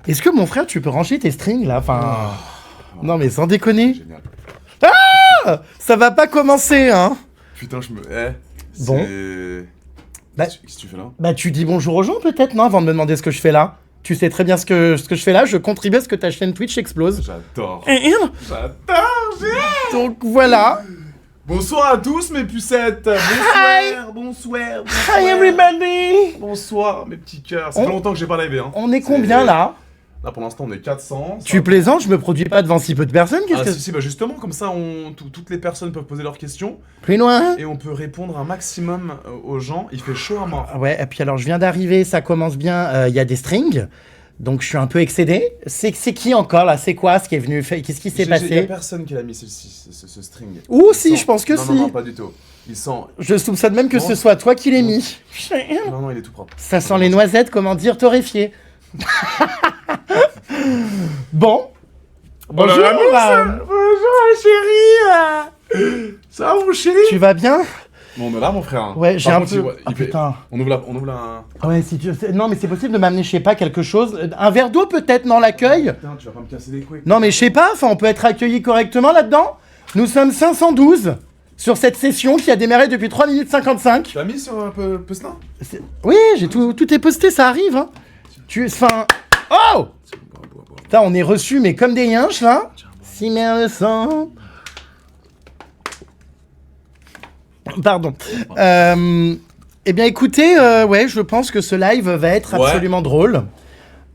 Est-ce que mon frère, tu peux ranger tes strings là? Enfin. Non, mais sans déconner. Génial. Ah, ça va pas commencer, hein. Putain, je me. Bon. Bah, Qu'est-ce que tu fais là? Bah, tu dis bonjour aux gens peut-être, non? Avant de me demander ce que je fais là. Tu sais très bien ce que je fais là. Je contribue à ce que ta chaîne Twitch explose. J'adore. Donc voilà. Bonsoir à tous mes pucettes. Bonsoir. Hi everybody. Bonsoir mes petits cœurs. Ça fait longtemps que j'ai pas livé, hein. On est combien là? Là pour l'instant on est 400. Tu plaisantes, je me produis pas devant si peu de personnes. Qu'est-ce que si, bah justement, comme ça toutes les personnes peuvent poser leurs questions. Plus loin. Et on peut répondre un maximum aux gens. Il fait chaud à mort. Ouais, et puis alors je viens d'arriver, ça commence bien, il y a des strings. Donc je suis un peu excédé. C'est qui encore là? C'est quoi ce qui est venu? Qu'est-ce qui s'est Il y a passé? personne qui a mis ce string. Ouh si, je pense que si. Non, pas du tout. Il sent... Je soupçonne même que ce soit toi qui l'ai mis. Non, il est tout propre. Ça sent les noisettes, comment dire, torréfiées. Bon. Bonjour. Bonjour chérie. Ça va mon chéri? Tu vas bien? Bon, on est là mon frère. Ouais, j'ai Par un contre, peu... Ah putain. On ouvre la... Ouais, si tu... Non, mais c'est possible de m'amener, je sais pas, quelque chose. Un verre d'eau peut-être, non, l'accueil? Putain, tu vas pas me casser les couilles. Non, mais je sais pas, enfin, on peut être accueilli correctement là-dedans. Nous sommes 512 sur cette session qui a démarré depuis 3 minutes 55. Tu l'as mis sur un peu Pestin? Oui, j'ai tout est posté, ça arrive, hein. Enfin... Oh! Putain, on est reçus, mais comme des yinches, là. Si merde le sang. Pardon. Eh bien, écoutez, ouais, je pense que ce live va être absolument drôle.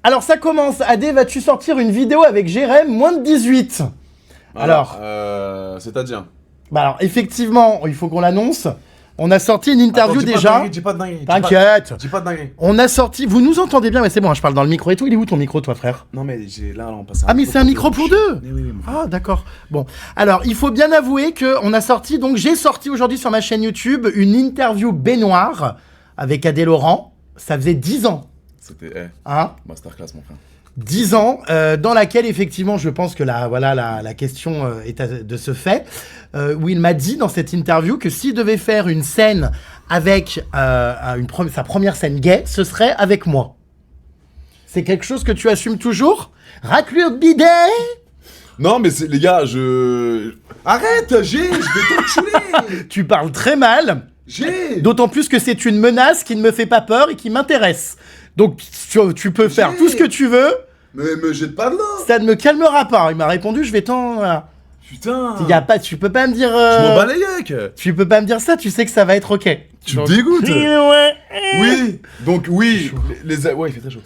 Alors, ça commence. Adé, vas-tu sortir une vidéo avec Jérém, moins de 18? Alors, c'est-à-dire? Bah alors, effectivement, il faut qu'on l'annonce. On a sorti une interview. Attends, déjà. Dis pas de dinguerie. T'inquiète. Dis pas de dinguerie. On a sorti... Vous nous entendez bien? Mais c'est bon, hein, je parle dans le micro et tout. Il est où ton micro, toi, frère? Non, mais là, on passe Ah, mais c'est un micro pour deux. Oui. Ah, d'accord. Bon. Alors, il faut bien avouer qu'on a sorti... Donc, j'ai sorti aujourd'hui sur ma chaîne YouTube une interview baignoire avec Adé Laurent. Ça faisait 10 ans. C'était... Hein? Masterclass, mon frère. 10 ans, dans laquelle, effectivement, je pense que la question est de ce fait, où il m'a dit dans cette interview que s'il devait faire une scène avec sa première scène gay, ce serait avec moi. C'est quelque chose que tu assumes toujours? Raclure de bidet? Non, mais les gars, Arrête, je vais t'enculer. Tu parles très mal. D'autant plus que c'est une menace qui ne me fait pas peur et qui m'intéresse. Donc, tu peux faire tout ce que tu veux. Mais me jette pas de là. Ça ne me calmera pas. Il m'a répondu, je vais t'en... Voilà. Putain. Tu peux pas me dire... Je m'en bats les yeux. Tu peux pas me dire ça, tu sais que ça va être ok. Tu me dégoûtes. Oui. Donc oui, ouais, il fait très chaud.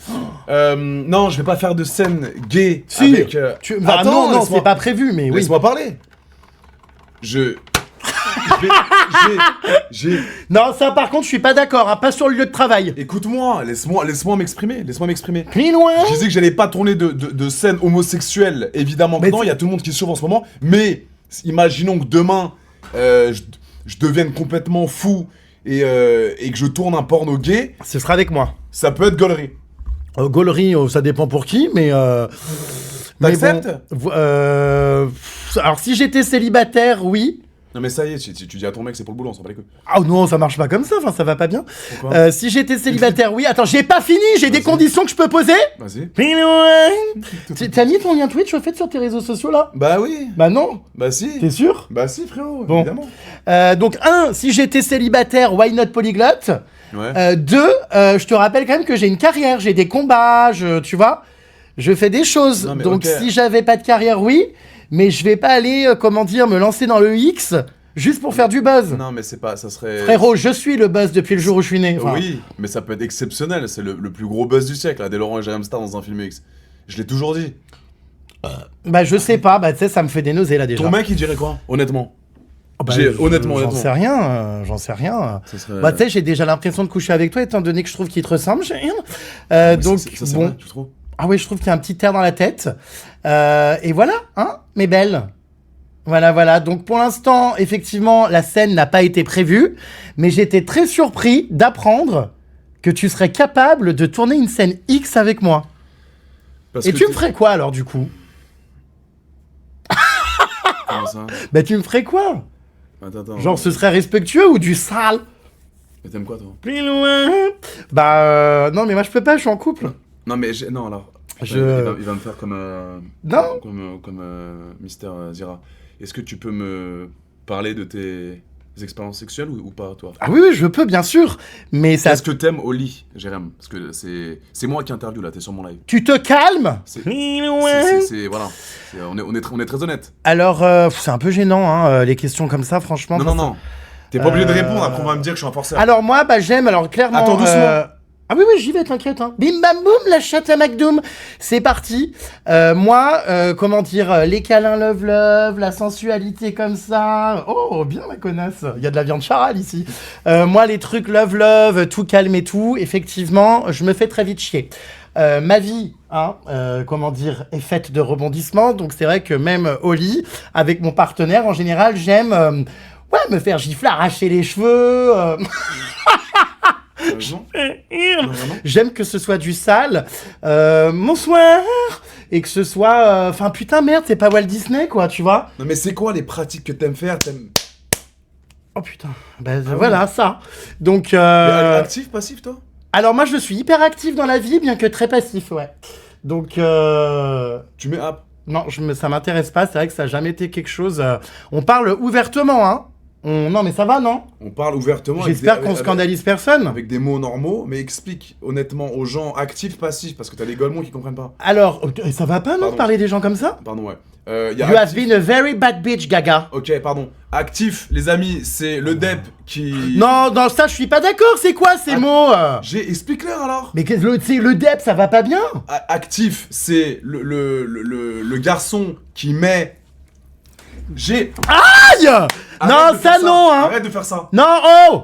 Non, je vais pas faire de scène gay avec... Attends, non, c'est pas prévu, mais oui. Laisse-moi parler. Non, ça par contre, je suis pas d'accord, hein, pas sur le lieu de travail. Écoute-moi, laisse-moi m'exprimer. Plus loin. Je disais que j'allais pas tourner de scène homosexuelle, évidemment. Maintenant, il y a tout le monde qui s'ouvre en ce moment. Mais imaginons que demain, je devienne complètement fou et que je tourne un porno gay. Ce sera avec moi. Ça peut être gaulerie. Gaulerie, ça dépend pour qui, mais... T'acceptes? Bon, alors, si j'étais célibataire, oui. Non mais ça y est, tu dis à ton mec c'est pour le boulot, on s'en bat les couilles. Ah non, ça marche pas comme ça, enfin ça va pas bien. Pourquoi? Si j'étais célibataire, oui. Attends, j'ai pas fini, j'ai des conditions que je peux poser. Vas-y. T'as mis ton lien Twitch au fait sur tes réseaux sociaux là? Bah oui. Bah non. Bah si. T'es sûr? Bah si frérot, bon. évidemment. Donc si j'étais célibataire, why not polyglotte? Ouais. 2, je te rappelle quand même que j'ai une carrière, j'ai des combats, tu vois, je fais des choses. Non, donc si j'avais pas de carrière, oui, mais je vais pas aller, me lancer dans le X juste pour faire du buzz. Non mais c'est pas, ça serait... Frérot, je suis le buzz depuis le jour où je suis né. Enfin... Oui, mais ça peut être exceptionnel, c'est le plus gros buzz du siècle, Adé Laurent et Jérém Star dans un film X. Je l'ai toujours dit. Bah je sais pas, bah tu sais, ça me fait des nausées là déjà. Ton mec il dirait quoi, honnêtement? Honnêtement. J'en sais rien. Serait... Bah tu sais, j'ai déjà l'impression de coucher avec toi étant donné que je trouve qu'il te ressemble, j'ai rien. Donc ça, bon. Vrai, tu trouves? Ah ouais, je trouve qu'il y a un petit air dans la tête. Et voilà, hein, mes belles. Voilà. Donc pour l'instant, effectivement, la scène n'a pas été prévue, mais j'étais très surpris d'apprendre que tu serais capable de tourner une scène X avec moi. Et tu me ferais quoi alors du coup? Comment ça? Bah tu me ferais quoi? Attends. Genre ce serait respectueux ou du sale? Mais t'aimes quoi toi? Plus loin. Bah non mais moi je peux pas, je suis en couple. Non mais non alors. Je... Il va me faire comme Non. comme Mister Zira. Est-ce que tu peux me parler de tes expériences sexuelles ou pas, toi? Ah oui, je peux, bien sûr. Mais ça... Qu'est-ce que t'aimes au lit, Jérém? Parce que c'est moi qui interview là, t'es sur mon live. Tu te calmes. Voilà. On est très honnête. Alors, c'est un peu gênant, hein, les questions comme ça, franchement. Non. T'es pas obligé de répondre, après on va me dire que je suis un forceur. Alors moi, j'aime, alors clairement... Attends, doucement. Ah oui, j'y vais, t'inquiète. Hein. Bim bam boum, la chatte à McDoom. C'est parti. Moi, comment dire, les câlins love, la sensualité comme ça. Oh, bien la connasse. Il y a de la viande charal ici. Moi, les trucs love, tout calme et tout, effectivement, je me fais très vite chier. Ma vie, hein, comment dire, est faite de rebondissements. Donc c'est vrai que même au lit, avec mon partenaire, en général, j'aime me faire gifler, arracher les cheveux. J'aime que ce soit du sale, bonsoir, et que ce soit, enfin putain merde, c'est pas Walt Disney quoi, tu vois. Non mais c'est quoi les pratiques que t'aimes faire? Oh putain, voilà ça. Donc actif, passif toi? Alors moi je suis hyper actif dans la vie, bien que très passif, ouais. Donc tu mets app? Non, ça m'intéresse pas, c'est vrai que ça a jamais été quelque chose. On parle ouvertement, hein. Non mais ça va, non? On parle ouvertement. J'espère qu'on scandalise personne. Avec des mots normaux, mais explique honnêtement aux gens actifs, passifs, parce que t'as des golemons qui comprennent pas. Alors, ça va pas, non, de parler des gens comme ça? Pardon, ouais. You have been a very bad bitch, Gaga. Ok, pardon. Actif, les amis, c'est le DEP qui... Non, ça, je suis pas d'accord. C'est quoi ces mots? Explique-leur alors. Mais le DEP, ça va pas bien? Actif, c'est le garçon qui met... Aïe! Non, ça non, hein. Arrête de faire ça. Non, oh!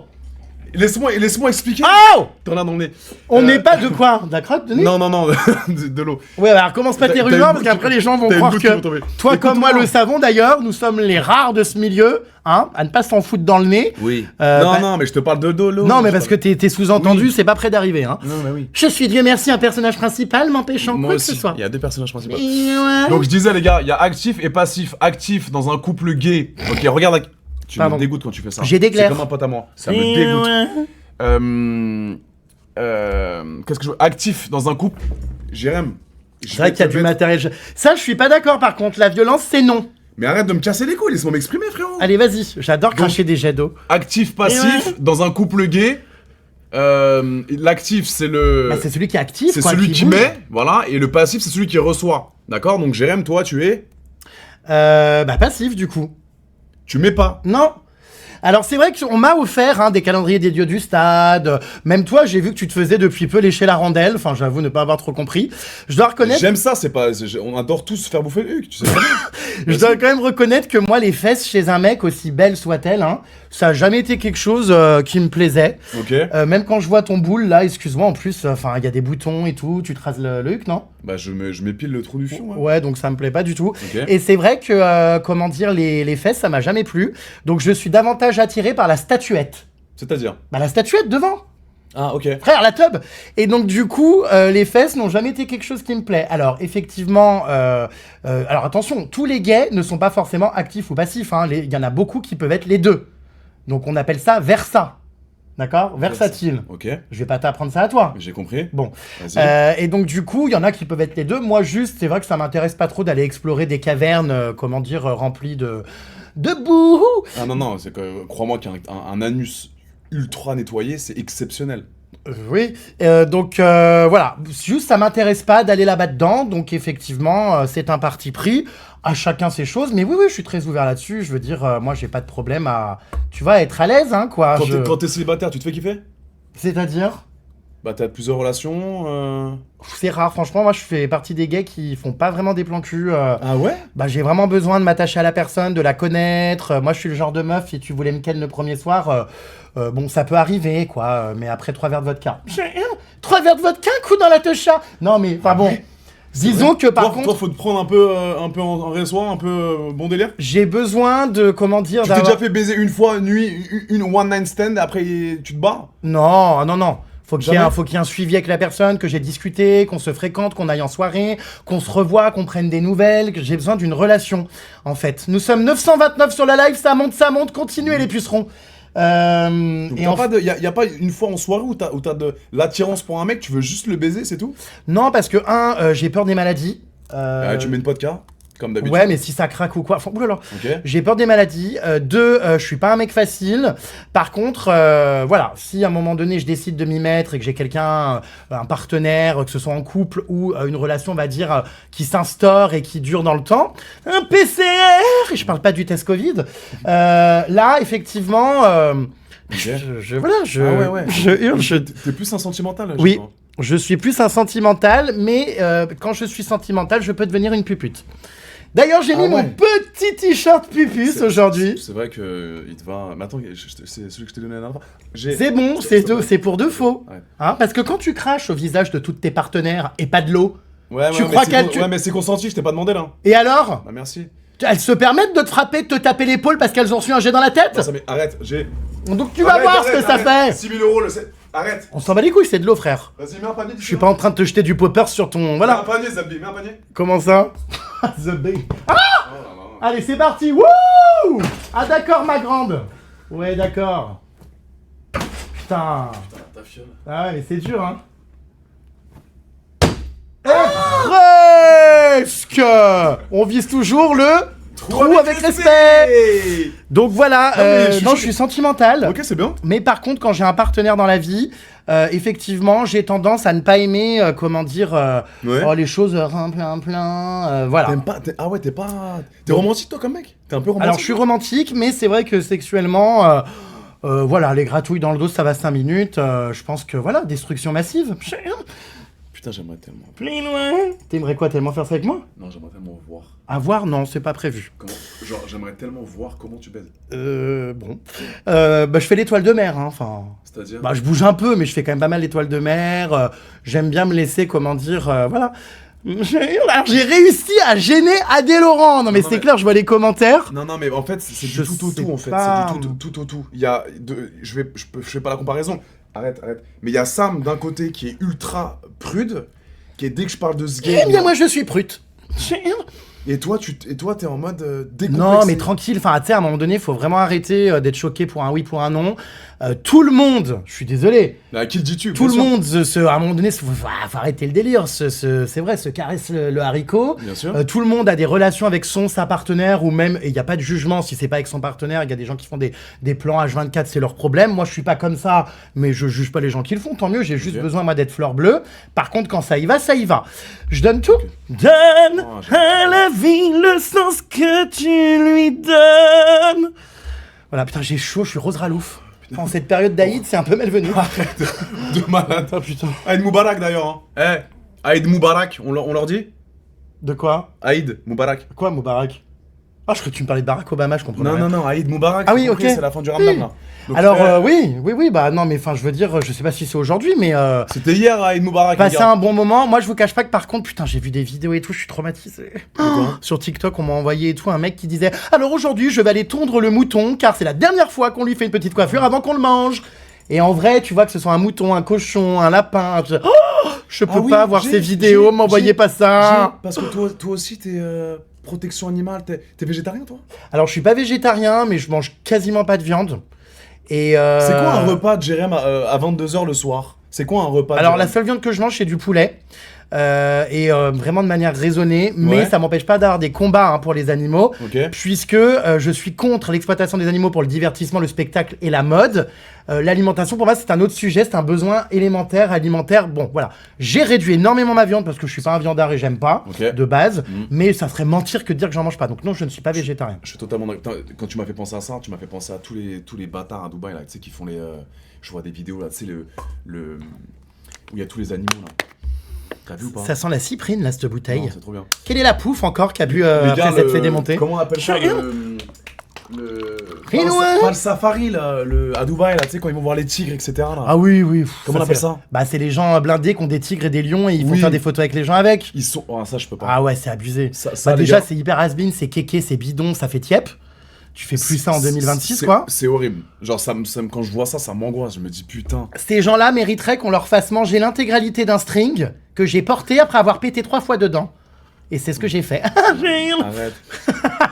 Laisse-moi expliquer. Oh! T'en as dans le nez. On n'est pas de quoi? De la crotte de nez? Non, de l'eau. Ouais, alors commence pas tes rumeurs parce qu'après les gens vont croire que toi comme moi le savons d'ailleurs, nous sommes les rares de ce milieu, hein, à ne pas s'en foutre dans le nez. Oui. Non, mais je te parle de l'eau. Non, mais parce que t'es sous-entendu, c'est pas près d'arriver, hein. Non, mais oui. Je suis Dieu merci un personnage principal m'empêchant moi quoi aussi. que ce soit. Il y a deux personnages principaux. Ouais. Donc je disais les gars, il y a actif et passif. Actif dans un couple gay. Ok, regarde. Tu me dégoûtes quand tu fais ça. J'ai des glaires. C'est comme un pote à moi. Ça me dégoûte. Qu'est-ce que je veux? Actif dans un couple. Jérém. C'est vrai qu'il y a du matériel. Ça, je suis pas d'accord par contre. La violence, c'est non. Mais arrête de me casser les couilles, laisse-moi m'exprimer, frérot. Allez, vas-y. J'adore cracher des jets d'eau. Actif, passif dans un couple gay. L'actif, c'est le. C'est celui qui est actif. C'est celui qui met, voilà. Et le passif, c'est celui qui reçoit. D'accord? Donc, Jérém, toi, tu es. Passif du coup. Tu mets pas? Non. Alors c'est vrai qu'on m'a offert des calendriers des dieux du stade. Même toi, j'ai vu que tu te faisais depuis peu lécher la rondelle. Enfin, j'avoue ne pas avoir trop compris. Je dois reconnaître. J'aime ça, on adore tous se faire bouffer le huc, tu sais. Je dois quand même reconnaître que moi, les fesses chez un mec, aussi belles soient-elles, ça a jamais été quelque chose qui me plaisait. Ok. Même quand je vois ton boule là, excuse-moi, en plus, enfin, il y a des boutons et tout. Tu te rases le huc, non? Bah, je m'épile le trou du fion. Ouais, donc ça me plaît pas du tout. Okay. Et c'est vrai que, comment dire, les fesses, ça m'a jamais plu. Donc je suis davantage attiré par la statuette. C'est-à-dire? La statuette devant. Ah, ok. Frère, la tub. Et donc du coup, les fesses n'ont jamais été quelque chose qui me plaît. Alors effectivement, alors attention, tous les gays ne sont pas forcément actifs ou passifs. Il y en a beaucoup qui peuvent être les deux. Donc on appelle ça versa. D'accord? Versatile. Ok. Je vais pas t'apprendre ça à toi. J'ai compris. Bon. Et donc du coup, il y en a qui peuvent être les deux. Moi juste, c'est vrai que ça m'intéresse pas trop d'aller explorer des cavernes, remplies de boue. Ah non, c'est que, crois-moi qu'un anus ultra nettoyé, c'est exceptionnel. Oui, donc voilà, juste ça m'intéresse pas d'aller là-bas dedans, donc effectivement c'est un parti pris, à chacun ses choses, mais oui, je suis très ouvert là-dessus, je veux dire, moi j'ai pas de problème à, tu vois, être à l'aise, quoi. Quand t'es célibataire, tu te fais kiffer? C'est-à-dire? Bah t'as plusieurs relations C'est rare, franchement, moi je fais partie des gays qui font pas vraiment des plans cul. Ah ouais? Bah j'ai vraiment besoin de m'attacher à la personne, de la connaître, moi je suis le genre de meuf, si tu voulais me ken le premier soir... bon, ça peut arriver, quoi, mais après 3 verres de vodka. 3 verres de vodka, coup dans la techa. Non, mais, enfin bon, disons que par contre... Toi, faut te prendre un peu en réçoit, un peu bon délire. J'ai besoin de, comment dire... Tu t'es déjà fait baiser une fois, une one night stand, après tu te barres? Non. Faut qu'il y ait un suivi avec la personne, que j'ai discuté, qu'on se fréquente, qu'on aille en soirée, qu'on se revoie, qu'on prenne des nouvelles, que j'ai besoin d'une relation, en fait. Nous sommes 929 sur la live, ça monte, continuez les pucerons. Donc, y a pas une fois en soirée où t'as de l'attirance pour un mec, tu veux juste le baiser, c'est tout? Non, parce que, j'ai peur des maladies. Tu mets une vodka, comme d'habitude. Ouais, mais si ça craque ou quoi. Enfin, oulala. Ok. J'ai peur des maladies. Deux, je suis pas un mec facile. Par contre, voilà, si à un moment donné je décide de m'y mettre et que j'ai quelqu'un, un partenaire, que ce soit en couple ou une relation, on va dire, qui s'instaure et qui dure dans le temps, un PCR. Et je parle pas du test Covid. Là, effectivement, voilà, Ah ouais. je hurle. T'es plus un sentimental, Oui. Je suis plus un sentimental, mais quand je suis sentimental, je peux devenir une pupute. D'ailleurs, j'ai mis mon petit t-shirt pupus aujourd'hui. C'est vrai que il te va. Mais attends, c'est celui que je t'ai donné la dernière fois. C'est bon, c'est pour de faux. Ouais. Hein, parce que quand tu craches au visage de toutes tes partenaires et pas de l'eau, tu crois qu'elle. Ouais, mais c'est consenti, je t'ai pas demandé là. Et alors? Bah merci. Elles se permettent de te frapper, de te taper l'épaule parce qu'elles ont reçu un jet dans la tête? Non, ça, mais arrête, Donc tu vas voir ce que ça fait. 6 000 euros, arrête. On s'en bat les couilles, c'est de l'eau, frère. Vas-y, mets un panier. Je suis pas en train de te jeter du popper sur ton. Voilà. Mets un panier, Zabi, mets un panier. Comment ça? The Bay. Ah! Allez, c'est parti. Wouh! Ah d'accord, ma grande. Ouais, d'accord. Putain. Ta fiole. Ah ouais, mais c'est dur, hein. Presque. On vise toujours le trou avec respect. Donc voilà, non, je suis sentimental. Ok, c'est bien. Mais par contre, quand j'ai un partenaire dans la vie, effectivement, j'ai tendance à ne pas aimer, les choses plein, voilà. T'aimes pas, t'es romantique toi comme mec? T'es un peu romantique? Alors je suis romantique, mais c'est vrai que sexuellement, voilà, les gratouilles dans le dos, ça va 5 minutes. Je pense que voilà, destruction massive. Putain, j'aimerais tellement. Plus loin. T'aimerais quoi, tellement faire ça avec moi? Non, j'aimerais tellement voir. À voir, non, c'est pas prévu. Genre, j'aimerais tellement voir comment tu baises. Bon. Je fais l'étoile de mer, hein, enfin. C'est-à-dire? Je bouge un peu, mais je fais quand même pas mal l'étoile de mer. J'aime bien me laisser, comment dire, voilà. Alors, j'ai réussi à gêner Adèle Laurent. Non, mais c'est clair, je vois les commentaires. Non, mais en fait, c'est du tout au tout, en fait. C'est du tout au tout. Il y a. Je fais pas la comparaison. Arrête. Mais il y a Sam d'un côté qui est ultra prude, qui est dès que je parle de ce game. Eh bien, moi, je suis prude. Et toi, t'es en mode décomplexé. Non, mais tranquille. Enfin, tu sais, à un moment donné, il faut vraiment arrêter d'être choqué pour un oui, pour un non. Tout le monde, je suis désolé. À qui le dis-tu? Tout le monde, à un moment donné, faut arrêter le délire. C'est vrai, se caresse le haricot. Bien sûr. Tout le monde a des relations avec sa partenaire, ou même, et il n'y a pas de jugement si c'est pas avec son partenaire. Il y a des gens qui font des plans H24, c'est leur problème. Moi, je suis pas comme ça, mais je juge pas les gens qui le font. Tant mieux, j'ai juste besoin, moi, d'être fleur bleue. Par contre, quand ça y va, ça y va. Je donne tout. Donne à la vie le sens que tu lui donnes. Voilà, putain, j'ai chaud, je suis Rose Ralouf. En cette période d'Aïd, c'est un peu malvenu. Arrête de malade. Ah putain. Aïd Moubarak d'ailleurs. Hein. Aïd Moubarak, on leur dit? De quoi? Aïd Moubarak. Quoi, Moubarak? Ah, je crois que tu me parlais de Barack Obama, je comprends. Non, Aïd Moubarak. Ah oui, ok. C'est la fin du Ramadan là. Donc, alors oui, bah non, mais enfin, je veux dire, je sais pas si c'est aujourd'hui, mais c'était hier, Aïd Moubarak. Passé un bon moment. Moi, je vous cache pas que par contre, putain, j'ai vu des vidéos et tout, je suis traumatisé. Sur TikTok, on m'a envoyé et tout un mec qui disait, alors aujourd'hui, je vais aller tondre le mouton, car c'est la dernière fois qu'on lui fait une petite coiffure avant qu'on le mange. Et en vrai, tu vois que ce soit un mouton, un cochon, un lapin, je peux pas voir ces vidéos, m'envoyez pas ça. Parce que toi aussi, t'es protection animale, t'es végétarien toi? Alors, je suis pas végétarien, mais je mange quasiment pas de viande. Et c'est quoi un repas de Jérém à 22h le soir? C'est quoi un repas? Alors la seule viande que je mange, c'est du poulet. Vraiment de manière raisonnée, mais ça m'empêche pas d'avoir des combats pour les animaux, puisque je suis contre l'exploitation des animaux pour le divertissement, le spectacle et la mode. L'alimentation, pour moi, c'est un autre sujet, c'est un besoin élémentaire, alimentaire. Bon, voilà. J'ai réduit énormément ma viande parce que je suis pas un viandard et j'aime pas, de base, mais ça serait mentir que de dire que j'en mange pas. Donc non, je ne suis pas végétarien. Je suis totalement d'accord. Quand tu m'as fait penser à ça, tu m'as fait penser à tous les bâtards à Dubaï, là, tu sais, qui font les... je vois des vidéos, là, tu sais, où il y a tous les animaux, là. T'as vu ou pas? Ça sent la cyprine, là, cette bouteille. Non, c'est trop bien. Quelle est la pouffe encore qui a bu après s'être fait démonter? Comment on appelle ça pas le safari, là, à Dubaï, là, tu sais, quand ils vont voir les tigres, etc. Là. Ah oui. Comment on appelle ça? Bah, c'est les gens blindés qui ont des tigres et des lions et ils vont faire des photos avec les gens avec. Ils sont... Oh, ça, je peux pas. Ah ouais, c'est abusé. Ça, déjà, c'est hyper has-been, c'est kéké, c'est bidon, ça fait tiep. Tu fais plus ça en 2026, quoi. C'est horrible. Genre, quand je vois ça, ça m'angoisse. Je me dis, putain. Ces gens-là mériteraient qu'on leur fasse manger l'intégralité d'un string que j'ai porté après avoir pété 3 fois dedans. Et c'est ce que j'ai fait. Arrête.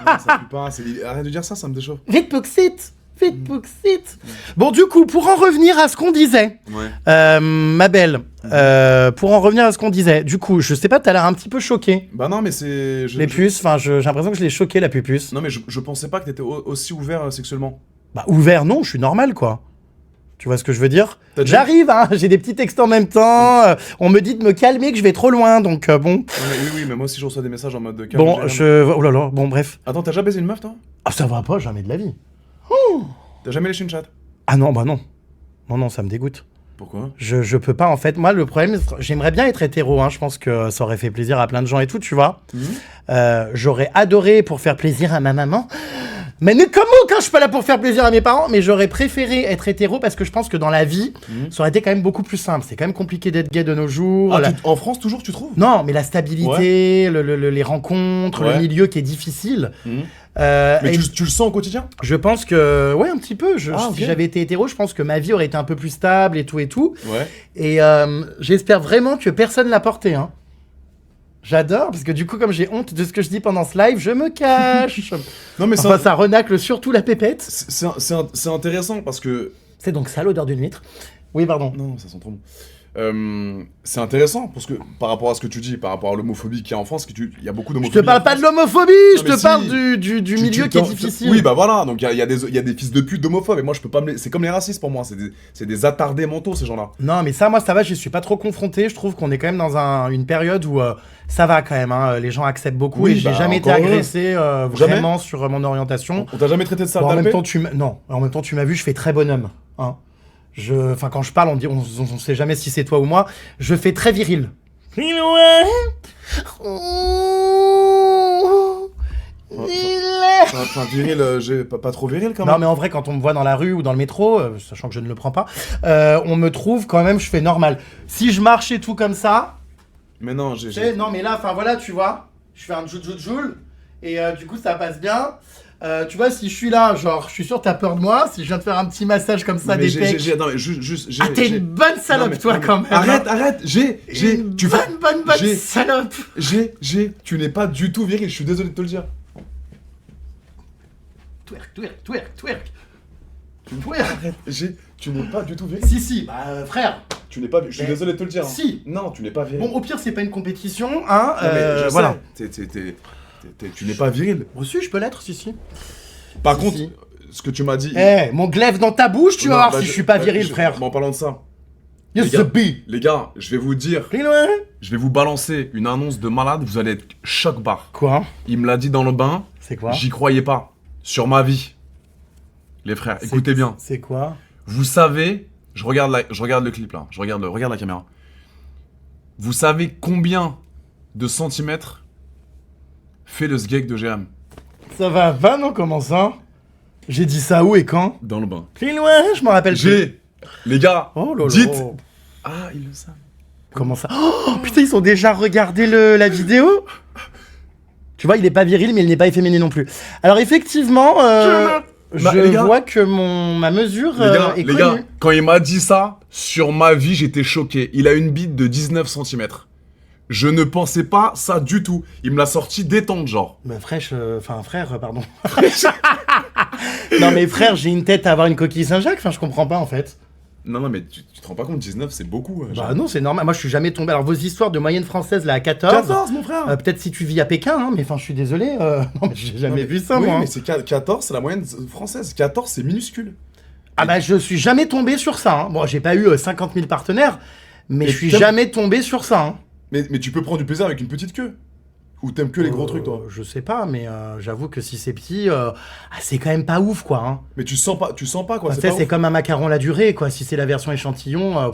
Non, ça pue pas. Arrête de dire ça, ça me déchauffe. Vite, Puxit. Vite, Pouxit. Bon, du coup, pour en revenir à ce qu'on disait, ma belle, pour en revenir à ce qu'on disait, du coup, je sais pas, t'as l'air un petit peu choqué. Bah non, mais c'est... Les puces, enfin, j'ai l'impression que je l'ai choqué, la pupuce. Non, mais je pensais pas que t'étais aussi ouvert sexuellement. Bah, ouvert, non, je suis normal, quoi. Tu vois ce que je veux dire? T'as dit- J'arrive, hein, j'ai des petits textes en même temps, on me dit de me calmer, que je vais trop loin, donc bon. Ouais, oui, mais moi aussi je reçois des messages en mode... Bon, oh là là, bon, bref. Attends, t'as déjà baisé une meuf, toi? Ah, ça va pas, jamais de la vie. T'as jamais léché une chatte? Ah non, bah non. Non, ça me dégoûte. Pourquoi? Je peux pas, en fait. Moi, le problème, j'aimerais bien être hétéro, hein. Je pense que ça aurait fait plaisir à plein de gens et tout, tu vois. J'aurais adoré pour faire plaisir à ma maman. Mais comment quand je suis pas là pour faire plaisir à mes parents? Mais j'aurais préféré être hétéro parce que je pense que dans la vie, ça aurait été quand même beaucoup plus simple. C'est quand même compliqué d'être gay de nos jours. Ah, en France, toujours, tu trouves? Non, mais la stabilité, les rencontres, le milieu qui est difficile. Mais tu le sens au quotidien? Je pense que, ouais, un petit peu. Ok. Si j'avais été hétéro, je pense que ma vie aurait été un peu plus stable et tout et tout. Ouais. Et j'espère vraiment que personne l'a porté, hein. J'adore, parce que du coup, comme j'ai honte de ce que je dis pendant ce live, je me cache. Non, mais Enfin, ça renacle surtout la pépette. c'est intéressant parce que... C'est donc ça l'odeur d'une huître. Oui, pardon. Non, ça sent trop bon. C'est intéressant parce que par rapport à ce que tu dis, par rapport à l'homophobie qu'il y a en France, il y a beaucoup Je d'homophobie. te parle pas de l'homophobie, Non, je mais te parle si. du milieu qui est difficile. Oui, bah voilà, donc il y a des fils de pute d'homophobes et moi je peux pas me... C'est comme les racistes pour moi, c'est des attardés mentaux ces gens-là. Non, mais ça, moi, ça va, je suis pas trop confronté. Je trouve qu'on est quand même dans une période où ça va quand même, hein. Les gens acceptent beaucoup et j'ai jamais été agressé vraiment sur mon orientation. On t'a jamais traité de sale Bon, en même talpé? temps, en même temps, tu m'as vu, je fais très bonhomme. Hein. Enfin, quand je parle, on sait jamais si c'est toi ou moi. Je fais très viril. Enfin, viril, pas trop viril quand même. Non, mais en vrai, quand on me voit dans la rue ou dans le métro, sachant que je ne le prends pas, on me trouve quand même, je fais normal. Si je marche et tout comme ça, Mais non, non, mais là, enfin voilà, tu vois, je fais un joule et du coup, ça passe bien. Tu vois, si je suis là, genre, je suis sûr que t'as peur de moi. Si je viens de faire un petit massage comme ça, mais des pecs. non, mais juste, Ah, t'es une bonne salope, toi, quand même. Arrête, Une bonne salope. Tu n'es pas du tout viril, je suis désolé de te le dire. Twerk. Arrête, tu n'es pas du tout viril. Si, bah, frère. Tu n'es pas, je suis Mais désolé de te le dire. Hein. si. Non, tu n'es pas viril. Bon, au pire, c'est pas une compétition, hein. Non, mais je voilà. sais, tu n'es pas viril. Reçu, je peux l'être, si. Par Si, contre, si. ce que tu m'as dit... Mon glaive dans ta bouche, tu vas voir si je suis pas viril, frère. En parlant de ça, Yes, les gars, the bee. les gars, je vais vous dire, je vais vous balancer une annonce de malade, vous allez être choc barre. Quoi? Il me l'a dit dans le bain, C'est quoi? j'y croyais pas. Sur ma vie. Les frères, écoutez bien. C'est quoi? Vous savez, je regarde le clip là, regarde la caméra. Vous savez combien de centimètres fait le sgeg de GM? Ça va pas, non? Comment ça? J'ai dit ça où et quand? Dans le bain. Je me rappelle plus. Les gars, Oh là là. dites. Ah, ils le savent. Comment ça? Oh putain, ils ont déjà regardé la vidéo? Tu vois, il est pas viril, mais il n'est pas efféminé non plus. Alors effectivement, les gars. vois que ma mesure est Les connue. gars, quand il m'a dit ça, sur ma vie, j'étais choqué. Il a une bite de 19 cm. Je ne pensais pas ça du tout. Il me l'a sorti détente, genre. Bah frère, pardon. Non mais frère, j'ai une tête à avoir une coquille Saint-Jacques, enfin je comprends pas en fait. Non, mais tu te rends pas compte, 19, c'est beaucoup. Bah non, c'est normal. Moi, je suis jamais tombé. Alors, vos histoires de moyenne française, là, à 14. 14, mon frère. Peut-être si tu vis à Pékin, hein, mais enfin, je suis désolé. Non, mais j'ai jamais vu ça, oui, moi. mais c'est 14, c'est la moyenne française. 14, c'est minuscule. Ah bah, je suis jamais tombé sur ça. Hein. Bon, j'ai pas eu 50 000 partenaires, mais je suis jamais tombé sur ça. Hein. Mais tu peux prendre du plaisir avec une petite queue. Ou t'aimes que les gros trucs, toi? Je sais pas, mais j'avoue que si c'est petit, c'est quand même pas ouf, quoi. Hein. Mais tu sens pas quoi. Enfin, c'est comme un macaron la durée, quoi. Si c'est la version échantillon,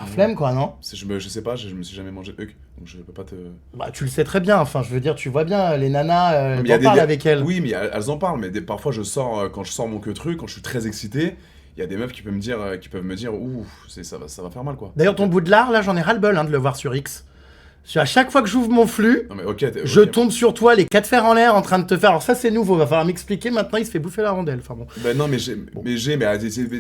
flemme, quoi, non? Je sais pas, je me suis jamais mangé donc je peux pas te... Bah, tu le sais très bien, enfin, je veux dire, tu vois bien, les nanas, Mais t'en parles avec elles. Oui, mais elles en parlent, mais parfois je sors, quand je sors mon queutru, quand je suis très excité, il y a des meufs qui peuvent me dire, ouh, ça va faire mal, quoi. D'ailleurs, ton bout de lard, là, j'en ai ras-le-bol hein, de le voir sur X. À chaque fois que j'ouvre mon flux, Non mais ok, je tombe sur toi, les 4 fers en l'air, en train de te faire... Alors ça, c'est nouveau, va falloir m'expliquer. Maintenant, il se fait bouffer la rondelle. Enfin bon. Ben non, mais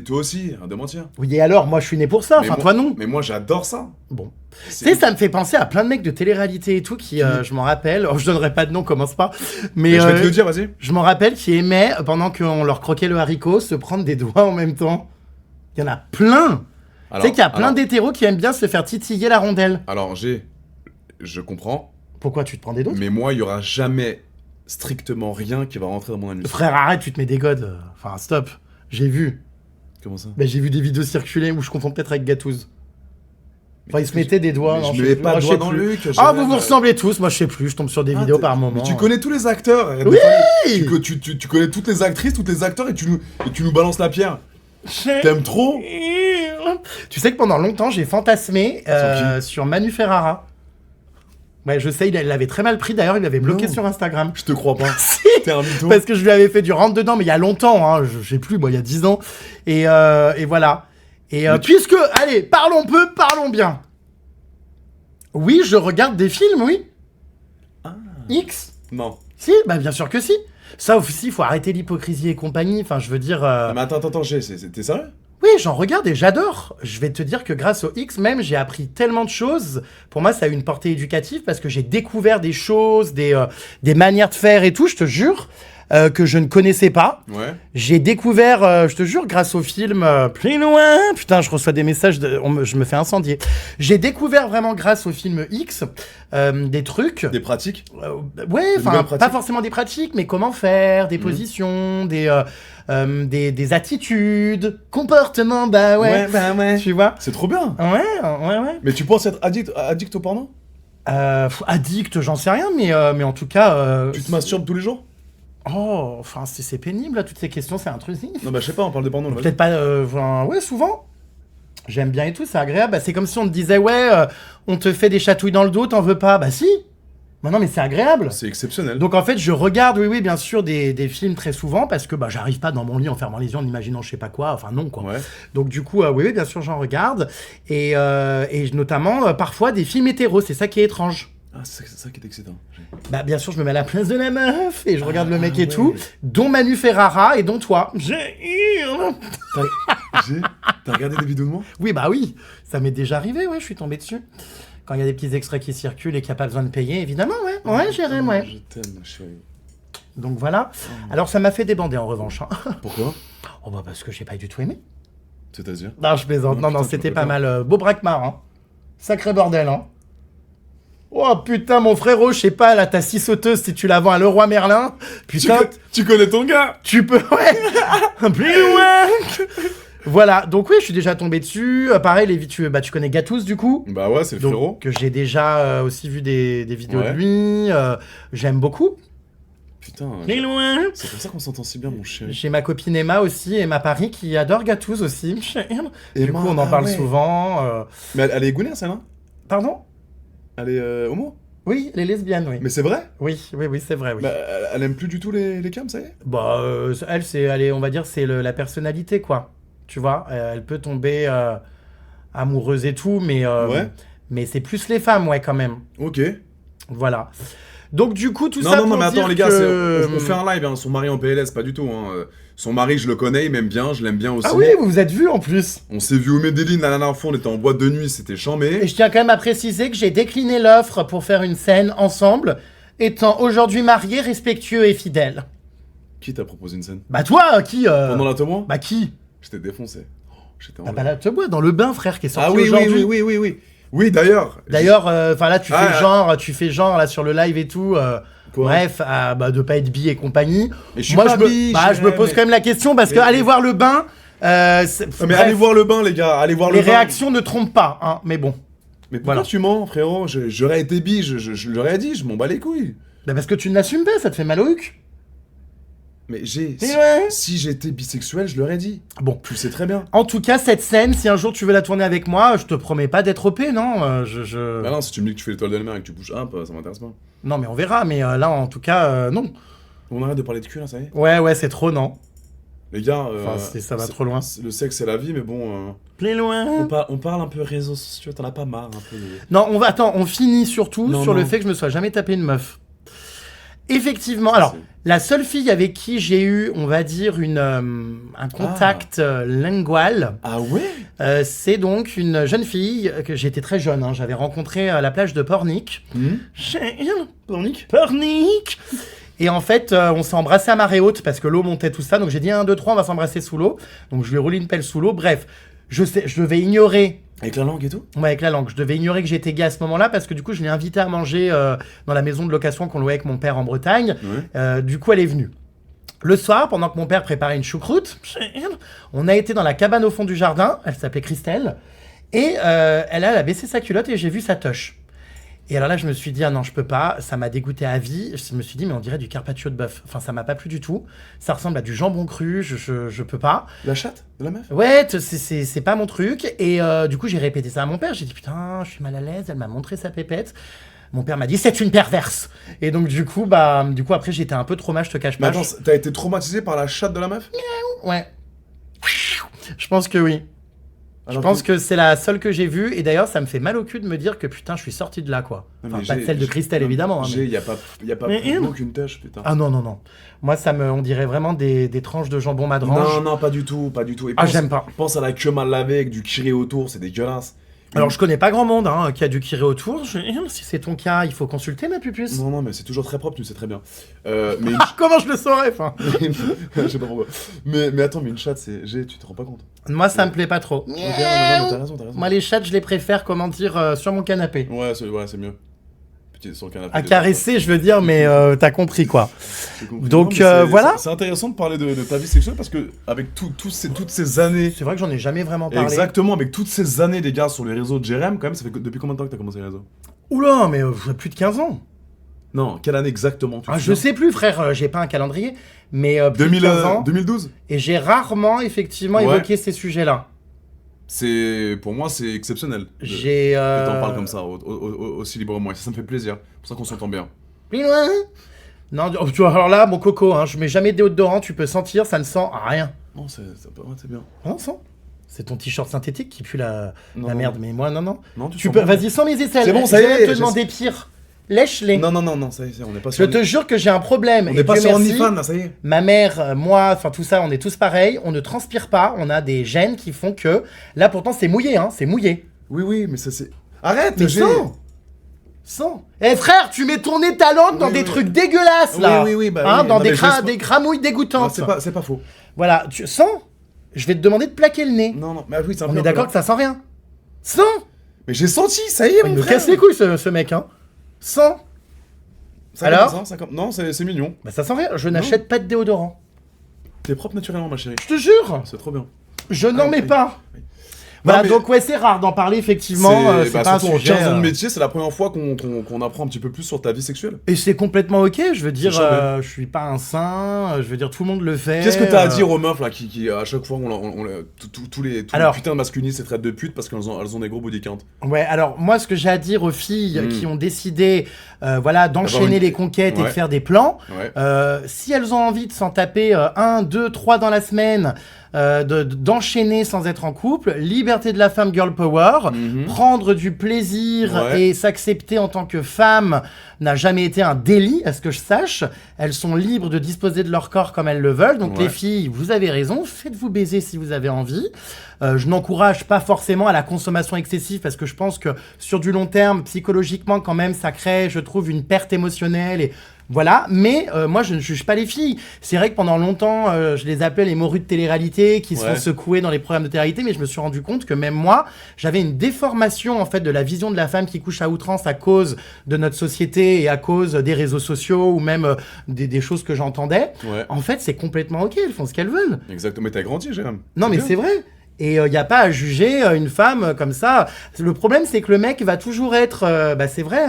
toi aussi, hein, de mentir. Oui, et alors, moi, je suis né pour ça. Mais Enfin, moi- toi, non. Mais moi, j'adore ça. Bon. Tu C'est- sais, ça me fait penser à plein de mecs de télé-réalité et tout qui, je m'en rappelle, je donnerai pas de nom, commence pas, mais Je vais te le dire, vas-y. je m'en rappelle qui aimaient, pendant qu'on leur croquait le haricot, se prendre des doigts en même temps. Il y en a plein. Tu sais qu'il y a plein d'hétéros qui aiment bien se faire titiller la rondelle. Alors, je comprends, Pourquoi tu te prends des doigts? mais moi, il y aura jamais strictement rien qui va rentrer dans mon anus. Frère, arrête, tu te mets des godes. Enfin, stop. J'ai vu. Comment ça? J'ai vu des vidéos circuler où je confonds peut-être avec Gatouz. Enfin, il se mettait des doigts. Mais non, je sais mets plus. pas Moi, de je doigts sais dans plus. le cul. Ah, vous vous ressemblez tous. Moi, je sais plus. Je tombe sur des vidéos par moment. Mais tu connais tous les acteurs. Oui. Tu connais toutes les actrices, tous les acteurs et tu nous balances la pierre. T'aimes trop? Tu sais que pendant longtemps, j'ai fantasmé sur Manu Ferrara. Ouais, je sais, il l'avait très mal pris. D'ailleurs, il l'avait bloqué Non. sur Instagram. Je te crois pas. Si. T'es un mytho. Parce que je lui avais fait du rentre dedans, mais il y a longtemps, hein, je sais plus, moi, il y a 10 ans. Et voilà. Et puisque, allez, parlons peu, parlons bien. Oui, je regarde des films, oui. Ah. X. Non. Si, bah bien sûr que si. Ça aussi, il faut arrêter l'hypocrisie et compagnie. Enfin, je veux dire... Mais attends, t'es sérieux? Oui, j'en regarde et j'adore. Je vais te dire que grâce au X même, j'ai appris tellement de choses. Pour moi, ça a eu une portée éducative parce que j'ai découvert des choses, des manières de faire et tout, je te jure, que je ne connaissais pas. Ouais. J'ai découvert, je te jure, grâce au film Plus loin. Putain, je reçois des messages, je me fais incendier. J'ai découvert vraiment grâce au film X des trucs. Des pratiques? Ouais, enfin, nouvelles pas pratiques. forcément des pratiques, mais comment faire, des positions, des attitudes, comportements, bah ouais. bah ouais. Tu vois? C'est trop bien. Ouais. Mais tu penses être addict au porno? Addict, j'en sais rien, mais en tout cas... Tu te masturbes tous les jours? Oh, enfin, c'est pénible, là, toutes ces questions, c'est intrusif. Non, bah je sais pas, on parle de porno. Là, Peut-être pas... ouais, souvent. J'aime bien et tout, c'est agréable. Bah, c'est comme si on te disait, ouais, on te fait des chatouilles dans le dos, t'en veux pas? Bah si. Bah non, mais c'est agréable. c'est exceptionnel. Donc en fait, je regarde, oui, bien sûr, des films très souvent, parce que bah, j'arrive pas dans mon lit en fermant les yeux, en imaginant je sais pas quoi, enfin non, quoi. Ouais. Donc du coup, oui, bien sûr, j'en regarde. Et notamment, parfois, des films hétéros, c'est ça qui est étrange. Ah, c'est ça qui est excitant. Bah bien sûr, je me mets à la place de la meuf, et je regarde le mec et ouais. tout, dont Manu Ferrara, et dont toi. T'as regardé des vidéos de moi? Oui, bah oui, ça m'est déjà arrivé, ouais, je suis tombé dessus. Quand il y a des petits extraits qui circulent et qu'il n'y a pas besoin de payer, évidemment, ouais, j'irai, ouais. Je t'aime, ma chérie. Donc voilà. Alors ça m'a fait débander en revanche. Hein. Pourquoi? Oh bah parce que j'ai pas du tout aimé. C'est-à-dire? Non, je plaisante. Non, putain, c'était tu pas peux mal. Beau braquemar, hein. Sacré bordel, hein. Oh putain, mon frérot, je sais pas, là, ta scie sauteuse, si tu la vends à Leroy Merlin, putain, Tu connais ton gars? tu peux, ouais. Plus loin. Voilà, donc oui, je suis déjà tombé dessus. Pareil, tu connais Gatouz, du coup. Bah ouais, c'est le frérot. Donc, que j'ai déjà aussi vu des vidéos Ouais. de lui. J'aime beaucoup. Putain, Plus loin. c'est pour ça qu'on s'entend si bien, mon chéri. J'ai ma copine Emma aussi, Emma Paris, qui adore Gatouz aussi. Du Emma, coup, on en ah parle ouais. souvent. Mais elle est gounaire, celle-là? Pardon? Elle est homo? Oui, elle est lesbienne, oui. Mais c'est vrai? Oui, c'est vrai, oui. Bah, elle aime plus du tout les cams, ça y est? Bah, on va dire, c'est la personnalité, quoi. Tu vois, elle peut tomber amoureuse et tout, Ouais. mais c'est plus les femmes, ouais, quand même. Ok. Voilà. Donc, du coup, tout Non, ça non, pour mais attends, dire les gars, que... on fait un live, hein. Son mari en PLS, pas du tout, hein. Son mari, je le connais, il m'aime bien, je l'aime bien aussi. Ah oui, vous vous êtes vus, en plus. On s'est vu au Medellin la dernière fois, on était en boîte de nuit, c'était Et chambé. je tiens quand même à préciser que j'ai décliné l'offre pour faire une scène ensemble, étant aujourd'hui mariés, respectueux et fidèles. Qui t'a proposé une scène? Bah toi, qui Pendant la témoin? Bah qui? Je t'ai défoncé. Oh, j'étais en Bah là, te bois dans le bain, frère, qui est sorti Ah oui, aujourd'hui. oui. Oui, d'ailleurs. D'ailleurs, enfin là, tu Ah, fais genre là sur le live et tout. Quoi? Bref, de pas être bi et compagnie. Mais je suis Moi, pas bi, je me pose mais- quand même la question parce que mais- aller voir le bain. Ah, mais allez voir le bain, les gars, allez voir Les le bain. réactions ne trompent pas, hein. Mais bon, Mais pourquoi Voilà. tu mens, frérot? J'aurais été bi, je l'aurais dit, je m'en bats les couilles. bah parce que tu ne l'assumes pas, ça te fait mal au huc. Mais ouais. si j'étais bisexuel, je l'aurais dit. Bon. Tu le sais très bien. En tout cas, cette scène, si un jour tu veux la tourner avec moi, je te promets pas d'être OP, non. Bah non, si tu me dis que tu fais l'étoile de la mer et que tu bouges un peu, ça m'intéresse pas. Non, mais on verra. Mais là, en tout cas, non. On arrête de parler de cul là, ça y est? Ouais, c'est trop, non. Les gars, Enfin, ça va trop loin. Le sexe, c'est la vie, mais bon... Plus loin. On parle un peu réseaux sociaux, t'en as pas marre un peu Non, on finit surtout sur le fait que je me sois jamais tapé une meuf. Effectivement, alors, la seule fille avec qui j'ai eu, on va dire, un contact lingual, c'est donc une jeune fille que j'étais très jeune, hein, j'avais rencontrée à la plage de Pornic. Pornic. Et en fait, on s'est embrassé à marée haute parce que l'eau montait tout ça, donc j'ai dit 1, 2, 3, on va s'embrasser sous l'eau. Donc je lui ai roulé une pelle sous l'eau, bref, je devais ignorer... Avec la langue et tout ? Ouais, avec la langue. Je devais ignorer que j'étais gay à ce moment-là parce que du coup, je l'ai invitée à manger dans la maison de location qu'on louait avec mon père en Bretagne. Du coup, elle est venue. Le soir, pendant que mon père préparait une choucroute, on a été dans la cabane au fond du jardin. Elle s'appelait Christelle. Et elle a baissé sa culotte et j'ai vu sa toche. Et alors là, je me suis dit, ah non, je peux pas, ça m'a dégoûté à vie. Je me suis dit, mais on dirait du carpaccio de bœuf. Enfin, ça m'a pas plu du tout. Ça ressemble à du jambon cru, je peux pas. La chatte de la meuf ? Ouais, c'est pas mon truc. Et du coup, j'ai répété ça à mon père. J'ai dit, putain, je suis mal à l'aise. Elle m'a montré sa pépette. Mon père m'a dit, c'est une perverse. Et donc, du coup, après, j'étais un peu traumatisé, je te cache pas. Mais attends, t'as été traumatisé par la chatte de la meuf ? Ouais. Je pense que oui. Je pense que c'est la seule que j'ai vue, et d'ailleurs ça me fait mal au cul de me dire que putain je suis sorti de là quoi. Enfin pas celle de Christelle évidemment. Y a pas plus beau qu'une tâche putain. Ah non. Moi on dirait vraiment des tranches de jambon madrange. Non pas du tout. Et j'aime pas. Pense à la queue mal lavée avec du kiré autour, c'est dégueulasse. Alors je connais pas grand monde qui a du kiré autour. Si c'est ton cas, il faut consulter ma pupuce. Non mais c'est toujours très propre, tu sais très bien. Comment je le saurais enfin. Je sais pas pourquoi. Mais attends, mais une chatte tu te rends pas compte. Moi ça me plaît pas trop. Non, t'as raison. Moi les chattes je les préfère sur mon canapé. Ouais c'est mieux. Sur le canapé. À caresser je veux dire mais t'as compris quoi. Donc voilà. C'est intéressant de parler de ta vie sexuelle parce que avec toutes ces années. C'est vrai que j'en ai jamais vraiment parlé. Exactement, avec toutes ces années les gars sur les réseaux de Jérém quand même, ça fait depuis combien de temps que t'as commencé les réseaux ? Oula mais plus de 15 ans. Non, quelle année exactement je sais plus frère, j'ai pas un calendrier, mais plus de 15 ans. 2012 ? Et j'ai rarement effectivement évoqué ces sujets-là. Pour moi c'est exceptionnel que t'en parles comme ça aussi librement et ça me fait plaisir, c'est pour ça qu'on s'entend bien. Non, tu vois, alors là mon coco, je mets jamais de déodorant, tu peux sentir, ça ne sent rien. Non c'est bien. Non, sent. C'est ton t-shirt synthétique qui pue la merde, mais moi non. Non tu peux, vas-y sens mes aisselles. C'est bon, ça y est. Je vais te demander pire. Lèche-les. Non, ça y est, on est pas sur. Je te jure que j'ai un problème. On est pas sur OnlyFans, là, ça y est. Ma mère, moi, enfin tout ça, on est tous pareils. On ne transpire pas. On a des gènes qui font que. Là, pourtant, c'est mouillé, c'est mouillé. Oui, mais ça c'est. Arrête, mais sens. Eh frère, tu mets ton nez ta langue dans des trucs dégueulasses là. Oui, dans des cramouilles dégoûtantes. C'est pas faux. Voilà, tu sens. Je vais te demander de plaquer le nez. Non, mais oui, on est d'accord que ça sent rien. Sens. Mais j'ai senti, ça y est, mon frère. Il me casse les couilles ce mec, Sens. Alors Non, c'est mignon. Bah ça sent rien, je n'achète pas de déodorant. T'es propre naturellement ma chérie. Je te jure. C'est trop bien. Je n'en mets pas. Voilà, donc c'est rare d'en parler effectivement. C'est pas un sujet. 15 ans de métier, c'est la première fois qu'on apprend un petit peu plus sur ta vie sexuelle. Et c'est complètement ok, je veux dire, je suis pas un saint, je veux dire, tout le monde le fait. Qu'est-ce que t'as à dire aux meufs là qui à chaque fois, tous les putains de masculinistes se traitent de putes parce qu'elles ont des gros body count. Ouais, alors moi ce que j'ai à dire aux filles qui ont décidé d'enchaîner les conquêtes et de faire des plans, si elles ont envie de s'en taper 1, 2, 3 dans la semaine, d'enchaîner sans être en couple, liberté de la femme, girl power, prendre du plaisir et s'accepter en tant que femme n'a jamais été un délit, à ce que je sache. Elles sont libres de disposer de leur corps comme elles le veulent. Donc les filles, vous avez raison, faites-vous baiser si vous avez envie. Je n'encourage pas forcément à la consommation excessive parce que je pense que sur du long terme, psychologiquement quand même, ça crée, je trouve, une perte émotionnelle et voilà, mais moi je ne juge pas les filles. C'est vrai que pendant longtemps, je les appelais les morues de télé-réalité qui se font secouer dans les programmes de télé-réalité, mais je me suis rendu compte que même moi, j'avais une déformation en fait de la vision de la femme qui couche à outrance à cause de notre société et à cause des réseaux sociaux ou même des choses que j'entendais. En fait, c'est complètement ok, elles font ce qu'elles veulent. Exactement, mais t'as grandi, Jérém. Non, mais c'est vrai. Et il n'y a pas à juger une femme comme ça. Le problème, c'est que le mec va toujours être, c'est vrai,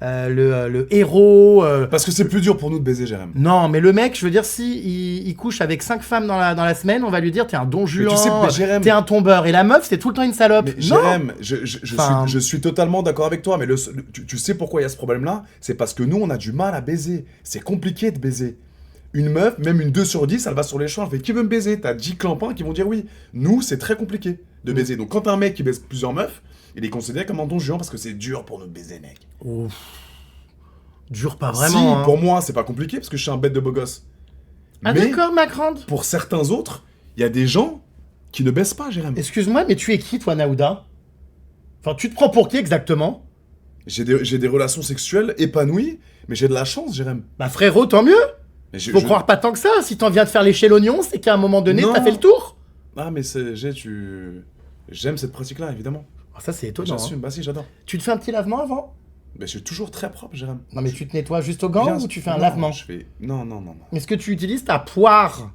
le héros. Parce que c'est plus dur pour nous de baiser, Jérém. Non, mais le mec, je veux dire, si il couche avec 5 femmes dans la semaine, on va lui dire t'es un don Juan, t'es un tombeur. Et la meuf, c'est tout le temps une salope. Mais Jérém, je suis totalement d'accord avec toi, mais tu sais pourquoi il y a ce problème-là ? C'est parce que nous, on a du mal à baiser. C'est compliqué de baiser. une meuf, même une 2 sur 10, elle va sur les champs, elle fait qui veut me baiser? T'as 10 clampins qui vont dire oui. Nous, c'est très compliqué de baiser. Donc quand t'as un mec qui baise plusieurs meufs, il est considéré comme un don juan parce que c'est dur pour nous baiser, mec. Ouf. Dur pas Si, vraiment. pour moi, c'est pas compliqué parce que je suis un bête de beau gosse. Ah Mais d'accord, ma grande. pour certains autres, il y a des gens qui ne baissent pas, Jérém. Excuse-moi, mais tu es qui, toi, Naouda? Enfin, tu te prends pour qui exactement? J'ai des relations sexuelles épanouies, mais j'ai de la chance, Jérém. Bah frérot, tant mieux. Mais Faut croire pas tant que ça. Si t'en viens de faire lécher l'oignon, c'est qu'à un moment donné, Non. t'as fait le tour. Ah, mais j'aime cette pratique-là, évidemment. Oh, ça, c'est étonnant. J'assume, Hein. bah si, j'adore. Tu te fais un petit lavement avant? Mais je suis toujours très propre, Jérém. Non, mais tu te nettoies juste au gant Bien- ou tu fais un non, lavement? Non. Est-ce que tu utilises ta poire?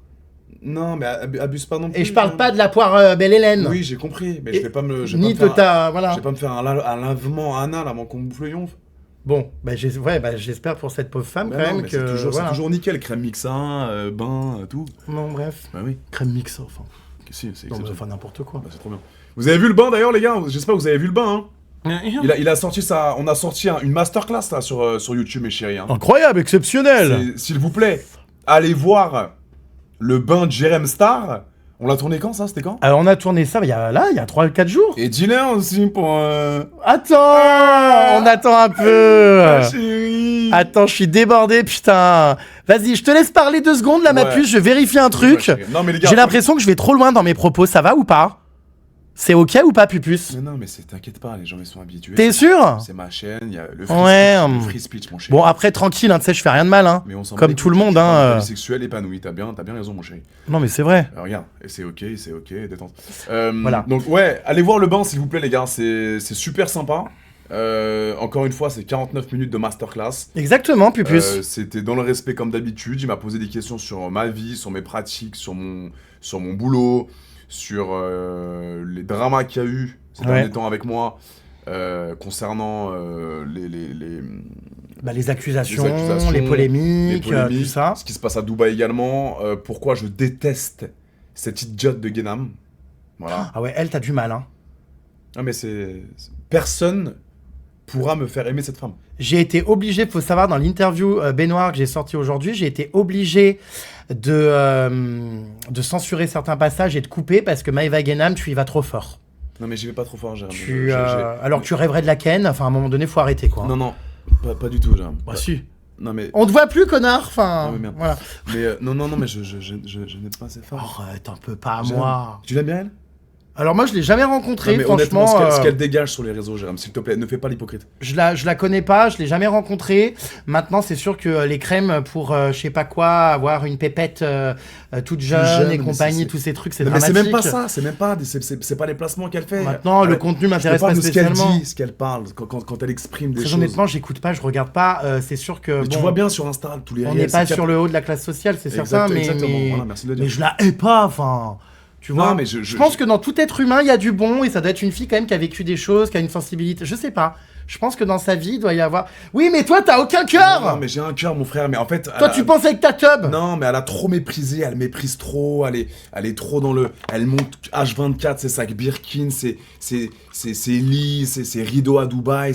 Non, mais abuse pas non plus. Et je parle Jérém. pas de la poire Belle Hélène. Oui, j'ai compris, mais Et- je vais pas me... Ni de ta... Voilà. Je vais pas me faire un lavement anal avant qu'on me bouffe le yonf. Bon, bah, j'espère pour cette pauvre femme Bah quand non, même mais que... c'est voilà. toujours nickel, crème mixin, bain, tout. Non, bref. Bah oui, Crème mix, enfin. si, c'est Non, mais exceptionnel. enfin, n'importe quoi. Bah, c'est trop bien. Vous avez vu le bain d'ailleurs, les gars? J'espère que vous avez vu le bain, hein. Il a sorti ça. On a sorti une masterclass là sur YouTube, mes chéris. Hein. Incroyable, exceptionnel. S'il vous plaît, allez voir le bain de Jérém Star. On l'a tourné quand ça? C'était quand? Alors on a tourné ça il y a 3-4 jours. Et Dylan aussi pour. Attends, on attend un peu. Ah, chérie. Attends, je suis débordé, putain. Vas-y, je te laisse parler 2 secondes, là, ma Ouais. puce, je vérifie un Ouais, truc. chérie. Non, mais les gars. J'ai l'impression que je vais trop loin dans mes propos, ça va ou pas? C'est ok ou pas, Pupus? Mais non, mais t'inquiète pas, les gens ils sont habitués. T'es sûr? C'est ma chaîne, il y a le Ouais, free speech, mon chéri. Bon, après, tranquille, hein, tu sais, je fais rien de mal, hein. Mais on s'en bat Comme les tout le couilles, monde, je parle de hein. la vie sexuelle épanouie, t'as bien raison, mon chéri. Non, mais c'est vrai. Regarde, et c'est ok, détente. Voilà. Donc ouais, allez voir le bain s'il vous plaît les gars, c'est super sympa. Encore une fois, c'est 49 minutes de masterclass. Exactement, Pupus. C'était dans le respect comme d'habitude, il m'a posé des questions sur ma vie, sur mes pratiques, sur mon boulot, sur les dramas qu'il y a eu ces derniers temps avec moi, concernant Les accusations, accusations, les polémiques, tout ça. ce qui se passe à Dubaï également, pourquoi je déteste cette idiote de Guénam. Voilà. Ah ouais, elle, t'as du mal, hein. Ah mais personne pourra me faire aimer cette femme. J'ai été obligé, faut savoir, dans l'interview Baignoire que j'ai sorti aujourd'hui, j'ai été obligé de censurer certains passages et de couper parce que Maëva Guénam, tu y vas trop fort. Non mais j'y vais pas trop fort, Jérém. Alors que tu rêverais de la ken, enfin à un moment donné, faut arrêter quoi. Non, pas du tout, Jérém. Bah si. Non mais... On te voit plus, connard. Enfin, Ah oui, merde. voilà. Mais non, mais je n'aime pas cette femme. Arrête un peu, pas à Jérém, moi. Tu l'aimes bien elle? Alors moi, je l'ai jamais rencontrée, Non, mais franchement. honnêtement, ce qu'elle dégage sur les réseaux, Jérém, s'il te plaît, ne fais pas l'hypocrite. Je la connais pas, je l'ai jamais rencontrée. Maintenant, c'est sûr que les crèmes pour je sais pas quoi, avoir une pépette toute jeune et mais compagnie, c'est- tous ces trucs, c'est Non, mais dramatique. c'est même pas ça, c'est pas les placements qu'elle fait. Maintenant, le Elle- contenu je te m'intéresse parle pas de ce qu'elle spécialement. dit, ce qu'elle parle, quand elle exprime des Très choses. honnêtement, j'écoute pas, je regarde pas. C'est sûr que Mais bon, tu vois bien sur Insta, tous les on réels, n'est pas c'est sur le haut de la classe sociale, c'est certain, mais exactement. mais, Voilà, merci de le dire. mais je la hais pas, enfin. Tu vois, Non, mais je pense que dans tout être humain, il y a du bon et ça doit être une fille quand même qui a vécu des choses, qui a une sensibilité. Je sais pas. Je pense que dans sa vie, il doit y avoir. Oui, mais toi, t'as aucun cœur. Non, mais j'ai un cœur, mon frère, mais en fait. Toi, tu penses avec ta tub. Non, mais elle a trop méprisé, elle méprise trop, elle est trop dans le. Elle monte H24, ses sacs Birkin, ses lits, ses rideaux à Dubaï,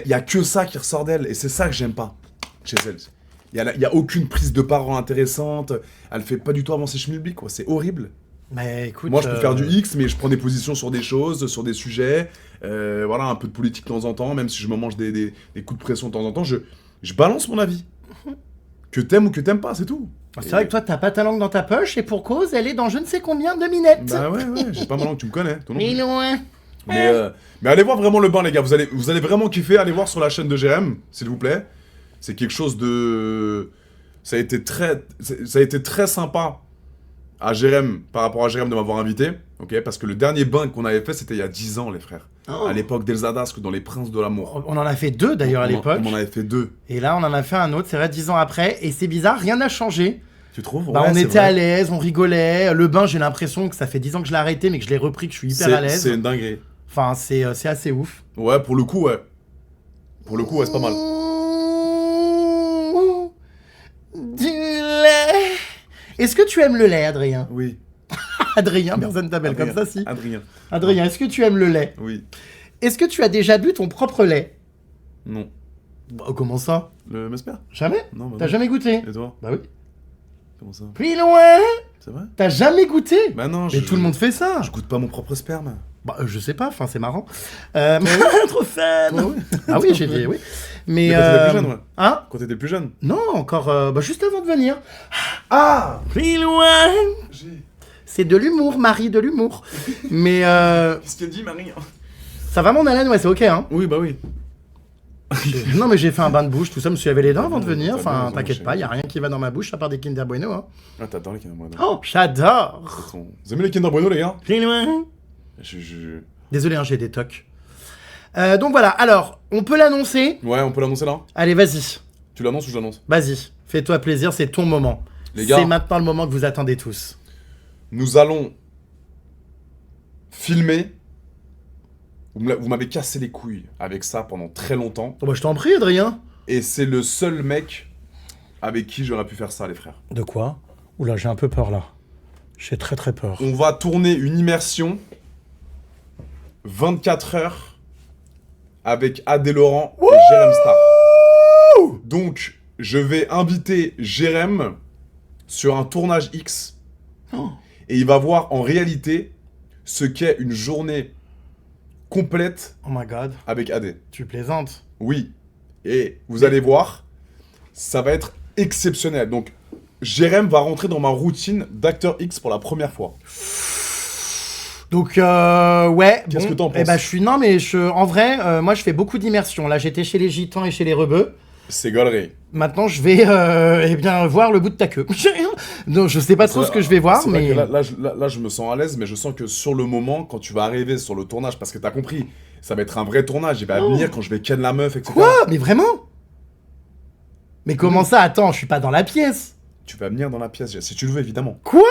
il y a que ça qui ressort d'elle, et c'est ça que j'aime pas chez elle. Il y a aucune prise de parole intéressante, elle fait pas du tout avancer Schmilblick, quoi, c'est horrible. Mais écoute. Moi, je peux faire du X, mais je prends des positions sur des choses, sur des sujets, voilà, un peu de politique de temps en temps, même si je me mange des coups de pression de temps en temps, je balance mon avis. Que t'aimes ou que t'aimes pas, c'est tout. C'est vrai que toi, t'as pas ta langue dans ta poche et pour cause, elle est dans je ne sais combien de minettes. Bah ouais, j'ai pas ma langue, tu me connais. Toi non Mais plus. loin. Mais allez voir vraiment le bain, les gars. Vous allez vraiment kiffer. Allez voir sur la chaîne de Jérém, s'il vous plaît. C'est quelque chose de. Ça a été très sympa à Jérém, par rapport à Jérém, de m'avoir invité. Ok, parce que le dernier bain qu'on avait fait, c'était il y a 10 ans, les frères. Oh. À l'époque d'Elsa Dasque, dans Les Princes de l'amour. On en a fait 2 d'ailleurs à l'époque. On en avait fait 2. Et là, on en a fait un autre, c'est vrai, 10 ans après. Et c'est bizarre, rien n'a changé. Tu trouves? Bah, Ouais, on c'est était vrai. à l'aise, on rigolait. Le bain, j'ai l'impression que ça fait 10 ans que je l'ai arrêté, mais que je l'ai repris, que je suis hyper à l'aise. C'est une dinguerie. Enfin, c'est assez ouf. Ouais, pour le coup, ouais. Pour le coup, ouais, c'est pas mal. Du lait. Est-ce que tu aimes le lait, Adrien? Oui. Adrien, personne t'appelle comme Adrien. ça, si. Adrien. Adrien, est-ce que tu aimes le lait? Oui. Est-ce que tu as déjà bu ton propre lait? Non. Bah, comment ça? Le Mesper? Jamais? Non, bah T'as non. jamais goûté? Et toi? Bah oui. Comment ça? Plus loin. C'est vrai? T'as jamais goûté? Bah non, Mais tout le monde fait ça. Je goûte pas mon propre sperme. Bah, je sais pas, enfin, c'est marrant. Trop fan. Ouais. Ah oui, j'ai dit oui. Mais quand t'étais plus jeune, ouais. Hein? Quand t'étais plus jeune. Non, encore bah, juste avant de venir. Ah! Plus loin. C'est de l'humour, Marie, de l'humour. Mais Qu'est-ce qu'elle dit, Marie? ça va mon haleine, ouais, c'est ok, hein. Oui, bah oui. Non, mais j'ai fait un bain de bouche, tout ça, me suis lavé les dents avant de venir. T'as bien Enfin, raison, t'inquiète chérie. pas, y a rien qui va dans ma bouche à part des Kinder Bueno, hein. Ah, t'adores les Kinder Bueno. Oh, j'adore. Vous aimez les Kinder Bueno, les gars? Plus loin. Je... Désolé, hein, j'ai des tocs. Donc voilà, alors, on peut l'annoncer. Ouais, on peut l'annoncer là? Allez, vas-y. Tu l'annonces ou je l'annonce? Vas-y, fais-toi plaisir, c'est ton moment. Les gars. C'est maintenant le moment que vous attendez tous. Nous allons filmer. Vous m'avez cassé les couilles avec ça pendant très longtemps. Oh, bah, je t'en prie, Adrien. Et c'est le seul mec avec qui j'aurais pu faire ça, les frères. De quoi? Oula, j'ai un peu peur là. J'ai très très peur. On va tourner une immersion 24 heures avec Adé Laurent et Jérém Star. Donc, je vais inviter Jérém sur un tournage X. Oh. Et il va voir en réalité ce qu'est une journée complète Oh my god, avec Adé. tu plaisantes. Oui. Et vous allez voir, ça va être exceptionnel. Donc, Jérém va rentrer dans ma routine d'acteur X pour la première fois. Donc ouais. Qu'est-ce que t'en penses? Eh ben non mais en vrai, moi je fais beaucoup d'immersion. Là j'étais chez les Gitans et chez les Rebeux. C'est gaulerie. Maintenant je vais eh bien voir le bout de ta queue. Donc je sais pas trop ce que je vais voir, C'est vrai mais que là, je me sens à l'aise, mais je sens que sur le moment, quand tu vas arriver sur le tournage, parce que t'as compris, ça va être un vrai tournage, il va venir quand je vais ken la meuf, etc. quoi? Mais vraiment? Mais comment ça? Attends, je suis pas dans la pièce. Tu vas venir dans la pièce, si tu le veux, évidemment. Quoi?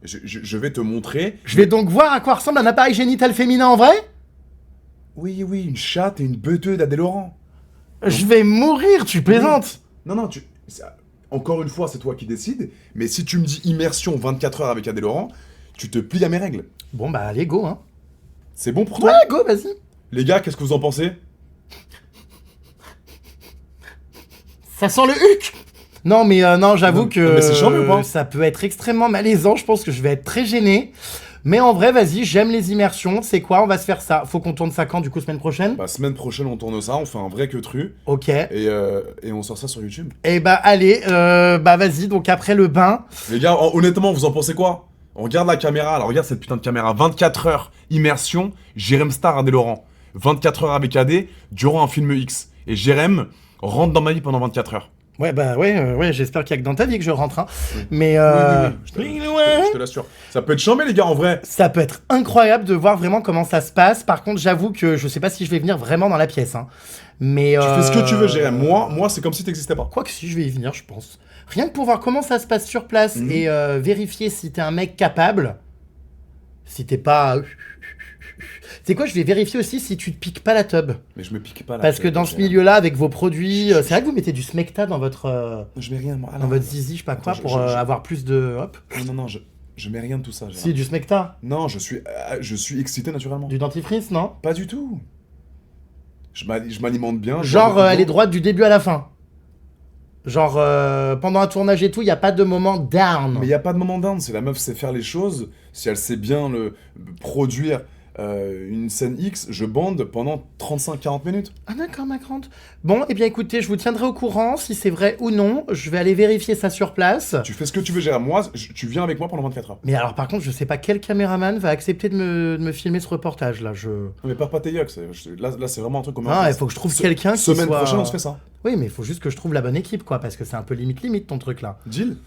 Je vais te montrer. Je vais donc voir à quoi ressemble un appareil génital féminin en vrai? Oui, une chatte et une beuteux d'Adé Laurent. Je vais mourir, tu plaisantes. Non, encore une fois, c'est toi qui décides, mais si tu me dis immersion 24 heures avec Adé Laurent, tu te plies à mes règles. Bon bah allez, go hein. C'est bon pour toi? Ouais, go, vas-y. Les gars, qu'est-ce que vous en pensez? Ça sent le huc. Non mais non, j'avoue Non, que mais c'est charmé ou pas? ça peut être extrêmement malaisant, je pense que je vais être très gêné. Mais en vrai, vas-y, j'aime les immersions, c'est quoi? On va se faire ça. Faut qu'on tourne ça quand, du coup, semaine prochaine? Bah, semaine prochaine, on tourne ça, on fait un vrai queutru, Ok. et on sort ça sur YouTube. Et bah allez, bah vas-y, donc après le bain. Les gars, honnêtement, vous en pensez quoi? On regarde la caméra, alors regarde cette putain de caméra. 24 heures, immersion, Jérém Star, Adé Laurent. 24 heures avec Adé, durant un film X. Et Jérém rentre dans ma vie pendant 24 heures. Ouais, bah ouais, j'espère qu'il y a que dans ta vie que je rentre, hein. Oui. Mais Oui, je te l'assure. Ça peut être chambé, les gars, en vrai. ça peut être incroyable de voir vraiment comment ça se passe. Par contre, j'avoue que je sais pas si je vais venir vraiment dans la pièce, hein. Mais Tu fais ce que tu veux, Jérém. Moi, c'est comme si t'existais pas. quoi que si, je vais y venir, je pense. Rien que pour voir comment ça se passe sur place et vérifier si t'es un mec capable. Si t'es pas... C'est quoi, je vais vérifier aussi si tu te piques pas la tub. Mais je me pique pas là. Parce que dans ce milieu-là, avec vos produits... c'est vrai que vous mettez du smecta dans votre... Je mets rien, moi. dans votre zizi, je sais pas quoi, Attends, pour avoir plus de... Hop. Non, je mets rien de tout ça, Jérém. Si, du smecta. Non, je suis excité naturellement. Du dentifrice, non? Pas du tout. Je m'alimente bien. Genre, je- elle est droite du début à la fin. Genre, pendant un tournage et tout, il n'y a pas de moment down. Mais il y a pas de moment down. Si la meuf sait faire les choses, si elle sait bien produire une scène X, je bande pendant 35-40 minutes. Ah d'accord, ma grande. Bon, eh bien écoutez, je vous tiendrai au courant si c'est vrai ou non. Je vais aller vérifier ça sur place. Tu fais ce que tu veux, Jérém. Moi, tu viens avec moi pendant 24 heures. Mais alors par contre, je sais pas quel caméraman va accepter de me filmer ce reportage là. Non, mais perds pas tes yucks. Là, c'est vraiment un truc comme Ah, il faut que je trouve quelqu'un qui Semaine soit... prochaine, on se fait ça. Oui, mais il faut juste que je trouve la bonne équipe, quoi, parce que c'est un peu limite ton truc là. Deal.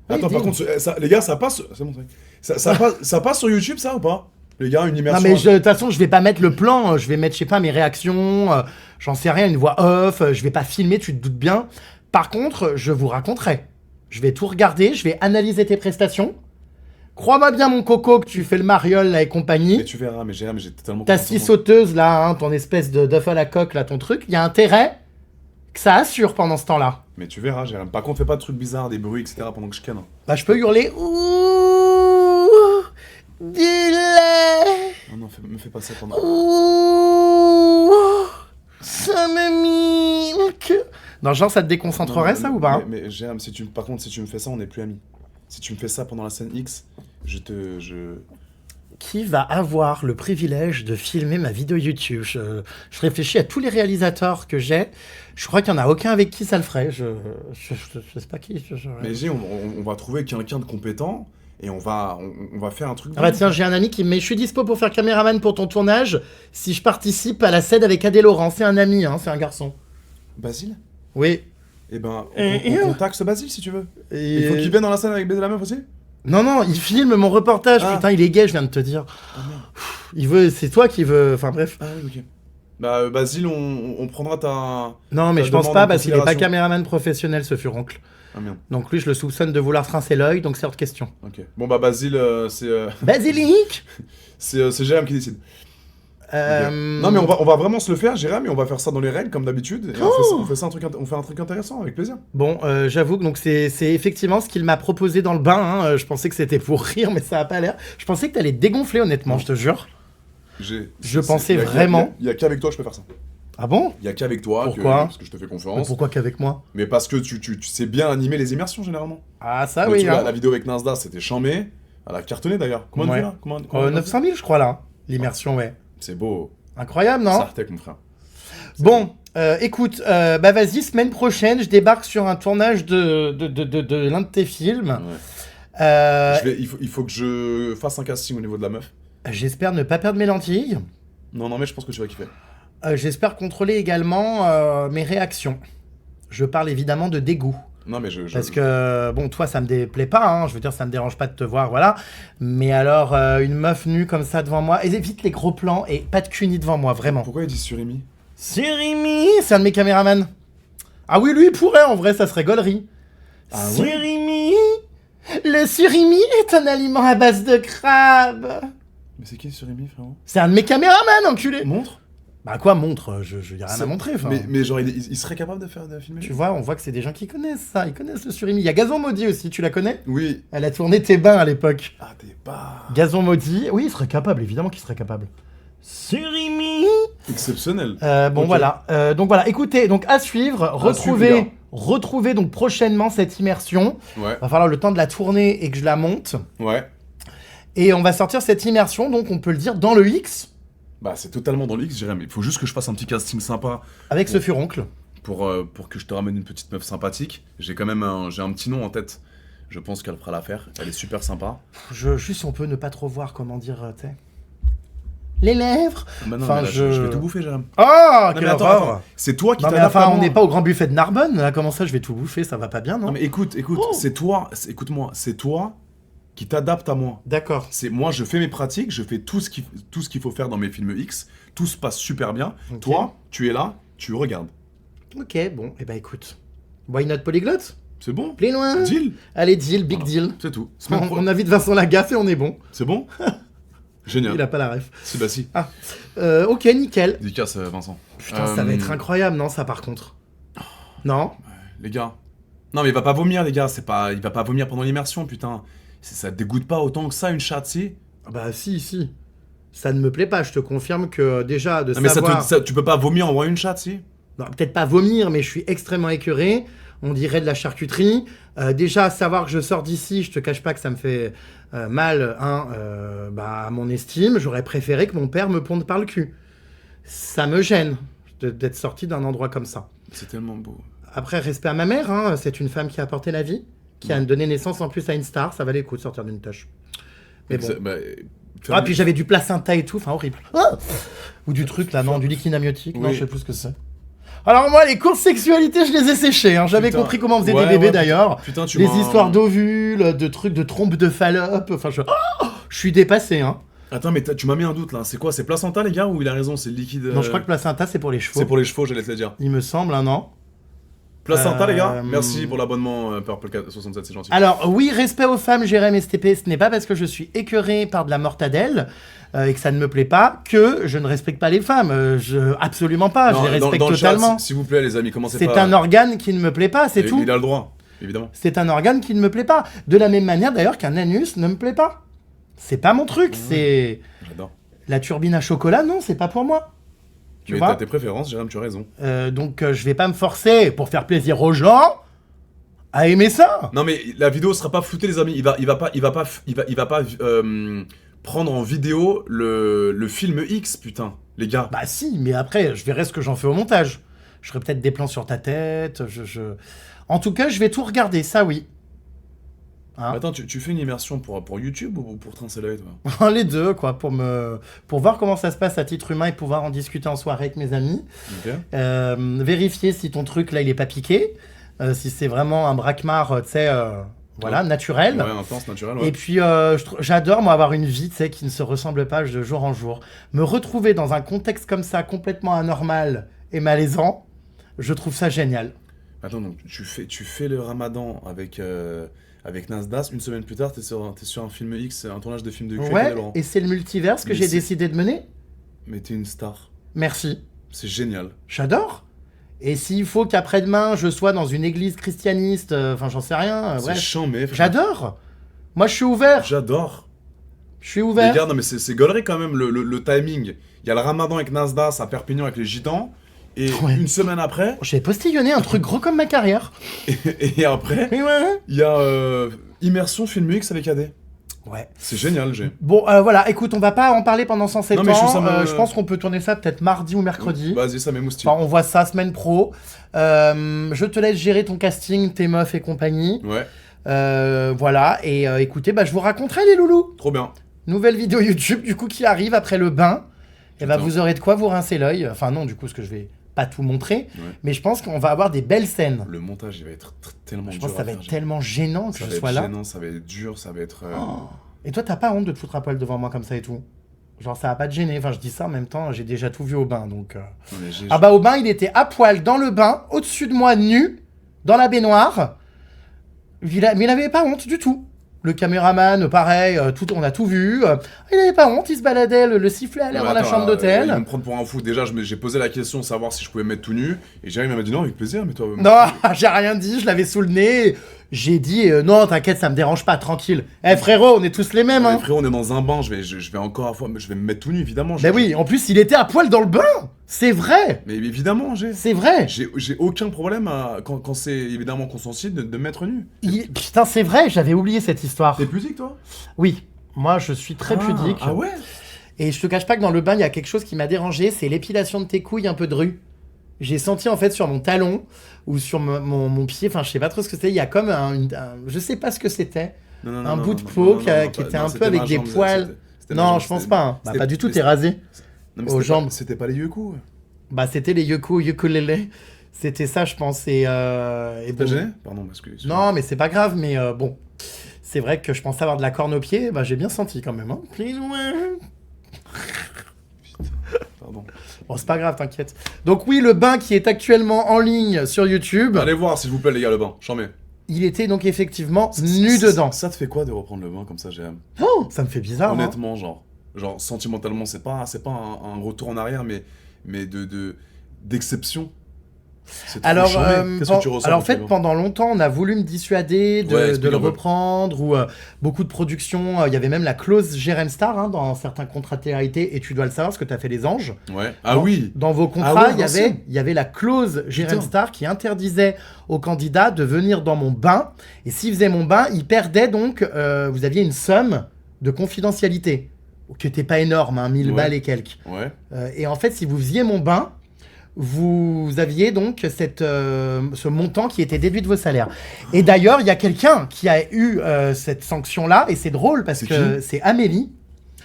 Oui, Attends, deal. par contre, les gars, ça passe. C'est bon, ça passe sur YouTube, ça ou pas? Les gars, une Non immersion. mais de toute façon, je vais pas mettre le plan, je vais mettre, je sais pas, mes réactions, j'en sais rien, une voix off, je vais pas filmer, tu te doutes bien. Par contre, je vous raconterai. Je vais tout regarder, je vais analyser tes prestations. Crois-moi bien, mon coco, que tu fais le mariole là, et Mais compagnie. tu verras, mais Jérém, j'ai tellement. Ta confiance en scie toi. sauteuse là, hein, ton espèce de d'œuf à la coque là, ton truc, il y a intérêt que ça assure pendant ce temps-là. Mais tu verras, Jérém. Par contre, fais pas de trucs bizarres, des bruits, etc. pendant que je canne. Bah, je peux hurler. Ouh, du lait. Non, me fais pas ça pendant. Ouh, ça me milk. Non, genre, ça te déconcentrerait, Non, ça, ou pas? Mais Jérém, par contre, si tu me fais ça, on n'est plus amis. si tu me fais ça pendant la scène X, je... Qui va avoir le privilège de filmer ma vidéo YouTube? Je réfléchis à tous les réalisateurs que j'ai. Je crois qu'il n'y en a aucun avec qui ça le ferait. Je sais pas qui. Mais on va trouver quelqu'un de compétent et on va faire un truc. Ah bah tiens, j'ai un ami qui me met: je suis dispo pour faire caméraman pour ton tournage si je participe à la scène avec Adé Laurent. C'est un ami, hein, c'est un garçon. Basile? Oui. Eh ben, on contacte ce Basile si tu veux. Il faut qu'il vienne dans la scène avec baiser la meuf aussi? Non, il filme mon reportage. Ah. Putain, il est gay, je viens de te dire. Il veut, c'est toi qui veux. Enfin bref. Ah oui, ok. Bah, Basile, on prendra ta. Non, mais ta je pense demande pas en parce qu'il est pas considération. caméraman professionnel, ce furoncle. Ah merde. Donc lui, je le soupçonne de vouloir trincer l'œil, donc c'est hors de question. Ok. Bon, bah, Basile, c'est Basilique. Jérém qui décide. Ok. Non, mais on va vraiment se le faire, Jérém, et on va faire ça dans les règles, comme d'habitude. Et on fait un truc intéressant, avec plaisir. Bon, j'avoue que donc c'est effectivement ce qu'il m'a proposé dans le bain. Hein. Je pensais que c'était pour rire, mais ça a pas l'air. Je pensais que t'allais dégonfler, honnêtement, je te jure. Je pensais vraiment. Il y a qu'avec toi que je peux faire ça. Ah bon? Il y a qu'avec toi Pourquoi? parce que je te fais Mais confiance. pourquoi qu'avec moi? Mais parce que tu sais bien animer les immersions, généralement. Ah ça Donc, oui. tu vois, Hein. la vidéo avec Nasda, c'était chambé. Elle a cartonné d'ailleurs. Combien de Ouais. vues là? Combien 900 000, je crois là. L'immersion, ouais. C'est beau. Incroyable, non? Sartek, mon frère. Bon, écoute, bah vas-y, semaine prochaine, je débarque sur un tournage de l'un de tes films. Ouais. Il faut que je fasse un casting au niveau de la meuf. J'espère ne pas perdre mes lentilles. Non, mais je pense que tu vas kiffer. J'espère contrôler également mes réactions. Je parle évidemment de dégoût. Non, mais Parce que, bon, toi, ça me déplaît pas, hein. Je veux dire, ça me dérange pas de te voir, voilà. Mais alors, une meuf nue comme ça devant moi, et évite les gros plans et pas de cul ni devant moi, vraiment. Pourquoi il dit Surimi? Surimi, c'est un de mes caméramans. Ah oui, lui, il pourrait, en vrai, ça serait gaulerie. Ah ouais? Surimi, le surimi est un aliment à base de crabe. Mais c'est qui Surimi, frérot? C'est un de mes caméramans, enculé. Montre? Bah quoi, montre, je y a rien à montrer, enfin. Mais genre, il serait capable de filmer? Tu vois, on voit que c'est des gens qui connaissent ça, ils connaissent le surimi. Il y a Gazon Maudit aussi, tu la connais? Oui. Elle a tourné Tes bains à l'époque. Ah, t'es pas... Gazon Maudit, oui, il serait capable, évidemment qu'il serait capable. Surimi. Exceptionnel. Bon, Ok. voilà. Donc voilà, écoutez, donc à suivre, suivre, les gars. retrouvez donc prochainement cette immersion. Ouais. Va falloir le temps de la tourner et que je la monte. Ouais. Et on va sortir cette immersion, donc on peut le dire, dans le X, Bah, c'est totalement dans l'X, Jérém. Il faut juste que je fasse un petit casting sympa avec ce furoncle. pour que je te ramène une petite meuf sympathique. J'ai quand même j'ai un petit nom en tête. Je pense qu'elle fera l'affaire. Elle est super sympa. Juste, on peut ne pas trop voir, comment dire, tu sais. Les lèvres. Bah non, Enfin, mais là, je vais tout bouffer, Jérém. Ah, Non, quelle mais attends, horreur. attends. C'est toi qui Non mais t'adaptes à enfin, moi. on n'est pas au grand buffet de Narbonne, là, comment ça je vais tout bouffer, ça va pas bien, non? Non mais écoute, Oh. c'est toi, écoute-moi, c'est toi qui t'adapte à moi. D'accord. C'est moi, je fais mes pratiques, je fais tout ce qu'il faut faire dans mes films X, tout se passe super bien. Ok. Toi, tu es là, tu regardes. Ok, bon, et bah écoute. Why not polyglotte? C'est bon? Plus loin. Deal? Allez, deal, big Voilà. deal. C'est tout. On invite Vincent Lagaffe et on est bon. C'est bon? Génial. Il a pas la ref. Si, bah si. Ok, nickel. Dédicace, Vincent. Putain, ça va être incroyable, non, ça par contre? Non? Les gars. Non mais il va pas vomir, les gars. Il va pas vomir pendant l'immersion, putain. Ça te dégoûte pas autant que ça, une chatte, si? Ah bah si. Ça ne me plaît pas, je te confirme que déjà de Non mais savoir... tu peux pas vomir en voyant une chatte, si? Non, peut-être pas vomir, mais je suis extrêmement écœuré. On dirait de la charcuterie. Déjà, savoir que je sors d'ici, je te cache pas que ça me fait mal à mon estime. J'aurais préféré que mon père me ponde par le cul. Ça me gêne d'être sorti d'un endroit comme ça. C'est tellement beau. Après, respect à ma mère, hein, c'est une femme qui a apporté la vie, qui a donné naissance en plus à une star. Ça valait le coup de sortir d'une tâche. Mais bon. Ah, puis j'avais du placenta et tout, enfin horrible. Ah ou du truc là, non, du liquide amniotique, non, Oui. je sais plus ce que c'est. Alors moi, les cours de sexualité, je les ai séchés. Hein. J'avais Putain. compris comment on faisait Ouais, des bébés ouais, d'ailleurs. Putain, tu Les m'as- histoires d'ovules, de trucs de trompes de Fallope. Enfin, je suis dépassé. Hein. Attends, mais tu m'as mis un doute là. C'est quoi? C'est placenta, les gars, ou il a raison? C'est le liquide. Non, je crois que placenta, c'est pour les chevaux. c'est pour les chevaux, j'allais te le dire. Il me semble, hein, non? Placenta, les gars. Merci pour l'abonnement Purple 67, c'est gentil. Alors, oui, respect aux femmes, Jérém STP, ce n'est pas parce que je suis écœuré par de la mortadelle et que ça ne me plaît pas que je ne respecte pas les femmes. Absolument pas, Non, je les dans respecte le chat, totalement. s'il vous plaît, les amis, commencez C'est pas. un organe qui ne me plaît pas, c'est tout. Il a le droit, évidemment. C'est un organe qui ne me plaît pas. De la même manière, d'ailleurs, qu'un anus ne me plaît pas. C'est pas mon truc, c'est... J'adore. La turbine à chocolat, non, c'est pas pour moi. Tu Mais vois t'as tes préférences, Jérém, tu as raison. Donc, je vais pas me forcer pour faire plaisir aux gens a aimé ça. Non mais la vidéo sera pas floutée les amis, il va pas prendre en vidéo le film X, putain, les gars. Bah si, mais après, je verrai ce que j'en fais au montage. Je ferai peut-être des plans sur ta tête, En tout cas, je vais tout regarder, ça oui. Hein. Attends, tu fais une immersion pour YouTube ou pour trincer l'œil, toi? Les deux, quoi, pour voir comment ça se passe à titre humain et pouvoir en discuter en soirée avec mes amis. Ok. Vérifier si ton truc, là, il est pas piqué. Si c'est vraiment un braquemar, tu sais, voilà, naturel. Ouais, intense, naturel, ouais. Et puis, j'adore, moi, avoir une vie, tu sais, qui ne se ressemble pas de jour en jour. Me retrouver dans un contexte comme ça, complètement anormal et malaisant, je trouve ça génial. Attends, donc tu fais le ramadan avec Nasdaq, une semaine plus tard, t'es sur un film X, un tournage de film de cul avec Ouais, Laurent. et c'est le multiverse que Mais j'ai c'est- décidé de mener. Mais t'es une star. Merci. C'est génial. J'adore. Et s'il faut qu'après-demain, je sois dans une église christianiste, enfin, j'en sais rien, C'est bref. chambé, frère. J'adore. Moi, je suis ouvert. J'adore. Je suis ouvert. Les gars, non mais c'est gaulerie quand même le timing. Il y a le ramadan avec Nasdaq à Perpignan avec les gitans. Et Ouais. une semaine après, J'ai postillonné un truc gros comme ma carrière. et après, Et ouais. il y a immersion film X avec AD. Ouais. C'est génial, j'ai. Bon, voilà, écoute, on va pas en parler pendant 107 Non, mais ans. Je pense qu'on peut tourner ça peut-être mardi ou mercredi. Vas-y, ça m'émoustille. Enfin, on voit ça semaine pro. Je te laisse gérer ton casting, tes meufs et compagnie. Ouais, Voilà, et écoutez, je vous raconterai les loulous. trop bien. Nouvelle vidéo YouTube, du coup, qui arrive après le bain. Et Putain. vous aurez de quoi vous rincer l'œil. Enfin, non, du coup, ce que je vais pas tout montrer. Ouais. Mais je pense qu'on va avoir des belles scènes. Le montage, il va être tellement Je dur pense que ça à va faire, être tellement gênant que ça je va sois être là. gênant, ça va être dur, ça va être... Oh. Et toi, t'as pas honte de te foutre à poil devant moi comme ça et tout? Genre, ça va pas te gêner. Enfin, je dis ça en même temps, j'ai déjà tout vu au bain, donc... Non, mais j'ai- Ah bah, au bain, il était à poil dans le bain, au-dessus de moi, nu, dans la baignoire. Mais il avait pas honte du tout. Le caméraman, pareil, on a tout vu. Il avait pas honte, il se baladait, le sifflet à l'air Ouais, dans la attends, chambre Ils d'hôtel. vont me prendre pour un fou. Déjà, j'ai posé la question, savoir si je pouvais me mettre tout nu. Et Jérémy m'a dit non, avec plaisir, mais toi... Non, j'ai rien dit, je l'avais sous le nez. J'ai dit, non, t'inquiète, ça me dérange pas, tranquille. Eh frérot, on est tous les mêmes, Mais hein. frérot, on est dans un bain, je vais encore à fois... Je vais me mettre tout nu, évidemment. Ben oui, en plus, il était à poil dans le bain. C'est vrai, Mais évidemment, c'est vrai. J'ai aucun problème quand c'est évidemment consenti de me mettre nu. Putain, c'est vrai, j'avais oublié cette histoire. T'es pudique, toi? Oui, moi, je suis très pudique. Ah ouais? Et je te cache pas que dans le bain, il y a quelque chose qui m'a dérangé, c'est l'épilation de tes couilles un peu drue. J'ai senti en fait sur mon talon ou sur mon pied, enfin je sais pas trop ce que c'était, il y a comme je sais pas ce que c'était, Non, un bout de peau qui était un peu avec des poils. Non, je pense pas. Hein. Bah, pas du tout, t'es rasé. Non, mais aux jambes. C'était pas les yoku. Bah c'était les ukulélé. C'était ça, je pense. Et T'as bon. gêné? Pardon, excuse. Non, mais c'est pas grave, mais bon. C'est vrai que je pensais avoir de la corne au pied, bah j'ai bien senti quand même. Hein. Plus loin. Pardon. Bon, c'est pas grave, t'inquiète. Donc oui, le bain qui est actuellement en ligne sur YouTube, Allez voir, s'il vous plaît, les gars, le bain. J'en mets. il était donc effectivement nu dedans. Ça te fait quoi de reprendre le bain comme ça, j'aime? Oh, ça me fait bizarre. Hein. Honnêtement, genre sentimentalement, c'est pas un retour en arrière, mais d'exception. C'est trop Alors, charmé. Qu'est-ce que tu ressens alors en quand fait, tu le vois? pendant longtemps, on a voulu me dissuader Ouais, de explique le un peu. reprendre, ou beaucoup de productions, il y avait même la clause Jérém Star hein, dans certains contrats de télé-réalité, et tu dois le savoir parce que tu as fait Les Anges. Ouais. Ah Dans- oui. Dans vos contrats, Ah ouais, il ancien. y avait la clause Jérém Putain. Star qui interdisait aux candidats de venir dans mon bain, et s'ils faisaient mon bain, ils perdaient donc, vous aviez une somme de confidentialité, qui n'était pas énorme, hein, 1000 Ouais. balles et quelques. Ouais. Et en fait, si vous faisiez mon bain, vous aviez donc ce montant qui était déduit de vos salaires. Et d'ailleurs, il y a quelqu'un qui a eu cette sanction-là, et c'est drôle parce C'est que c'est Amélie.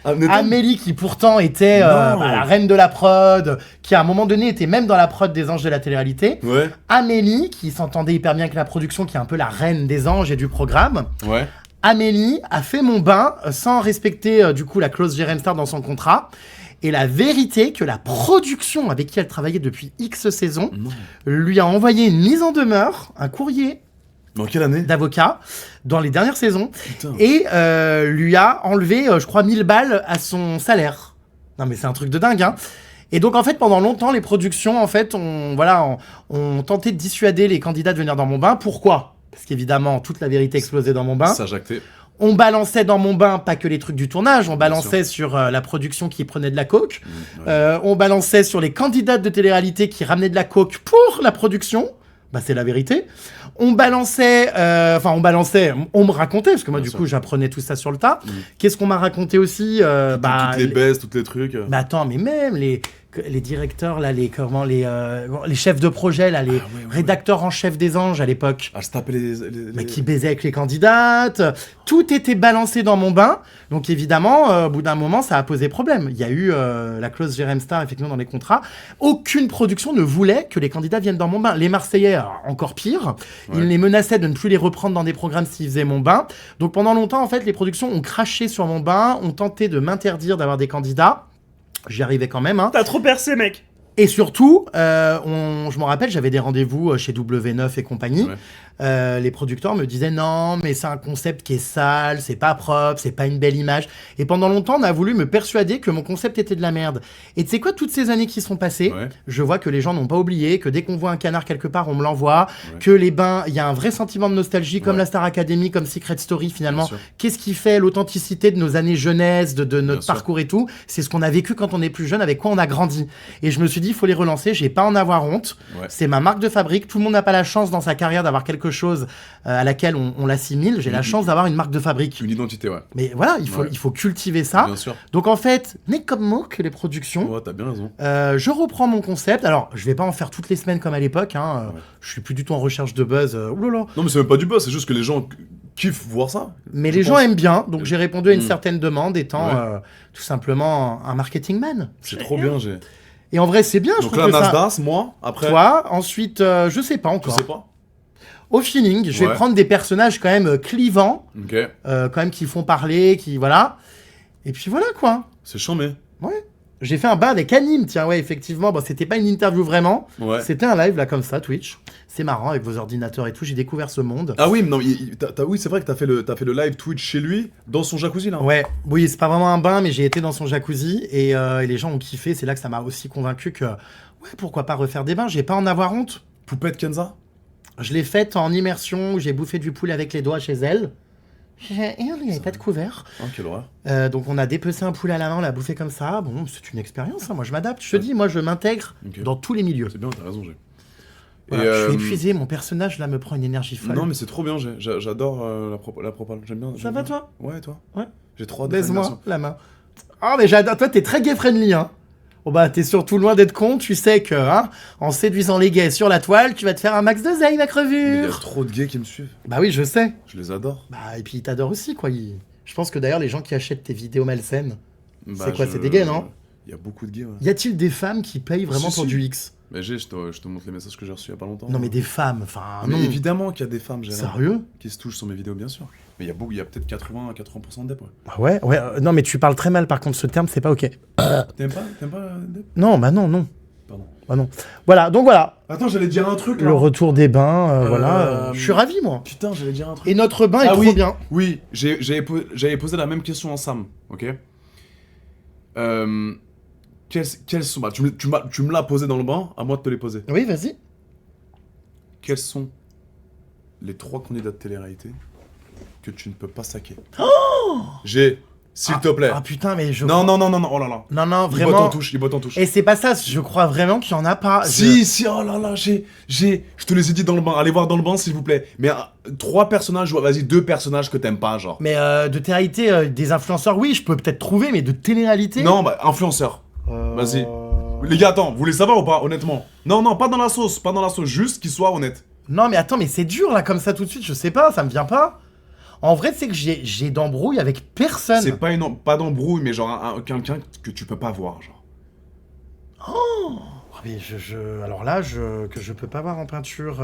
Ah, mais Amélie qui pourtant était Non. la reine de la prod, qui à un moment donné était même dans la prod des Anges de la télé-réalité. Ouais. Amélie, qui s'entendait hyper bien avec la production, qui est un peu la reine des Anges et du programme. Ouais. Amélie a fait mon bain sans respecter du coup la clause Jérém Star dans son contrat. Et la vérité que la production avec qui elle travaillait depuis X saisons Non. lui a envoyé une mise en demeure, un courrier Mais en quelle année? d'avocat dans les dernières saisons Putain. et lui a enlevé, je crois, 1000 balles à son salaire. Non mais c'est un truc de dingue, hein. Et donc en fait pendant longtemps les productions en fait ont tenté de dissuader les candidats de venir dans mon bain. Pourquoi? Parce qu'évidemment toute la vérité explosait dans mon bain. Ça jacté. On balançait dans mon bain pas que les trucs du tournage, on balançait sûr. sur la production qui prenait de la coke, Ouais. on balançait sur les candidates de télé-réalité qui ramenaient de la coke pour la production. Bah, c'est la vérité. On balançait, on me racontait, parce que moi, Bien du sûr. coup, j'apprenais tout ça sur le tas. Qu'est-ce qu'on m'a raconté aussi Toutes les baisses, tous les trucs. Bah, attends, mais même les directeurs, là, les chefs de projet, là, les rédacteurs en chef des anges à l'époque. Ah, je tapais Mais qui baisaient avec les candidates, tout était balancé dans mon bain. Donc évidemment, au bout d'un moment, ça a posé problème. Il y a eu la clause Jérém Star, effectivement, dans les contrats. Aucune production ne voulait que les candidats viennent dans mon bain. Les Marseillais, encore pire, ils les menaçaient de ne plus les reprendre dans des programmes s'ils faisaient mon bain. Donc pendant longtemps, en fait, les productions ont craché sur mon bain, ont tenté de m'interdire d'avoir des candidats. J'y arrivais quand même, hein. T'as trop percé, mec. Et surtout, je me rappelle, j'avais des rendez-vous chez W9 et compagnie. Ouais. Les producteurs me disaient non, mais c'est un concept qui est sale, c'est pas propre, c'est pas une belle image. Et pendant longtemps, on a voulu me persuader que mon concept était de la merde. Et tu sais quoi, toutes ces années qui sont passées, je vois que les gens n'ont pas oublié, que dès qu'on voit un canard quelque part, on me l'envoie, que les bains, il y a un vrai sentiment de nostalgie, comme la Star Academy, comme Secret Story finalement. Qu'est-ce qui fait l'authenticité de nos années jeunesse, de notre parcours et tout? C'est ce qu'on a vécu quand on est plus jeune, avec quoi on a grandi. Et je me suis dit, il faut les relancer, j'ai pas à en avoir honte. C'est ma marque de fabrique, tout le monde n'a pas la chance dans sa carrière d'avoir quelque chose à laquelle on l'assimile. J'ai la chance d'avoir une marque de fabrique. Une identité, Mais voilà, il faut cultiver ça. Bien sûr. Donc en fait, n'est comme mot que les productions. Ouais, t'as bien raison. Je reprends mon concept. Alors, je vais pas en faire toutes les semaines comme à l'époque. Je suis plus du tout en recherche de buzz. Oulala. Non, mais c'est même pas du buzz, c'est juste que les gens kiffent voir ça. Mais les gens aiment bien. Donc j'ai répondu à une certaine demande étant tout simplement un marketing man. C'est trop bien, Et en vrai, c'est bien. Donc je là, trouve que ça... Nasdaq, moi, après. Toi, ensuite, je sais pas Je encore. sais pas. Au feeling, je vais prendre des personnages quand même clivants, quand même qui font parler, qui voilà. Et puis voilà quoi. C'est chambé. Ouais. J'ai fait un bain avec Anime, tiens, ouais, effectivement. Bon, c'était pas une interview vraiment. C'était un live là comme ça, Twitch. C'est marrant avec vos ordinateurs et tout. J'ai découvert ce monde. Ah oui, mais non, oui, c'est vrai que t'as fait le live Twitch chez lui, dans son jacuzzi là. Ouais, oui, c'est pas vraiment un bain, mais j'ai été dans son jacuzzi et les gens ont kiffé. C'est là que ça m'a aussi convaincu que, ouais, pourquoi pas refaire des bains. J'ai pas à en avoir honte. Poupette Kenza. Je l'ai faite en immersion où j'ai bouffé du poulet avec les doigts chez elle. Et il n'y avait pas de couvert. Oh, quelle horreur. Donc on a dépecé un poulet à la main, on l'a bouffé comme ça. Bon, c'est une expérience, hein. Moi je m'adapte. Je te dis, moi je m'intègre dans tous les milieux. C'est bien, t'as raison, j'ai. Voilà, je suis épuisé, mon personnage là me prend une énergie folle. Non, mais c'est trop bien, j'adore la propale. J'aime bien. Ça va toi? Ouais, toi? Ouais. J'ai trop hâte. Baise-moi la main. Ah, mais j'adore. Toi, t'es très gay friendly, hein. Bon bah t'es surtout loin d'être con, tu sais que en séduisant les gays sur la toile, tu vas te faire un max de zèle, ma crevure. Il y a trop de gays qui me suivent. Bah oui, je sais. Je les adore. Bah et puis ils t'adorent aussi quoi. Je pense que d'ailleurs les gens qui achètent tes vidéos malsaines, c'est quoi, c'est des gays, non? Il y a beaucoup de gays, ouais. Y a-t-il des femmes qui payent vraiment pour du X? Mais je te montre les messages que j'ai reçus il y a pas longtemps. Non mais des femmes, enfin mais non. évidemment qu'il y a des femmes, Sérieux? Qui se touchent sur mes vidéos, bien sûr. Mais il y a peut-être 80% de dep, ouais. Ah ouais, non mais tu parles très mal par contre, ce terme c'est pas ok. T'aimes pas dep? Non, bah non. Pardon. Bah non. Voilà, donc voilà. Attends, j'allais dire un truc là. Le retour des bains, voilà. Je suis ravi moi. Putain, j'allais dire un truc. Et notre bain est trop bien. Oui, j'avais posé la même question en Sam, ok. Quels sont... Bah, tu me l'as posé dans le bain, à moi de te les poser. Oui, vas-y. Quels sont les 3 candidats de télé-réalité que tu ne peux pas saquer? S'il te plaît. Ah putain, mais je... Non, oh là là. Non, Il vraiment. botte en touche. Et c'est pas ça, je crois vraiment qu'il y en a pas. Si, oh là là, je te les ai dit dans le bain. Allez voir dans le bain, s'il vous plaît. Mais 3 personnages, vas-y, 2 personnages que t'aimes pas, genre. Mais de télé-réalité, des influenceurs, oui, je peux peut-être trouver, mais de télé-réalité... Non, bah, influenceur. Vas-y. Les gars, attends, vous voulez savoir ou pas, honnêtement? Non, pas dans la sauce, juste qu'il soit honnête. Non, mais attends, mais c'est dur, là, comme ça, tout de suite, je sais pas, ça me vient pas. En vrai, c'est que j'ai d'embrouille avec personne. C'est pas d'embrouille, mais genre quelqu'un que tu peux pas voir, genre. Oh, mais alors là, que je peux pas voir en peinture...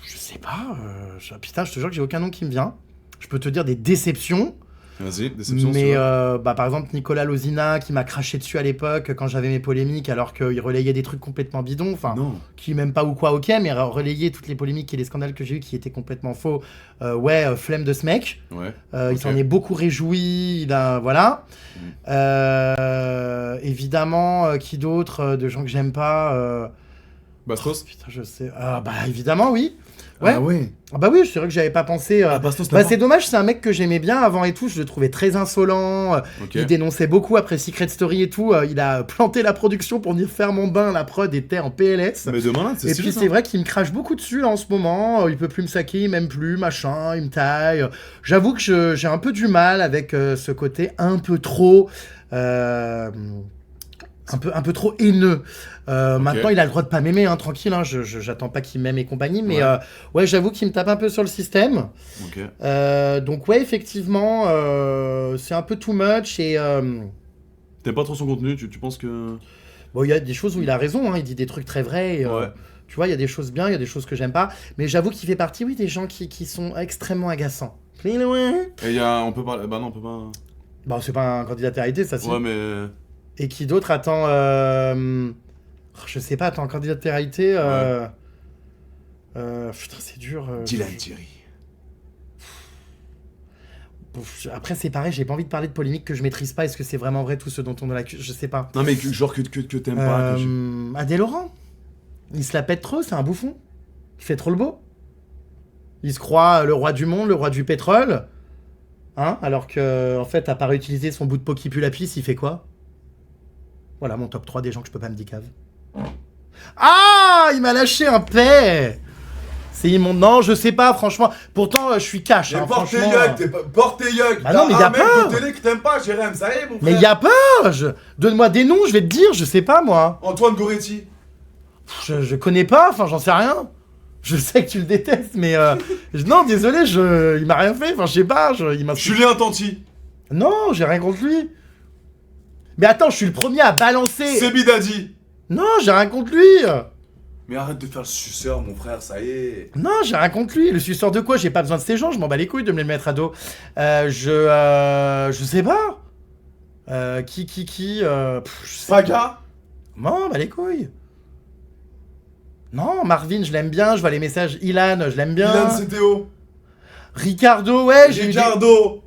Je sais pas, putain, je te jure que j'ai aucun nom qui me vient. Je peux te dire des déceptions. Vas-y, déception. Mais par exemple, Nicolas Lozina qui m'a craché dessus à l'époque quand j'avais mes polémiques alors qu'il relayait des trucs complètement bidons, enfin, qui m'aime pas ou quoi, ok, mais relayer toutes les polémiques et les scandales que j'ai eu qui étaient complètement faux, flemme de ce mec. Ouais. Il s'en est beaucoup réjoui, voilà. Évidemment, qui d'autre de gens que j'aime pas Bastos. putain, je sais. Bah évidemment, oui. Ouais. Ah ouais. Ah bah oui, c'est vrai que j'avais pas pensé. Bastos, Bah c'est dommage, c'est un mec que j'aimais bien avant et tout. Je le trouvais très insolent. Ok. Il dénonçait beaucoup après Secret Story et tout. Il a planté la production pour venir faire mon bain. La prod était en PLS. Mais de malade, c'est Et stylé, puis ça. c'est vrai qu'il me crache beaucoup dessus là en ce moment. Il peut plus me saquer, il m'aime plus, machin, il me taille. J'avoue que j'ai un peu du mal avec ce côté un peu trop. Un peu trop haineux. Maintenant, il a le droit de pas m'aimer, hein, tranquille. Hein, j'attends pas qu'il m'aime et compagnie, mais Ouais. ouais, j'avoue qu'il me tape un peu sur le système. Ok. Donc ouais, effectivement, c'est un peu too much et T'aimes pas trop son contenu, tu penses que... bon, il y a des choses où il a raison. Hein, il dit des trucs très vrais. Et, Ouais. tu vois, il y a des choses bien, il y a des choses que j'aime pas, mais j'avoue qu'il fait partie, oui, des gens qui sont extrêmement agaçants. Et on peut parler... Bah non, on peut pas... Bon, c'est pas un candidat à arrêter, ça, si. Ouais, mais... Et qui d'autre attend je sais pas, attends, candidat de télé-réalité putain, c'est dur. Dylan Thierry. Après, c'est pareil, j'ai pas envie de parler de polémique que je maîtrise pas. Est-ce que c'est vraiment vrai tout ce dont on l'accuse? Je sais pas. Non, mais genre que t'aimes pas. Adèle Laurent, il se la pète trop, c'est un bouffon. Il fait trop le beau. Il se croit le roi du monde, le roi du pétrole. Hein? Alors que, en fait, à part utiliser son bout de peau qui pue la pisse, il fait quoi? Voilà mon top 3 des gens que je peux pas me décave. Ah, il m'a lâché un paix. C'est immonde. Non, je sais pas, franchement. Pourtant, je suis cash. Hein, porte tes franchement. yuck, porte tes yuck. Bah non, mais y a un mec pas. de télé que t'aimes pas, Jérém, ça y est, mon frère. Mais y a pas. Donne-moi des noms, je vais te dire. Je sais pas, moi. Antoine Goretti. Je connais pas, enfin, j'en sais rien. Je sais que tu le détestes, mais non, désolé, il m'a rien fait. Enfin, je sais pas. Il m'a. Julien Tanti. Non, j'ai rien contre lui. Mais attends, je suis le premier à balancer. Sebi Dadi. Non, j'ai rien contre lui. Mais arrête de faire le suceur, mon frère, ça y est. Non, j'ai rien contre lui. Le suceur de quoi? J'ai pas besoin de ces gens, je m'en bats les couilles de me les mettre à dos. Je sais pas. Qui je sais Paga. pas. Non, bah les couilles. Non, Marvin, je l'aime bien, je vois les messages. Ilan, je l'aime bien. Ilan CTO. Ricardo, ouais, j'ai eu des... Ricardo.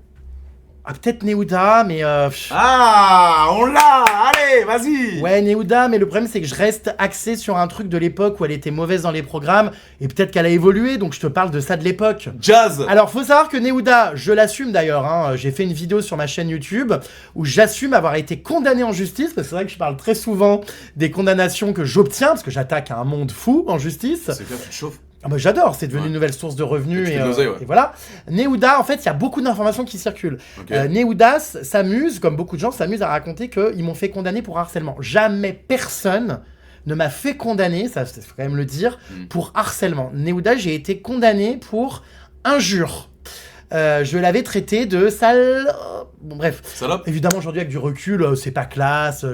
Ah, peut-être Neuda, mais... Ah, on l'a. Allez, vas-y. Ouais, Neuda, mais le problème, c'est que je reste axé sur un truc de l'époque où elle était mauvaise dans les programmes, et peut-être qu'elle a évolué, donc je te parle de ça de l'époque. Jazz. Alors, faut savoir que Neuda, je l'assume d'ailleurs, hein, j'ai fait une vidéo sur ma chaîne YouTube où j'assume avoir été condamné en justice, parce que c'est vrai que je parle très souvent des condamnations que j'obtiens, parce que j'attaque un monde fou en justice. C'est clair, tu te chauffes. Ah bah j'adore, c'est devenu Ouais. une nouvelle source de revenus Et tu fais de l'oseille, ouais. et voilà. Neuda, en fait, il y a beaucoup d'informations qui circulent. Ok. Neuda s'amuse, comme beaucoup de gens s'amusent à raconter qu'ils m'ont fait condamner pour harcèlement. Jamais personne ne m'a fait condamner, ça faut quand même le dire, pour harcèlement. Neuda, j'ai été condamné pour injure. Je l'avais traité de sale... Bon bref. Salope. Évidemment, aujourd'hui, avec du recul, c'est pas classe.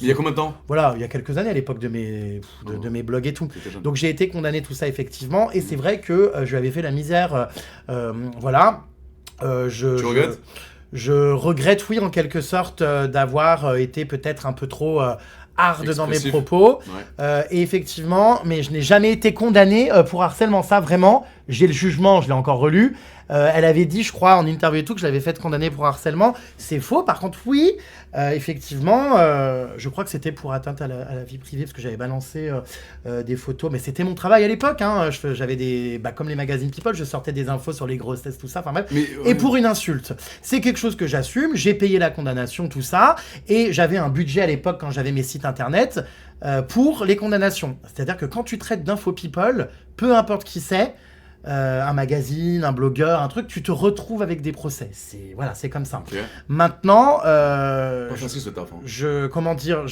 Il y a combien de temps? Voilà, il y a quelques années, à l'époque de mes blogs et tout. T'étais jeune. Donc j'ai été condamné tout ça, effectivement. Et c'est vrai que je lui avais fait la misère. Voilà. Tu regrettes? Je regrette, oui, en quelque sorte, d'avoir été peut-être un peu trop... hard dans mes Expressif. propos. Ouais. Et effectivement, mais je n'ai jamais été condamné pour harcèlement. Ça, vraiment, j'ai le jugement, je l'ai encore relu. Elle avait dit, je crois, en interview et tout, que je l'avais fait condamner pour harcèlement. C'est faux. Par contre, oui, effectivement, je crois que c'était pour atteinte à la vie privée, parce que j'avais balancé des photos. Mais c'était mon travail à l'époque. Hein. J'avais des... Bah, comme les magazines People, je sortais des infos sur les grossesses, tout ça. Enfin bref. Mais, Et pour une insulte. C'est quelque chose que j'assume. J'ai payé la condamnation, tout ça. Et j'avais un budget à l'époque, quand j'avais mes sites internet, pour les condamnations. C'est-à-dire que quand tu traites d'info People, peu importe qui c'est, un magazine, un blogueur, un truc, tu te retrouves avec des procès. Voilà, c'est comme ça. Ok. Maintenant, Pas facile ce taf. Hein. comment dire,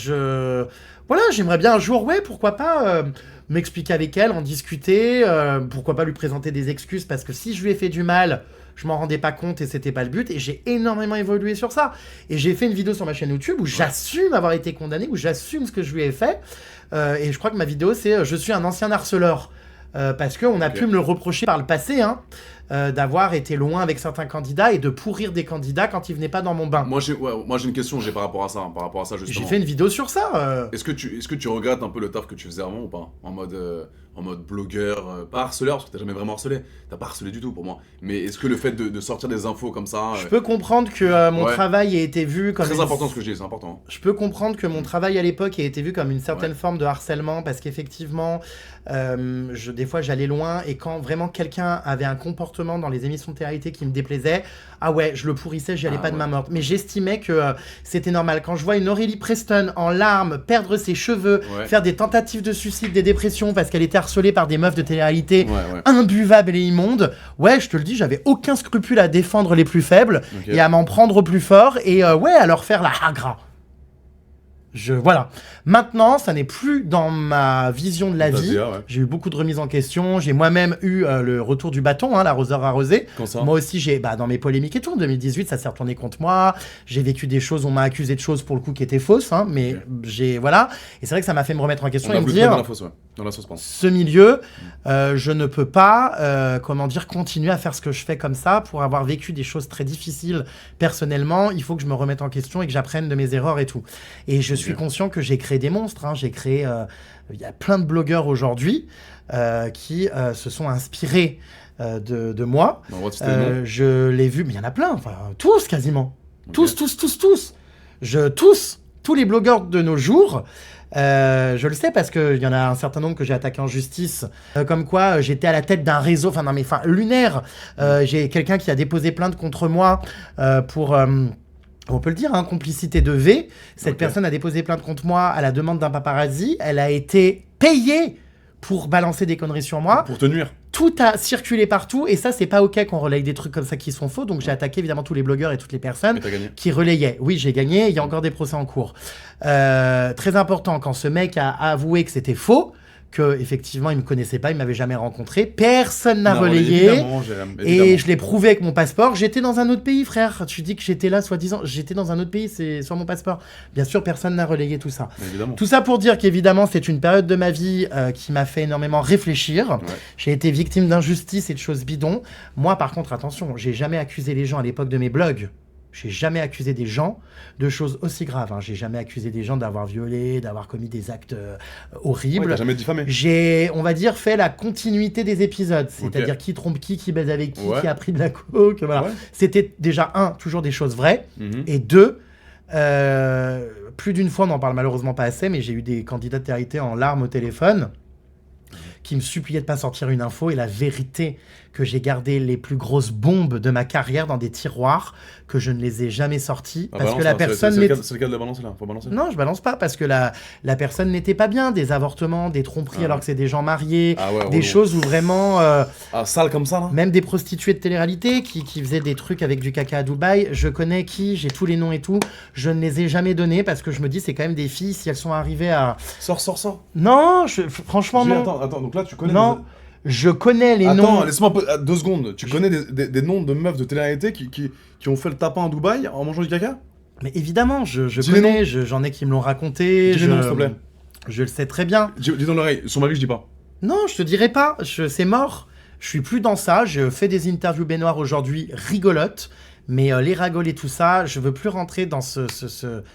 voilà, j'aimerais bien un jour, ouais, pourquoi pas m'expliquer avec elle, en discuter, pourquoi pas lui présenter des excuses, parce que si je lui ai fait du mal, je m'en rendais pas compte et c'était pas le but, et j'ai énormément évolué sur ça. Et j'ai fait une vidéo sur ma chaîne YouTube où j'assume avoir été condamné, où j'assume ce que je lui ai fait, et je crois que ma vidéo c'est « Je suis un ancien harceleur ». Parce qu'on a pu me le reprocher par le passé, hein. d'avoir été loin avec certains candidats et de pourrir des candidats quand ils venaient pas dans mon bain. Moi, j'ai une question par rapport à ça, justement. J'ai fait une vidéo sur ça. Est-ce que tu regrettes un peu le taf que tu faisais avant ou pas? En mode blogueur, pas harceleur, parce que t'as jamais vraiment harcelé. T'as pas harcelé du tout pour moi. Mais est-ce que le fait de sortir des infos comme ça... Je peux comprendre que mon travail ait été vu comme... Très important ce que je dis, c'est important. Je peux comprendre que mon travail à l'époque ait été vu comme une certaine forme de harcèlement, parce qu'effectivement, des fois j'allais loin, et quand vraiment quelqu'un avait un comportement dans les émissions de télé-réalité qui me déplaisait, ah ouais, je le pourrissais, j'y allais pas de main morte. Mais j'estimais que c'était normal. Quand je vois une Aurélie Preston en larmes, perdre ses cheveux, faire des tentatives de suicide, des dépressions, parce qu'elle était harcelée par des meufs de télé-réalité imbuvables et immondes, ouais, je te le dis, j'avais aucun scrupule à défendre les plus faibles, et à m'en prendre aux plus forts, et à leur faire la hagra. Voilà. Maintenant, ça n'est plus dans ma vision de la vie. J'ai eu beaucoup de remises en question. J'ai moi-même eu le retour du bâton, l'arroseur arrosé. Moi aussi, dans mes polémiques et tout, en 2018, ça s'est retourné contre moi. J'ai vécu des choses, on m'a accusé de choses pour le coup qui étaient fausses, mais voilà. Et c'est vrai que ça m'a fait me remettre en question et me dire, dans la sauce, ce milieu, je ne peux pas, continuer à faire ce que je fais comme ça pour avoir vécu des choses très difficiles personnellement. Il faut que je me remette en question et que j'apprenne de mes erreurs et tout. Et je suis conscient que j'ai créé des monstres. J'ai créé... Il y a plein de blogueurs aujourd'hui qui se sont inspirés de moi. Je l'ai vu, mais il y en a plein. Enfin, tous quasiment. Tous. Tous les blogueurs de nos jours... je le sais parce qu'il y en a un certain nombre que j'ai attaqué en justice, comme quoi j'étais à la tête d'un réseau, lunaire. J'ai quelqu'un qui a déposé plainte contre moi pour... on peut le dire, complicité de V. Cette personne a déposé plainte contre moi à la demande d'un paparazzi. Elle a été payée pour balancer des conneries sur moi. Pour te nuire. Tout a circulé partout, et ça, c'est pas OK qu'on relaye des trucs comme ça qui sont faux. Donc j'ai attaqué évidemment tous les blogueurs et toutes les personnes qui relayaient. Oui, j'ai gagné, il y a encore des procès en cours. Très important, quand ce mec a avoué que c'était faux, que effectivement il me connaissait pas, il m'avait jamais rencontré, personne n'a relayé, et je l'ai prouvé avec mon passeport. J'étais dans un autre pays, frère. Tu dis que j'étais là, soi-disant, j'étais dans un autre pays, c'est sur mon passeport. Bien sûr, personne n'a relayé tout ça. Évidemment. Tout ça pour dire qu'évidemment c'est une période de ma vie qui m'a fait énormément réfléchir. J'ai été victime d'injustice et de choses bidons. Moi, par contre, attention, j'ai jamais accusé les gens à l'époque de mes blogs. J'ai jamais accusé des gens de choses aussi graves. J'ai jamais accusé des gens d'avoir violé, d'avoir commis des actes horribles. T'as jamais diffamé. J'ai, on va dire, fait la continuité des épisodes. C'est-à-dire qui trompe qui baise avec qui a pris de la coke. Voilà. C'était déjà, toujours des choses vraies. Et deux, plus d'une fois, on n'en parle malheureusement pas assez, mais j'ai eu des candidats de télé-réalité en larmes au téléphone qui me suppliaient de pas sortir une info, et la vérité, que j'ai gardé les plus grosses bombes de ma carrière dans des tiroirs, que je ne les ai jamais sorties, parce que la personne... C'est le cas de la balancer là, faut balancer. Non, je balance pas, parce que la personne n'était pas bien, des avortements, des tromperies alors que c'est des gens mariés, des choses où vraiment... sale comme ça là. Même des prostituées de télé-réalité qui faisaient des trucs avec du caca à Dubaï, je connais j'ai tous les noms et tout, je ne les ai jamais donnés, parce que je me dis, c'est quand même des filles, si elles sont arrivées à... Sors. Non, franchement non. Attends, donc là tu connais... Non. Je connais les noms. Attends, laisse-moi 2 secondes. Tu connais des noms de meufs de télé-réalité qui ont fait le tapin à Dubaï en mangeant du caca? Mais évidemment, je connais, j'en ai qui me l'ont raconté. Dis les noms, s'il te plaît. Je le sais très bien. Dis dans l'oreille, son mari, je dis pas. Non, je te dirai pas, c'est mort. Je suis plus dans ça, je fais des interviews baignoires aujourd'hui rigolotes. Mais les ragoles et tout ça, je veux plus rentrer dans ce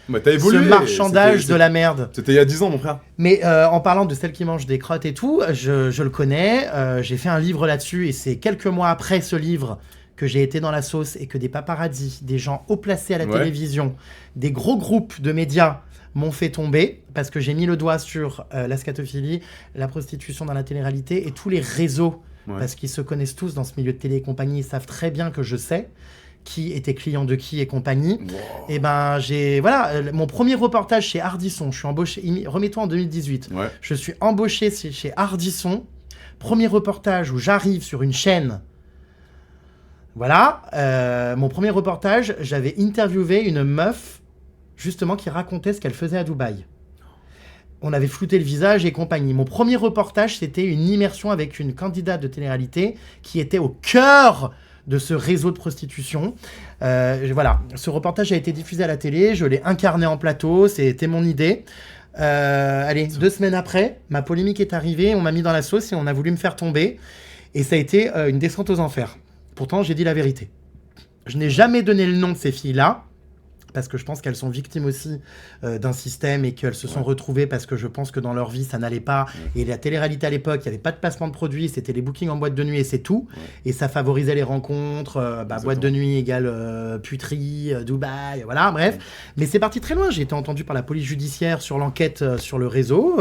marchandage de la merde. C'était il y a 10 ans, mon frère. Mais en parlant de celle qui mange des crottes et tout, je le connais. J'ai fait un livre là-dessus, et c'est quelques mois après ce livre que j'ai été dans la sauce, et que des paparazzis, des gens haut placés à la télévision, des gros groupes de médias m'ont fait tomber, parce que j'ai mis le doigt sur la scatophilie, la prostitution dans la télé-réalité et tous les réseaux, parce qu'ils se connaissent tous dans ce milieu de télé et compagnie, ils savent très bien que je sais qui était client de qui et compagnie. Et mon premier reportage chez Ardisson, je suis embauché, remets-toi en 2018, je suis embauché chez Ardisson, premier reportage où j'arrive sur une chaîne. Voilà, mon premier reportage, j'avais interviewé une meuf, justement, qui racontait ce qu'elle faisait à Dubaï. On avait flouté le visage et compagnie. Mon premier reportage, c'était une immersion avec une candidate de télé-réalité qui était au cœur de ce réseau de prostitution. Voilà, ce reportage a été diffusé à la télé, je l'ai incarné en plateau, c'était mon idée. 2 semaines après, ma polémique est arrivée, on m'a mis dans la sauce et on a voulu me faire tomber. Et ça a été une descente aux enfers. Pourtant, j'ai dit la vérité. Je n'ai jamais donné le nom de ces filles-là, parce que je pense qu'elles sont victimes aussi d'un système et qu'elles se sont retrouvées parce que je pense que dans leur vie, ça n'allait pas. Et la télé-réalité à l'époque, il n'y avait pas de placement de produits, c'était les bookings en boîte de nuit et c'est tout. Et ça favorisait les rencontres, boîte de nuit égale puterie, Dubaï, voilà, bref. Mais c'est parti très loin. J'ai été entendu par la police judiciaire sur l'enquête sur le réseau.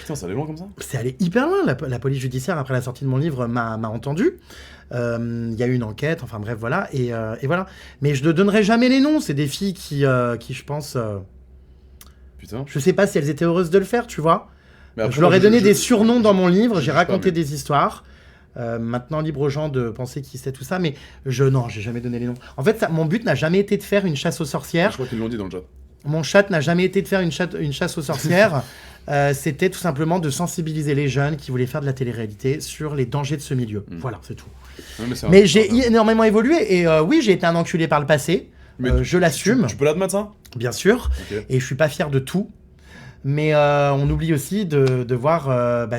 Putain, ça allait loin comme ça? C'est allé hyper loin. La police judiciaire, après la sortie de mon livre, m'a entendu. Il y a eu une enquête, enfin bref, voilà, et voilà. Mais je ne donnerai jamais les noms, c'est des filles qui je pense... Putain. Je sais pas si elles étaient heureuses de le faire, tu vois. Mais après, je leur ai donné des surnoms dans mon livre, je j'ai sais raconté pas, mais- des histoires. Maintenant, libre aux gens de penser qui c'est tout ça, mais non, j'ai jamais donné les noms. En fait, mon but n'a jamais été de faire une chasse aux Je sorcières. crois qu'ils l'ont dit dans le chat. Mon chat n'a jamais été de faire une chasse aux sorcières. C'était tout simplement de sensibiliser les jeunes qui voulaient faire de la télé-réalité sur les dangers de ce milieu. Voilà, c'est tout. Ouais, mais c'est Mais un- j'ai énormément évolué et oui, j'ai été un enculé par le passé. Mais Je l'assume, Tu peux l'admettre ça? bien sûr, Ok. et je suis pas fier de tout. Mais on oublie aussi de voir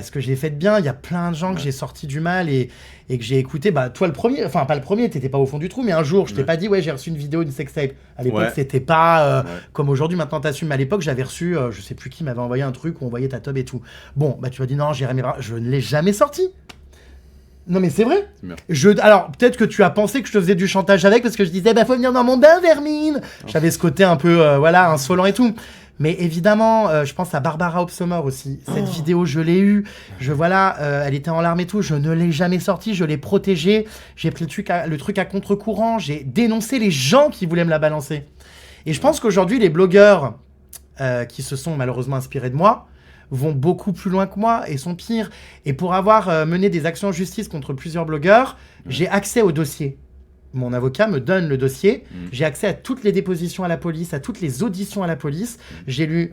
ce que j'ai fait de bien. Il y a plein de gens que j'ai sortis du mal et que j'ai écouté. Bah, toi, le premier, enfin, pas le premier, t'étais pas au fond du trou, mais un jour, je t'ai pas dit, ouais, j'ai reçu une vidéo d'une sextape. À l'époque, c'était pas comme aujourd'hui, maintenant t'assumes. Mais à l'époque, j'avais reçu, je sais plus qui m'avait envoyé un truc où on voyait ta tub et tout. Bon, bah, tu m'as dit, non, Jérémy Brun, je ne l'ai jamais sorti. Non, mais c'est vrai. C'est bien. Alors, peut-être que tu as pensé que je te faisais du chantage avec parce que je disais, bah, faut venir dans mon bain, Vermine. J'avais ce côté un peu, insolent et tout. Mais évidemment, je pense à Barbara Opsommer aussi. Cette vidéo, je l'ai eue. Elle était en larmes et tout. Je ne l'ai jamais sortie. Je l'ai protégée. J'ai pris le truc à contre-courant. J'ai dénoncé les gens qui voulaient me la balancer. Et je pense qu'aujourd'hui, les blogueurs qui se sont malheureusement inspirés de moi vont beaucoup plus loin que moi et sont pires. Et pour avoir mené des actions en justice contre plusieurs blogueurs, j'ai accès au dossier. Mon avocat me donne le dossier. J'ai accès à toutes les dépositions à la police, à toutes les auditions à la police. J'ai lu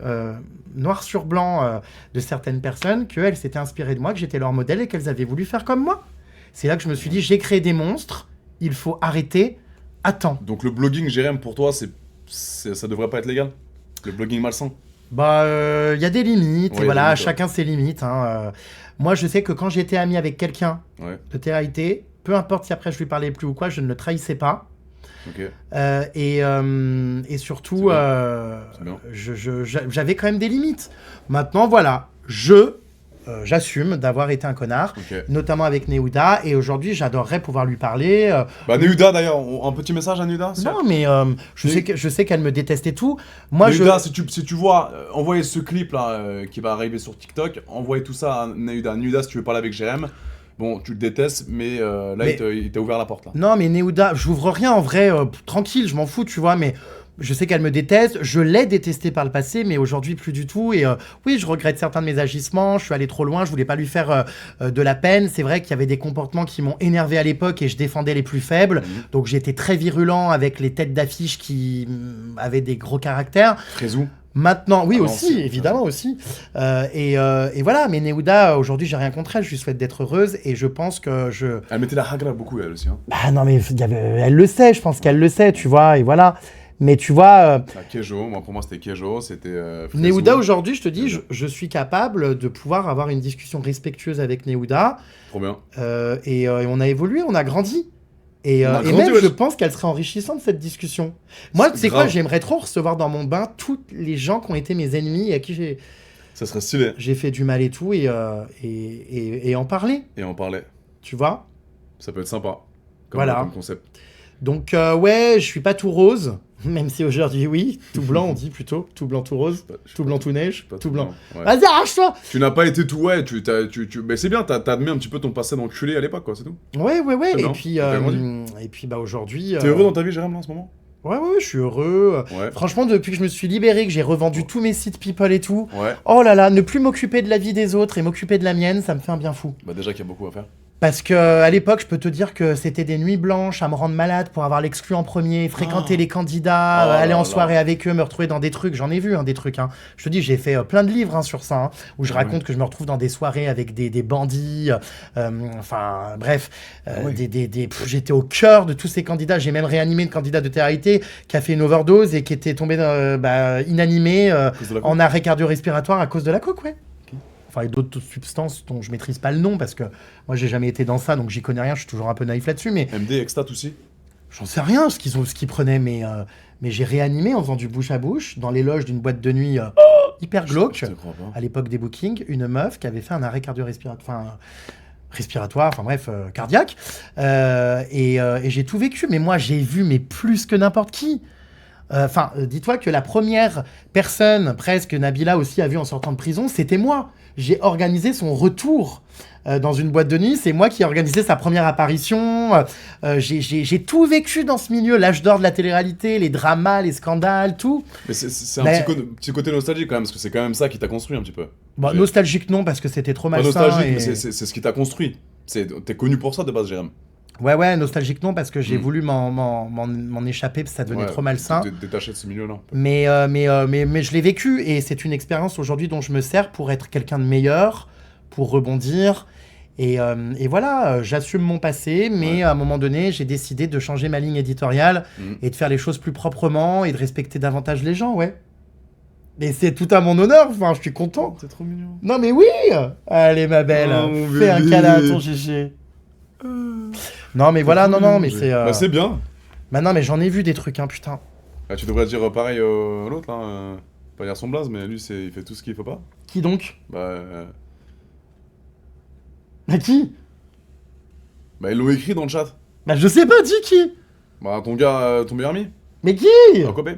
noir sur blanc de certaines personnes qu'elles s'étaient inspirées de moi, que j'étais leur modèle et qu'elles avaient voulu faire comme moi. C'est là que je me suis dit, j'ai créé des monstres, il faut arrêter. Attends. Donc le blogging, Jérém, pour toi, ça devrait pas être légal? Le blogging malsain? Bah, y a des limites, Ouais, et voilà, des limites, chacun ses limites. Moi, je sais que quand j'étais ami avec quelqu'un de télé-réalité, peu importe si après je lui parlais plus ou quoi, je ne le trahissais pas. Ok. Et surtout, C'est bien. j'avais quand même des limites. Maintenant, voilà, j'assume d'avoir été un connard, Ok. notamment avec Nehuda, et aujourd'hui, j'adorerais pouvoir lui parler. Bah, Nehuda d'ailleurs, un petit message à Nehuda? Non, mais je sais qu'elle me déteste et tout. Moi, Nehuda, si tu vois, envoyez ce clip là qui va arriver sur TikTok, envoyez tout ça à Nehuda. Nehuda, si tu veux parler avec Jérém, bon, tu le détestes, mais là, Mais- il t'a ouvert la porte là. Non, mais Nehuda, j'ouvre rien en vrai, tranquille, je m'en fous, tu vois, mais je sais qu'elle me déteste, je l'ai détestée par le passé, mais aujourd'hui plus du tout. Et oui, je regrette certains de mes agissements, je suis allé trop loin, je voulais pas lui faire de la peine. C'est vrai qu'il y avait des comportements qui m'ont énervé à l'époque et je défendais les plus faibles. Donc j'étais très virulent avec les têtes d'affiche qui avaient des gros caractères. Frézou. Maintenant, oui Ah non, aussi, c'est- évidemment aussi. Et voilà, mais Nehuda, aujourd'hui, j'ai rien contre elle, je lui souhaite d'être heureuse et je pense que Elle mettait la hagra beaucoup, elle aussi. Hein. Bah non, mais elle le sait, je pense qu'elle le sait, tu vois, et voilà. Mais tu vois, La Kejo, moi pour moi c'était Kejo, c'était. Frézou. Nehuda, aujourd'hui, je te dis, je suis capable de pouvoir avoir une discussion respectueuse avec Nehuda. Trop bien. Et on a évolué, on a grandi. Et On a grandi, même, ouais. je pense qu'elle serait enrichissante, cette discussion. Moi, C'est tu sais quoi, grave. j'aimerais trop recevoir dans mon bain tous les gens qui ont été mes ennemis et à qui Ça serait stylé. j'ai fait du mal et tout, et en parler, Et on parlait. tu vois. Ça peut être sympa. Voilà. Comme concept. Donc, ouais, je suis pas tout rose, même si aujourd'hui, oui, tout blanc, on dit plutôt, tout blanc, tout rose, tout blanc, tout neige, Pas tout blanc. Ouais. Vas-y, arrache-toi! Tu n'as pas été tout, ouais, mais c'est bien, t'as admis un petit peu ton passé d'enculé à l'époque, quoi, c'est tout. Ouais, C'est bien, et puis, bah, aujourd'hui... T'es heureux dans ta vie, Jérém, là, en ce moment? Ouais, je suis heureux. Ouais. Franchement, depuis que je me suis libéré, que j'ai revendu tous mes sites People et tout, Ouais. oh là là, ne plus m'occuper de la vie des autres et m'occuper de la mienne, ça me fait un bien fou. Bah, déjà qu'il y a beaucoup à faire. Parce que à l'époque, je peux te dire que c'était des nuits blanches à me rendre malade pour avoir l'exclu en premier, fréquenter les candidats, Oh aller là en là. soirée avec eux, me retrouver dans des trucs. J'en ai vu des trucs. Je te dis, j'ai fait plein de livres sur ça, où je raconte que je me retrouve dans des soirées avec des bandits. Enfin, bref, j'étais au cœur de tous ces candidats. J'ai même réanimé une candidate de télé-réalité qui a fait une overdose et qui était tombée inanimée cause de la en arrêt cardio-respiratoire à cause de la coke, ouais. Enfin, et d'autres substances dont je maîtrise pas le nom, parce que moi, j'ai jamais été dans ça, donc j'y connais rien, je suis toujours un peu naïf là-dessus, mais... MD, Extat aussi. J'en sais rien, ce qu'ils prenaient, mais j'ai réanimé en faisant du bouche à bouche, dans les loges d'une boîte de nuit hyper glauque, Je te crois pas. à l'époque des bookings, une meuf qui avait fait un arrêt respiratoire, enfin bref, cardiaque, et j'ai tout vécu, mais moi, j'ai vu, mais plus que n'importe qui. Dis-toi que la première personne, presque, Nabila aussi a vu en sortant de prison, c'était moi. J'ai organisé son retour dans une boîte de nuit. C'est moi qui ai organisé sa première apparition. J'ai tout vécu dans ce milieu. L'âge d'or de la télé-réalité, les dramas, les scandales, tout. Mais c'est un petit côté nostalgique quand même, parce que c'est quand même ça qui t'a construit un petit peu. Bon, nostalgique non, parce que c'était trop Pas malsain. nostalgique, mais c'est ce qui t'a construit. T'es connu pour ça de base, Jérém. Ouais, nostalgique non, parce que j'ai voulu m'en échapper, parce que ça devenait trop malsain. Détaché de ce milieu-là. Mais je l'ai vécu, et c'est une expérience aujourd'hui dont je me sers pour être quelqu'un de meilleur, pour rebondir. Et voilà, j'assume mon passé, mais à un moment donné, j'ai décidé de changer ma ligne éditoriale et de faire les choses plus proprement et de respecter davantage les gens, ouais. Et c'est tout à mon honneur, enfin, je suis content. C'est trop mignon. Non mais oui. Allez ma belle, fais un câlin à ton GG. Non mais voilà, non mais c'est... Bah c'est bien. Bah non mais j'en ai vu des trucs, hein, putain. Ah, tu devrais dire pareil à l'autre, là. Pas dire son blaze, mais lui, il fait tout ce qu'il faut pas. Qui donc? Bah qui? ils l'ont écrit dans le chat. Bah je sais pas, dis qui? Bah ton gars, ton meilleur ami. Mais qui? Copé.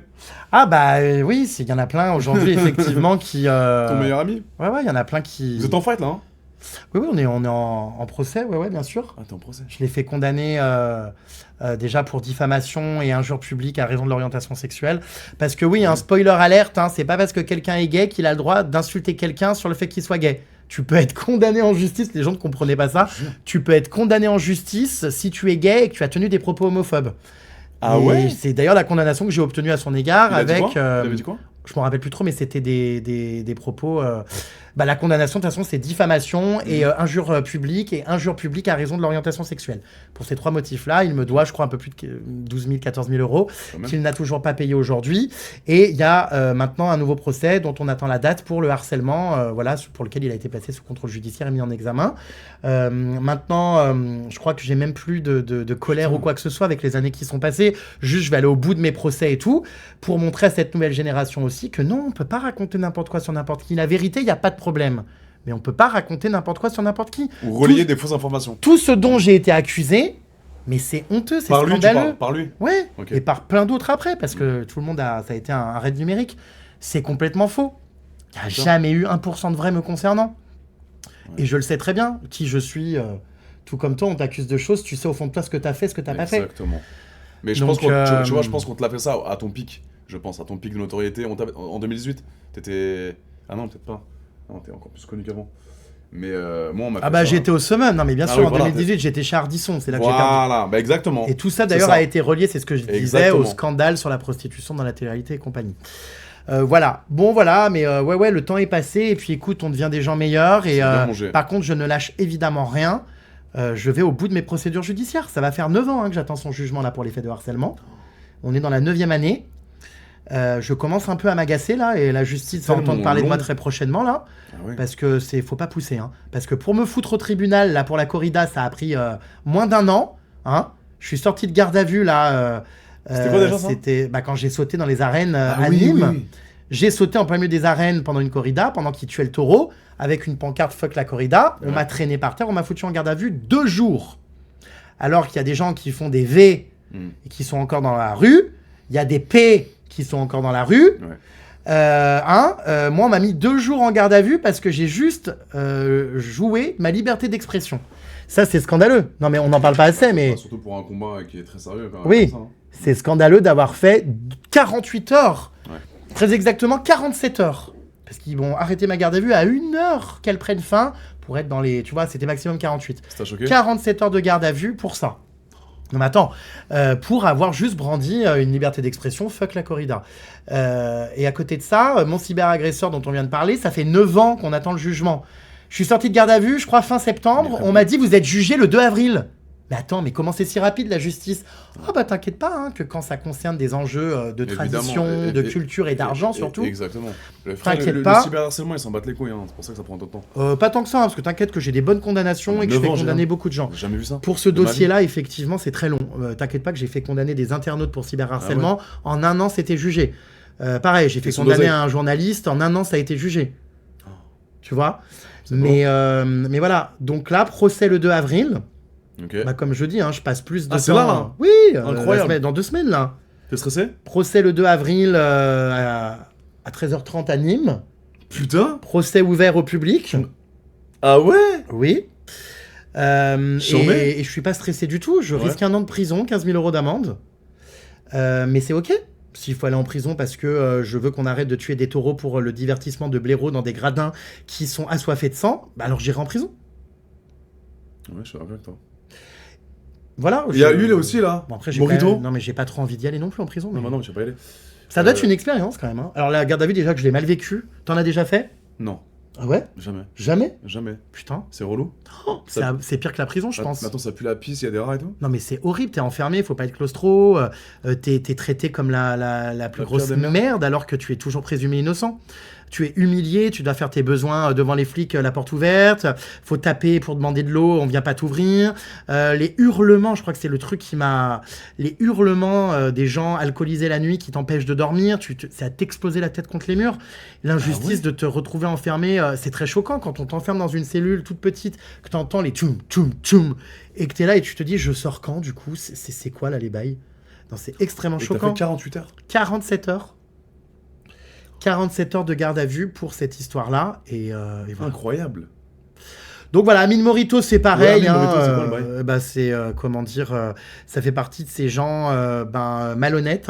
Ah bah oui, il y en a plein aujourd'hui effectivement qui... Ton meilleur ami. Ouais, il y en a plein qui... Vous êtes en fight là, hein? Oui, on est en procès, ouais, bien sûr. Ah, t'es en procès. Je l'ai fait condamner déjà pour diffamation et injure publique à raison de l'orientation sexuelle. Parce que oui, un spoiler alerte, hein, c'est pas parce que quelqu'un est gay qu'il a le droit d'insulter quelqu'un sur le fait qu'il soit gay. Tu peux être condamné en justice, les gens ne comprenaient pas ça. Tu peux être condamné en justice si tu es gay et que tu as tenu des propos homophobes. Ah et ouais? C'est d'ailleurs la condamnation que j'ai obtenue à son égard Il avec... il avait dit quoi? Je m'en rappelle plus trop, mais c'était des propos... la condamnation, de toute façon, c'est diffamation et injure publique et injure publique à raison de l'orientation sexuelle. Pour ces trois motifs-là, il me doit, je crois, un peu plus de 12 000, 14 000 euros, qu'il n'a toujours pas payé aujourd'hui. Et il y a maintenant un nouveau procès dont on attend la date pour le harcèlement, pour lequel il a été placé sous contrôle judiciaire et mis en examen. Maintenant, je crois que j'ai même plus de colère ou quoi que ce soit avec les années qui sont passées. Juste, je vais aller au bout de mes procès et tout, pour montrer à cette nouvelle génération aussi que non, on peut pas raconter n'importe quoi sur n'importe qui. La vérité, il n'y a pas de problème. Mais on peut pas raconter n'importe quoi sur n'importe qui. Ou relayer des fausses informations. Tout ce dont j'ai été accusé, mais c'est honteux, c'est scandaleux. Par lui, tu parles, par lui. Ouais, Okay. et par plein d'autres après, parce que tout le monde ça a été un raid numérique. C'est complètement faux. Il n'y a jamais eu 1% de vrai me concernant. Ouais. Et je le sais très bien, qui je suis, tout comme toi, on t'accuse de choses, tu sais au fond de toi ce que t'as fait, ce que t'as pas fait. Exactement. Mais je pense qu'on te l'a fait ça à ton pic. Je pense, à ton pic de notoriété. En 2018, t'étais... Ah non, peut-être pas. Non, t'es encore plus connu qu'avant. Mais moi, on m'a fait ça. J'étais au summum. Non, mais bien sûr, oui, en 2018, j'étais chez Ardisson. C'est là que j'ai perdu. Voilà, exactement. Et tout ça, d'ailleurs, a été relié, c'est ce que je disais, au scandale sur la prostitution dans la télé-réalité et compagnie. Voilà. Bon, voilà, mais ouais, le temps est passé. Et puis, écoute, on devient des gens meilleurs. Et par contre, je ne lâche évidemment rien. Je vais au bout de mes procédures judiciaires. Ça va faire 9 ans que j'attends son jugement là pour les faits de harcèlement. On est dans la 9e année. Je commence un peu à m'agacer là, et la justice va entendre parler de moi très prochainement là, parce que faut pas pousser, hein. Parce que pour me foutre au tribunal là pour la corrida, ça a pris moins d'1 an, hein. Je suis sorti de garde à vue là. C'était quoi déjà ça? C'était quand j'ai sauté dans les arènes à Nîmes. Oui. J'ai sauté en plein milieu des arènes pendant une corrida, pendant qu'ils tuaient le taureau, avec une pancarte fuck la corrida. On m'a traîné par terre, on m'a foutu en garde à vue 2 jours. Alors qu'il y a des gens qui font des V et qui sont encore dans la rue. Il y a des P qui sont encore dans la rue. Ouais. Moi, on m'a mis 2 jours en garde à vue parce que j'ai juste joué ma liberté d'expression. Ça, c'est scandaleux. Non, mais on n'en parle pas assez, mais... Surtout pour un combat qui est très sérieux. Quand même, oui, ça, hein. C'est scandaleux d'avoir fait 48 heures. Ouais. Très exactement 47 heures. Parce qu'ils vont arrêter ma garde à vue à 1 heure qu'elle prenne fin pour être dans les... Tu vois, c'était maximum 48. Ça t'a choqué ? 47 heures de garde à vue pour ça. Non mais attends, pour avoir juste brandi une liberté d'expression, fuck la corrida. Et à côté de ça, mon cyberagresseur dont on vient de parler, ça fait 9 ans qu'on attend le jugement. Je suis sorti de garde à vue, je crois fin septembre, on m'a dit vous êtes jugé le 2 avril. Mais attends, mais comment c'est si rapide la justice? Ah bah t'inquiète pas, hein, que quand ça concerne des enjeux de tradition, de culture et d'argent surtout. Exactement. T'inquiète pas. Le cyberharcèlement, ils s'en battent les couilles, hein. C'est pour ça que ça prend tant de temps. Pas tant que ça, hein, parce que t'inquiète que j'ai des bonnes condamnations et que je fais condamner beaucoup de gens. J'ai jamais vu ça. Pour ce dossier-là, effectivement, c'est très long. T'inquiète pas que j'ai fait condamner des internautes pour cyberharcèlement. Ah ouais. En 1 an, c'était jugé. Pareil, j'ai fait condamner un journaliste. En 1 an, ça a été jugé. Oh. Tu vois? Mais voilà. Donc là, procès le 2 avril. Okay. Bah, comme je dis, hein, je passe plus de temps. C'est là, là. Oui, incroyable. Dans 2 semaines, là. T'es stressé? Procès le 2 avril à 13h30 à Nîmes. Putain. Procès ouvert au public. Ah ouais? Oui. Et je suis pas stressé du tout. Je risque 1 an de prison, 15 000 € d'amende. Mais c'est ok. S'il faut aller en prison parce que je veux qu'on arrête de tuer des taureaux pour le divertissement de blaireaux dans des gradins qui sont assoiffés de sang, bah alors j'irai en prison. Ouais, je suis d'accord avec toi. Voilà. Il y a lui aussi là. Bon, après, Morito. Non mais j'ai pas trop envie d'y aller non plus en prison. Non, mais je vais pas y aller. Ça doit être une expérience quand même. Hein. Alors la garde à vue déjà que je l'ai mal vécu. T'en as déjà fait? Non. Ah ouais? Jamais. Jamais? Jamais. Putain. C'est relou. Oh, c'est pire que la prison, je pense. Attends, ça pue la pisse, il y a des rats et tout? Non mais c'est horrible, t'es enfermé, faut pas être claustro, t'es traité comme la plus grosse merde alors que tu es toujours présumé innocent. Tu es humilié, tu dois faire tes besoins devant les flics, la porte ouverte, faut taper pour demander de l'eau, on vient pas t'ouvrir. Les hurlements, je crois que c'est le truc qui m'a... Les hurlements des gens alcoolisés la nuit qui t'empêchent de dormir, ça a t'exploser la tête contre les murs. L'injustice de te retrouver enfermé, c'est très choquant quand on t'enferme dans une cellule toute petite, que t'entends les tchoum, tchoum, tchoum, et que t'es là et tu te dis, je sors quand du coup? C'est quoi là les bails? Non, c'est extrêmement choquant. T'as fait 48 heures? 47 heures. 47 heures de garde à vue pour cette histoire-là. Et voilà. Incroyable. Donc voilà, Amine Morito, c'est pareil. Ouais, Morito, c'est quoi le bail? C'est, comment dire, ça fait partie de ces gens malhonnêtes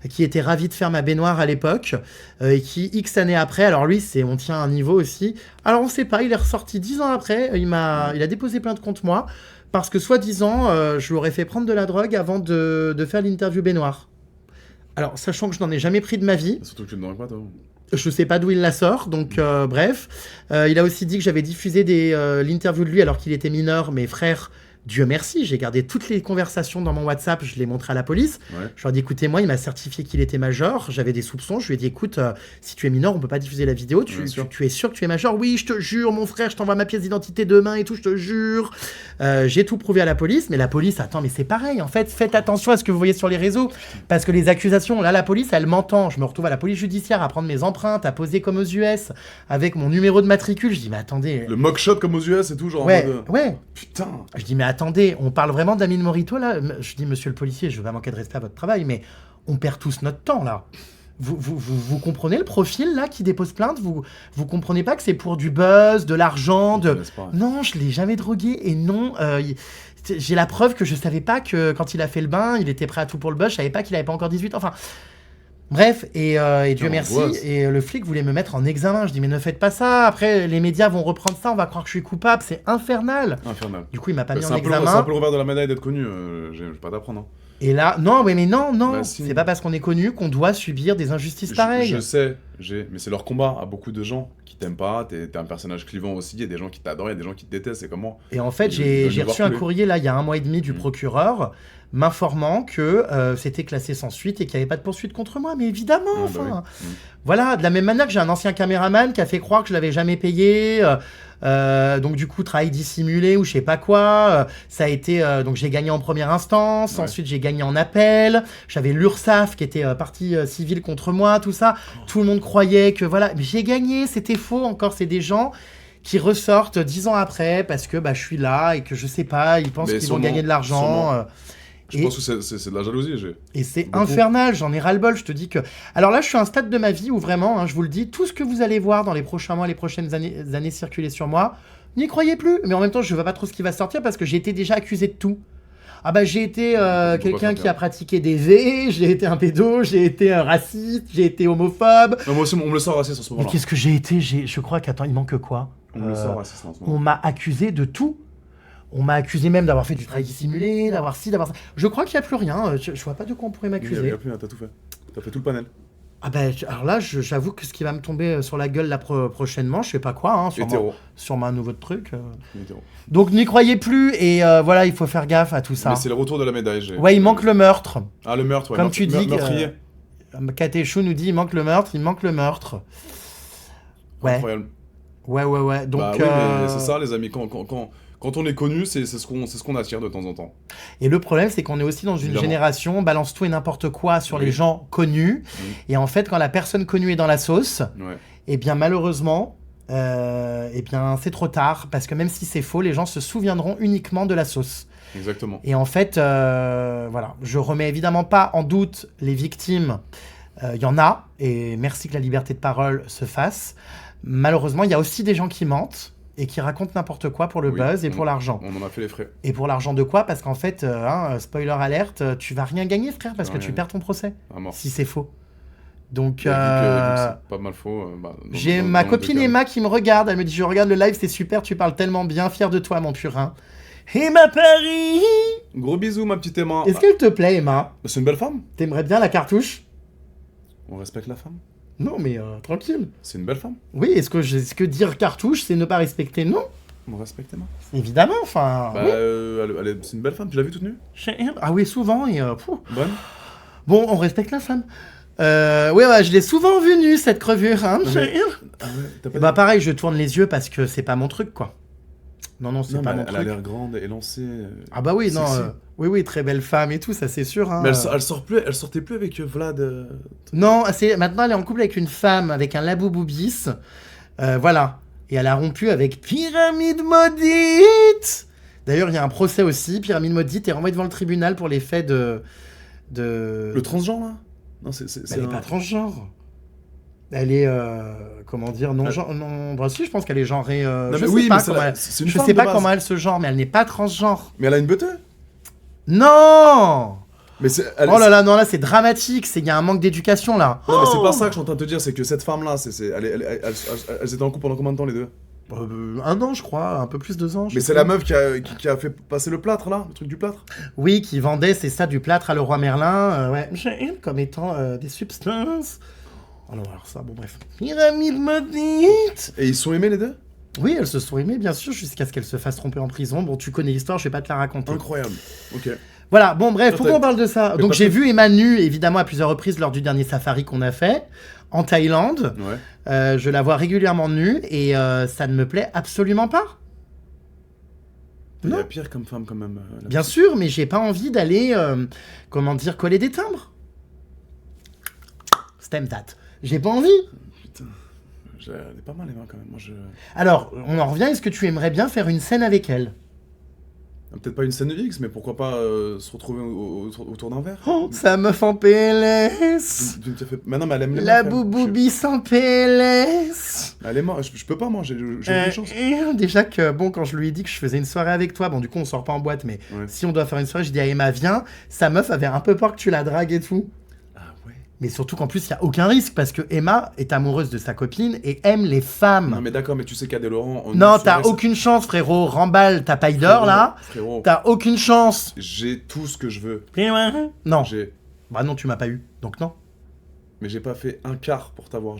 qui étaient ravis de faire ma baignoire à l'époque et qui, X années après, alors lui, on tient un niveau aussi. Alors on sait pas, il est ressorti 10 ans après, il a déposé plainte contre moi parce que soi-disant, je lui aurais fait prendre de la drogue avant de faire l'interview baignoire. Alors, sachant que je n'en ai jamais pris de ma vie. Surtout que tu ne demandes pas, toi. Je sais pas d'où il la sort, donc bref. Il a aussi dit que j'avais diffusé l'interview de lui alors qu'il était mineur. Mes frères, Dieu merci, j'ai gardé toutes les conversations dans mon WhatsApp, je les montré à la police. Ouais. Je leur ai dit, écoutez, moi, il m'a certifié qu'il était majeur, j'avais des soupçons, je lui ai dit, écoute, si tu es mineur, on peut pas diffuser la vidéo, tu es sûr que tu es majeur? Oui, je te jure, mon frère, je t'envoie ma pièce d'identité demain et tout, je te jure. J'ai tout prouvé à la police, mais la police, attends, mais c'est pareil, en fait, faites attention à ce que vous voyez sur les réseaux, parce que les accusations, là, la police, elle m'entend, je me retrouve à la police judiciaire à prendre mes empreintes, à poser comme aux US, avec mon numéro de matricule, je dis, mais attendez... Le mock-shot comme aux US et tout, genre ouais, en mode... Ouais. Putain. Je dis, mais attendez, on parle vraiment d'Amine Morito, là? Je dis, monsieur le policier, je vais pas manquer de respect à votre travail, mais on perd tous notre temps, là. Vous comprenez le profil, là, qui dépose plainte? Vous comprenez pas que c'est pour du buzz, de l'argent, de... Non, je l'ai jamais drogué, et non... j'ai la preuve que je savais pas que, quand il a fait le bain, il était prêt à tout pour le buzz, je savais pas qu'il avait pas encore 18 ans, enfin... Bref, et Dieu merci, et le flic voulait me mettre en examen. Je dis, mais ne faites pas ça, après les médias vont reprendre ça, on va croire que je suis coupable, c'est infernal. Du coup, il m'a pas mis en examen. C'est un peu le revers de la médaille d'être connu, je vais pas t'apprendre. Hein. Et là, non, bah, si. C'est pas parce qu'on est connu qu'on doit subir des injustices pareilles. Je sais, mais c'est leur combat à beaucoup de gens qui t'aiment pas, t'es un personnage clivant aussi, il y a des gens qui t'adorent, il y a des gens qui te détestent, c'est comment. Et en fait, j'ai reçu un courrier là, il y a 1 mois et demi du procureur, m'informant que c'était classé sans suite et qu'il n'y avait pas de poursuite contre moi, mais évidemment, Voilà, de la même manière que j'ai un ancien caméraman qui a fait croire que je l'avais jamais payé, donc du coup, travail dissimulé ou je sais pas quoi, ça a été, donc j'ai gagné en première instance, ensuite j'ai gagné en appel, j'avais l'URSSAF qui était partie civile contre moi, tout ça, tout le monde croyait que voilà, mais j'ai gagné, c'était faux, encore c'est des gens qui ressortent 10 ans après parce que je suis là et que je sais pas, ils pensent qu'ils vont gagner de l'argent. Je pense que c'est de la jalousie. Et c'est infernal, j'en ai ras-le-bol, je te dis que... Alors là, je suis à un stade de ma vie où vraiment, je vous le dis, tout ce que vous allez voir dans les prochains mois, les prochaines années circuler sur moi, n'y croyez plus. Mais en même temps, je ne vois pas trop ce qui va sortir parce que j'ai été déjà accusé de tout. Ah bah j'ai été quelqu'un qui a pratiqué des V, j'ai été un pédo, j'ai été un raciste, j'ai été homophobe. Non, moi aussi, on me le sort raciste en ce moment-là. Mais qu'est-ce que j'ai été? Je crois qu'attends, il manque quoi? On me le sort raciste en ce moment. On m'a accusé de tout. On m'a accusé même d'avoir fait du travail dissimulé, d'avoir ci, d'avoir ça. Je crois qu'il n'y a plus rien. Je vois pas de quoi on pourrait m'accuser. Il n'y a plus rien, t'as tout fait. T'as fait tout le panel. Ah ben, alors là, j'avoue que ce qui va me tomber sur la gueule prochainement, je sais pas quoi, hein, Hétéro. sûrement un nouveau truc. Hétéro. Donc n'y croyez plus et voilà, il faut faire gaffe à tout ça. Mais c'est le retour de la médaille. Ouais, il manque le meurtre. Ah, le meurtre, ouais. Comme tu dis, meurtrier. Katéchou nous dit il manque le meurtre. Ouais. Incroyable. Ouais. Donc, bah oui, mais c'est ça, les amis. Quand on est connu, c'est ce qu'on attire de temps en temps. Et le problème, c'est qu'on est aussi dans une génération, on balance tout et n'importe quoi sur les gens connus. Et en fait, quand la personne connue est dans la sauce, eh bien malheureusement, eh bien c'est trop tard. Parce que même si c'est faux, les gens se souviendront uniquement de la sauce. Exactement. Et en fait, voilà, je remets évidemment pas en doute les victimes. Il y en a, et merci que la liberté de parole se fasse. Malheureusement, il y a aussi des gens qui mentent et qui racontent n'importe quoi pour le buzz et pour l'argent. On en a fait les frais. Et pour l'argent de quoi? Parce qu'en fait, spoiler alerte, tu vas rien gagner, frère, parce que tu perds ton procès. Si c'est faux. Donc, c'est pas mal faux. J'ai ma copine Emma qui me regarde. Elle me dit, je regarde le live, c'est super, tu parles tellement bien, fier de toi, mon purin. Emma Paris! Gros bisous, ma petite Emma. Est-ce qu'elle te plaît, Emma? C'est une belle femme. T'aimerais bien la cartouche? On respecte la femme. Non, mais tranquille. C'est une belle femme. Oui, est-ce que dire cartouche, c'est ne pas respecter? Non. On respecte Emma. Évidemment, enfin... Bah, oui. C'est une belle femme, tu l'as vue toute nue? Ah oui, souvent, et... Bonne. Bon, on respecte la femme. Ouais, je l'ai souvent vue nue, cette crevure, hein. Bah pareil, je tourne les yeux parce que c'est pas mon truc, quoi. Non, c'est pas mon truc. Elle a l'air grande et lancée. Ah bah oui, non. Oui, très belle femme et tout, ça c'est sûr. Hein. Mais elle sortait plus avec Vlad. Non, maintenant elle est en couple avec une femme, avec un laboubou-bis. Voilà. Et elle a rompu avec Pyramide Maudite. D'ailleurs, il y a un procès aussi. Pyramide Maudite est renvoyée devant le tribunal pour les faits de... Le transgenre, là? Non, elle n'est pas transgenre. Elle est, comment dire, non-genre... Non, bah si, je pense qu'elle est genrée... je sais pas comment elle se genre, mais elle n'est pas transgenre. Mais elle a une beuteuse. Non! Oh là là, non, là, c'est dramatique. Il y a un manque d'éducation, là. Non, mais c'est pas ça que je suis en train de te dire. C'est que cette femme-là, elles étaient en couple pendant combien de temps, les deux? 1 an, je crois. Un peu plus, 2 ans. Mais c'est la meuf qui a fait passer le plâtre, là? Le truc du plâtre? Oui, qui vendait, c'est ça, du plâtre à Leroy Merlin. Ouais, comme étant des substances... Alors ça, bon bref. Pyramide Maudite. Et ils se sont aimés les deux? Oui, elles se sont aimées, bien sûr, jusqu'à ce qu'elles se fassent tromper en prison. Bon, tu connais l'histoire, je vais pas te la raconter. Incroyable. Ok. Voilà, bon bref, pourquoi on parle de ça? Donc j'ai vu Emma nue, évidemment, à plusieurs reprises lors du dernier safari qu'on a fait, en Thaïlande. Ouais. Je la vois régulièrement nue, et ça ne me plaît absolument pas. Il y a pire comme femme, quand même. Bien sûr, mais j'ai pas envie d'aller, comment dire, coller des timbres. Stem that. J'ai pas envie. Putain, elle est pas mal, Emma, quand même. Alors, on en revient, est-ce que tu aimerais bien faire une scène avec elle? Peut-être pas une scène X, mais pourquoi pas se retrouver autour d'un verre? Oh, sa meuf en PLS. Mais non, mais elle aime les La bouboubi sans PLS. Elle est morte, je peux pas, moi, j'ai aucune chance. Déjà que, bon, quand je lui ai dit que je faisais une soirée avec toi, bon, du coup, on sort pas en boîte, mais si on doit faire une soirée, je dis à Emma, viens. Sa meuf avait un peu peur que tu la dragues et tout. Mais surtout qu'en plus, il n'y a aucun risque parce que Emma est amoureuse de sa copine et aime les femmes. Non, mais d'accord, mais tu sais qu'Adèle Laurent... Non, t'as aucune chance, frérot. Remballe ta paille d'or, là. Frérot. T'as aucune chance. J'ai tout ce que je veux. Non. Bah non, tu m'as pas eu. Donc non. Mais j'ai pas fait un quart pour t'avoir,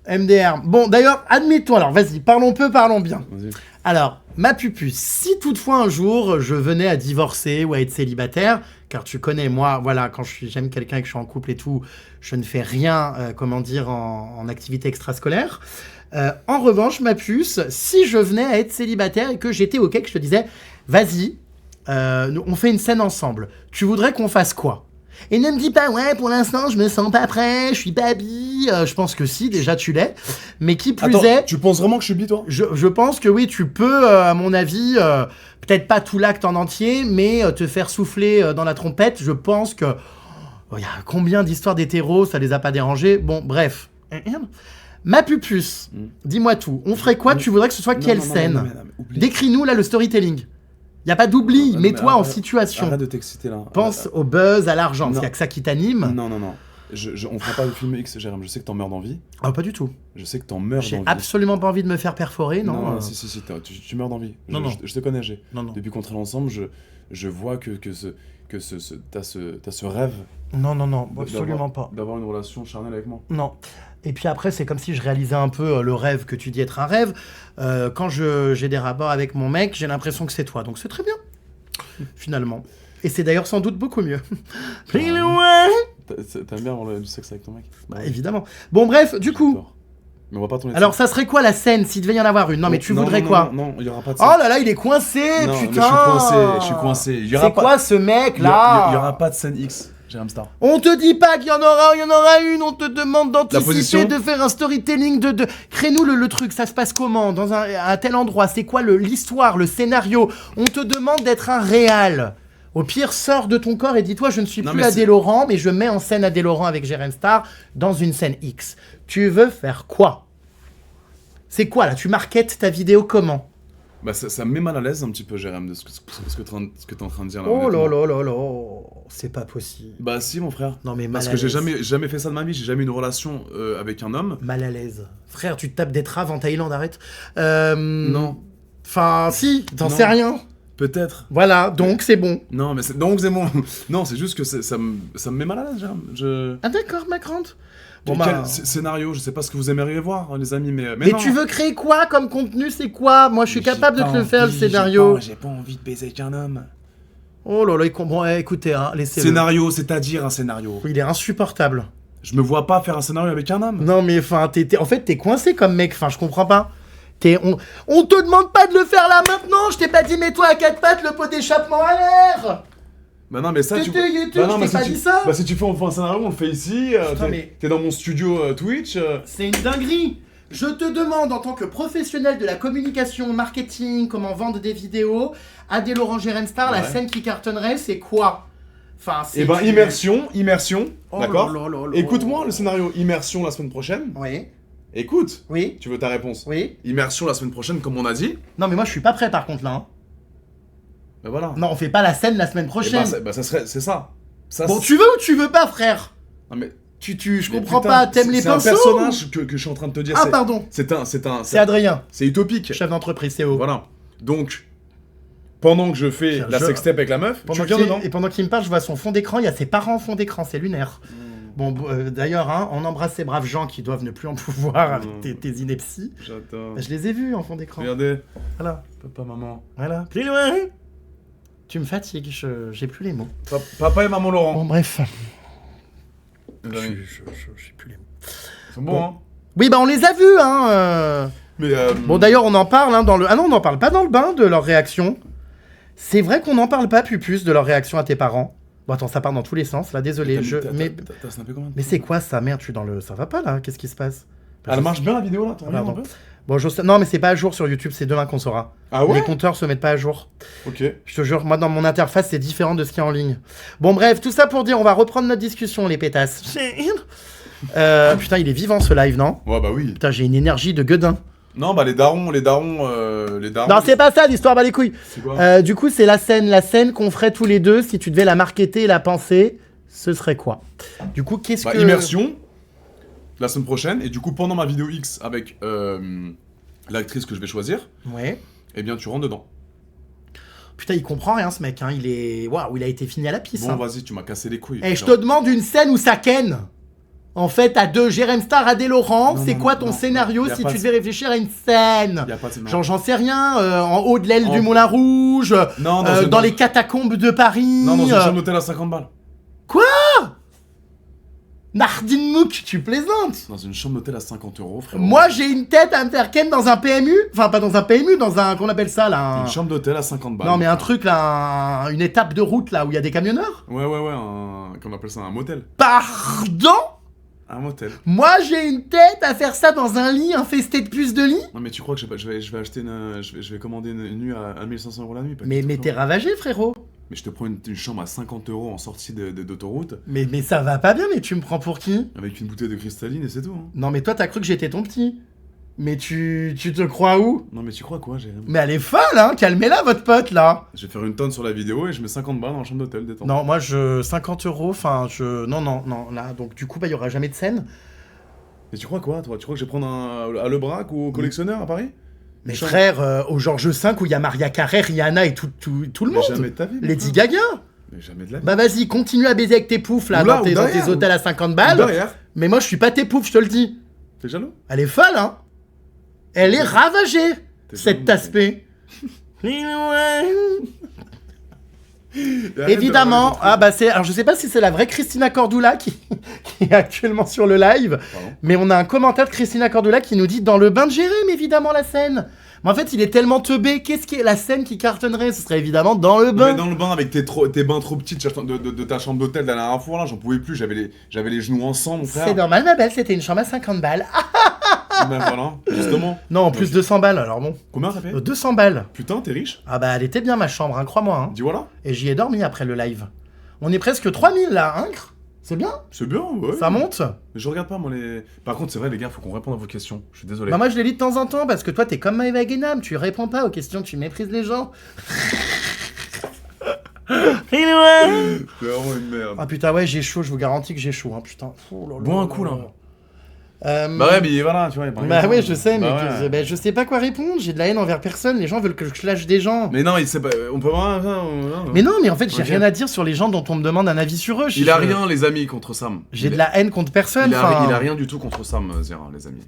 MDR. Bon, d'ailleurs, admettons. Alors, vas-y, parlons peu, parlons bien. Vas-y. Alors, ma pupuce, si toutefois un jour je venais à divorcer ou à être célibataire, car tu connais, moi, voilà, quand j'aime quelqu'un et que je suis en couple et tout, je ne fais rien, en activité extrascolaire. En revanche, ma puce, si je venais à être célibataire et que j'étais OK, que je te disais, vas-y, on fait une scène ensemble. Tu voudrais qu'on fasse quoi? Et ne me dis pas, ouais, pour l'instant, je me sens pas prêt, je suis pas bi. Je pense que si, déjà, tu l'es. Mais qui plus est... Tu penses vraiment que je suis bi, toi? Je pense que oui, tu peux, à mon avis, peut-être pas tout l'acte en entier, mais te faire souffler dans la trompette. Je pense que... Il y a combien d'histoires d'hétéros, ça les a pas dérangés. Bon, bref. Ma pupuce, dis-moi tout. On ferait quoi? Tu voudrais que ce soit quelle scène? Décris-nous, là, le storytelling. Il n'y a pas d'oubli, mets-toi en situation. Arrête de t'exciter là. Pense au buzz, à l'argent, parce qu'il n'y a que ça qui t'anime. Non. On fera pas de film X, Jérém. Je sais que t'en meurs d'envie. Ah, pas du tout. Je sais que t'en meurs J'ai d'envie. absolument pas envie de me faire perforer, non. Non, si, tu meurs d'envie. Non. Je te connais, G. Non. Depuis qu'on traîne ensemble, je vois que t'as ce rêve Non, absolument pas. d'avoir une relation charnelle avec moi. Non. Et puis après, c'est comme si je réalisais un peu le rêve que tu dis être un rêve. Quand j'ai des rapports avec mon mec, j'ai l'impression que c'est toi. Donc c'est très bien, finalement. Et c'est d'ailleurs sans doute beaucoup mieux. T'aimes bien avoir du sexe avec ton mec? Bah, évidemment. Bon, bref, du coup. Mais on va pas tourner. Alors, ça serait quoi la scène s'il devait y en avoir une? Non, mais tu voudrais quoi? Non, il y aura pas de scène. Oh là là, il est coincé, non, putain! Mais je suis coincé. C'est quoi ce mec là? Il y aura pas de scène X, Jérém Star. On te dit pas qu'il y en aura une, on te demande d'anticiper, position de faire un storytelling, crée-nous le truc, ça se passe comment? Dans un tel endroit, c'est quoi l'histoire, le scénario? On te demande d'être un réal. Au pire, sors de ton corps et dis-toi, je ne suis plus Adé Laurent, mais je mets en scène Adé Laurent avec Jérém Star dans une scène X. Tu veux faire quoi? C'est quoi là? Tu marketes ta vidéo comment? Bah ça me met mal à l'aise un petit peu, Jérém, de ce que t'es en train de dire là. Oh là là là là, c'est pas possible. Bah si, mon frère. Non mais mal Parce à que j'ai l'aise. jamais fait ça de ma vie, j'ai jamais eu une relation avec un homme. Mal à l'aise. Frère, tu te tapes des traves en Thaïlande, arrête. Non. Enfin, si, t'en Non. sais rien. Peut-être. Voilà, donc c'est bon. Non, mais donc c'est bon. Non, c'est juste que ça me met mal à l'aise, Jérém. Ah d'accord, ma grande. Bon, quel scénario? Je sais pas ce que vous aimeriez voir, hein, les amis, mais Mais non. tu veux créer quoi comme contenu? C'est quoi? Moi, je suis capable de te le faire, le scénario. J'ai pas envie de baiser avec un homme. Oh là là, bon, écoutez, hein, laissez-le. Scénario, c'est-à-dire un scénario. Il est insupportable. Je me vois pas faire un scénario avec un homme. Non mais enfin, en fait, t'es coincé comme mec. Enfin, je comprends pas. On te demande pas de le faire là maintenant. Je t'ai pas dit mets-toi à quatre pattes, le pot d'échappement à l'air. Bah non, mais ça, je t'ai pas dit ça. Bah si tu fais un scénario, on le fait ici. T'es dans mon studio Twitch. C'est une dinguerie. Je te demande, en tant que professionnel de la communication, marketing, comment vendre des vidéos, Adé Laurent Jérém Star, la scène qui cartonnerait, c'est quoi? Enfin, c'est... Eh ben, immersion, Oh d'accord. là là là là. Écoute-moi le scénario immersion la semaine prochaine. Oui. Écoute. Oui. Tu veux ta réponse? Oui. Immersion la semaine prochaine, comme on a dit. Non, mais moi, je suis pas prêt, par contre, là. Hein. Bah voilà. Non, on fait pas la scène la semaine Eh prochaine. ben, c'est ça. Bon, tu veux ou tu veux pas, frère? Non mais... Je comprends pas, t'aimes les pinceaux? C'est un personnage que je suis en train de te dire. Ah, pardon. C'est Adrien. C'est utopique. Chef d'entreprise, c'est haut. Voilà. Donc, pendant que je fais la sextape avec la meuf, tu viens dedans. Et pendant qu'il me parle, je vois son fond d'écran, il y a ses parents en fond d'écran, c'est lunaire. Bon, d'ailleurs, hein, on embrasse ces braves gens qui doivent ne plus en pouvoir avec tes inepties. J'adore. Bah, je les ai vus en fond d'écran. Regardez. Voilà. Papa, maman. Voilà. Plus loin. Tu me fatigues, j'ai plus les mots. Papa et maman Laurent. Bon, bref. J'ai plus les mots. C'est bon, hein. Oui, bah on les a vus, hein. Mais Bon, d'ailleurs, on en parle, hein, dans le... Ah non, on n'en parle pas dans le bain de leur réaction. C'est vrai qu'on n'en parle pas, Pupus, de leur réaction à tes parents. Bon, attends, ça part dans tous les sens, là, désolé. T'as snappé combien? Mais c'est quoi ça? Merde, je suis dans le... Ça va pas, là? Qu'est-ce qui se passe? Elle marche bien, la vidéo, là? T'en regardes un peu? Bon, non, mais c'est pas à jour sur YouTube, c'est demain qu'on saura. Ah ouais? Les compteurs se mettent pas à jour. Ok. Je te jure, moi, dans mon interface, c'est différent de ce qu'il y a en ligne. Bon, bref, tout ça pour dire, on va reprendre notre discussion, les pétasses. Putain, il est vivant, ce live, non? Ouais, bah oui. Putain, j'ai une énergie de gueudin. Non, bah les darons. Non, c'est pas ça, l'histoire, bah les couilles. C'est quoi? Du coup, c'est la scène qu'on ferait tous les deux, si tu devais la marketer et la penser, ce serait quoi? Du coup, qu'est-ce que... Immersion, la semaine prochaine, et du coup, pendant ma vidéo X avec l'actrice que je vais choisir, ouais. Eh bien, tu rentres dedans. Putain, il comprend rien, ce mec, hein. Waouh, il a été fini à la pisse. Bon, hein. vas-y, tu m'as cassé les couilles. Et je te demande une scène où ça ken. En fait, à deux, Jérém Star, Adé Laurent, c'est quoi ton scénario si tu devais réfléchir à une scène? Genre, j'en sais rien, en haut de l'aile du Moulin Rouge, dans les catacombes de Paris. Non, dans une chambre d'hôtel à 50 balles. Quoi? Nardine Mouk, tu plaisantes? Dans une chambre d'hôtel à 50 €, frérot. Moi, j'ai une tête à me faire ken dans un PMU. Enfin, pas dans un PMU, dans un... Qu'on appelle ça, là? Une chambre d'hôtel à 50 balles. Non, mais un truc, là, une étape de route, là, où il y a des camionneurs. Ouais, qu'on appelle ça un motel. Pardon? Un motel. Moi, j'ai une tête à faire ça dans un lit infesté de puces de lit? Non, mais tu crois que je vais acheter je vais commander une nuit à 1500 € la nuit? Mais t'es ravagé, frérot. Mais je te prends une chambre à 50 € en sortie d'autoroute. Mais ça va pas bien, mais tu me prends pour qui? Avec une bouteille de cristalline et c'est tout. Hein. Non, mais toi, t'as cru que j'étais ton petit. Mais tu te crois où? Non, mais tu crois quoi, Jérém? Mais elle est folle, hein. Calmez-la, votre pote, là. Je vais faire une tonne sur la vidéo et je mets 50 balles dans la chambre d'hôtel, détente. Non, moi, 50 euros, enfin, Non, là, donc du coup, bah, il y aura jamais de scène. Mais tu crois quoi, toi? Tu crois que je vais prendre à Lebrac ou au collectionneur à Paris? Mais frère, au Georges V, où il y a Maria Carré, Rihanna et tout le Mais monde. jamais de ta vie. Lady Gaga. Mais jamais de la vie. Bah vas-y, continue à baiser avec tes poufs, là, Ou là, dans ou tes derrière, hôtels à 50 Ou balles. derrière. Mais moi, je suis pas tes poufs, je te le dis. T'es jaloux? Elle est folle, hein. Elle est ravagée, T'es cet jaloux, aspect. Et arrête Évidemment, de ah bah c'est, alors je sais pas si c'est la vraie Christina Cordula qui est actuellement sur le live, Pardon. mais on a un commentaire de Christina Cordula qui nous dit dans le bain de Jérém, évidemment la scène. Mais en fait, il est tellement teubé, qu'est-ce qui est la scène qui cartonnerait? Ce serait évidemment dans le bain. Mais dans le bain avec tes bains trop petits de ta chambre d'hôtel la dernière fois, là, j'en pouvais plus, j'avais les genoux ensemble, mon frère. C'est normal, ma belle, c'était une chambre à 50 balles. Ah, Ben voilà, justement. non, en plus 200 balles, alors bon. Combien ça fait? 200 balles. Putain, t'es riche? Ah bah, elle était bien ma chambre, hein, crois-moi. Hein. Dis voilà. Et j'y ai dormi après le live. On est presque 3000 là, hein. C'est bien. C'est bien, ouais. Ça monte. Mais je regarde pas, moi, les. Par contre, c'est vrai, les gars, faut qu'on réponde à vos questions. Je suis désolé. Bah moi je les lis de temps en temps parce que toi t'es comme Maëva Guénam, tu réponds pas aux questions, tu méprises les gens. C'est vraiment une merde. Ah putain ouais j'ai chaud, je vous garantis que j'ai chaud hein putain. Oh là là Bois un là coup, là. là. Bah ouais, mais voilà, tu vois. Bah ouais je sais mais Bah ouais. bah, je sais pas quoi répondre, j'ai de la haine envers personne, les gens veulent que je lâche des gens. Mais non, il sait pas. On peut voir ça. Mais non mais en fait j'ai Ok. rien à dire sur les gens dont on me demande un avis sur eux. Il a rien, les amis, contre Sam. J'ai de la haine contre personne. Il enfin. a rien du tout contre Sam, Zera, les amis.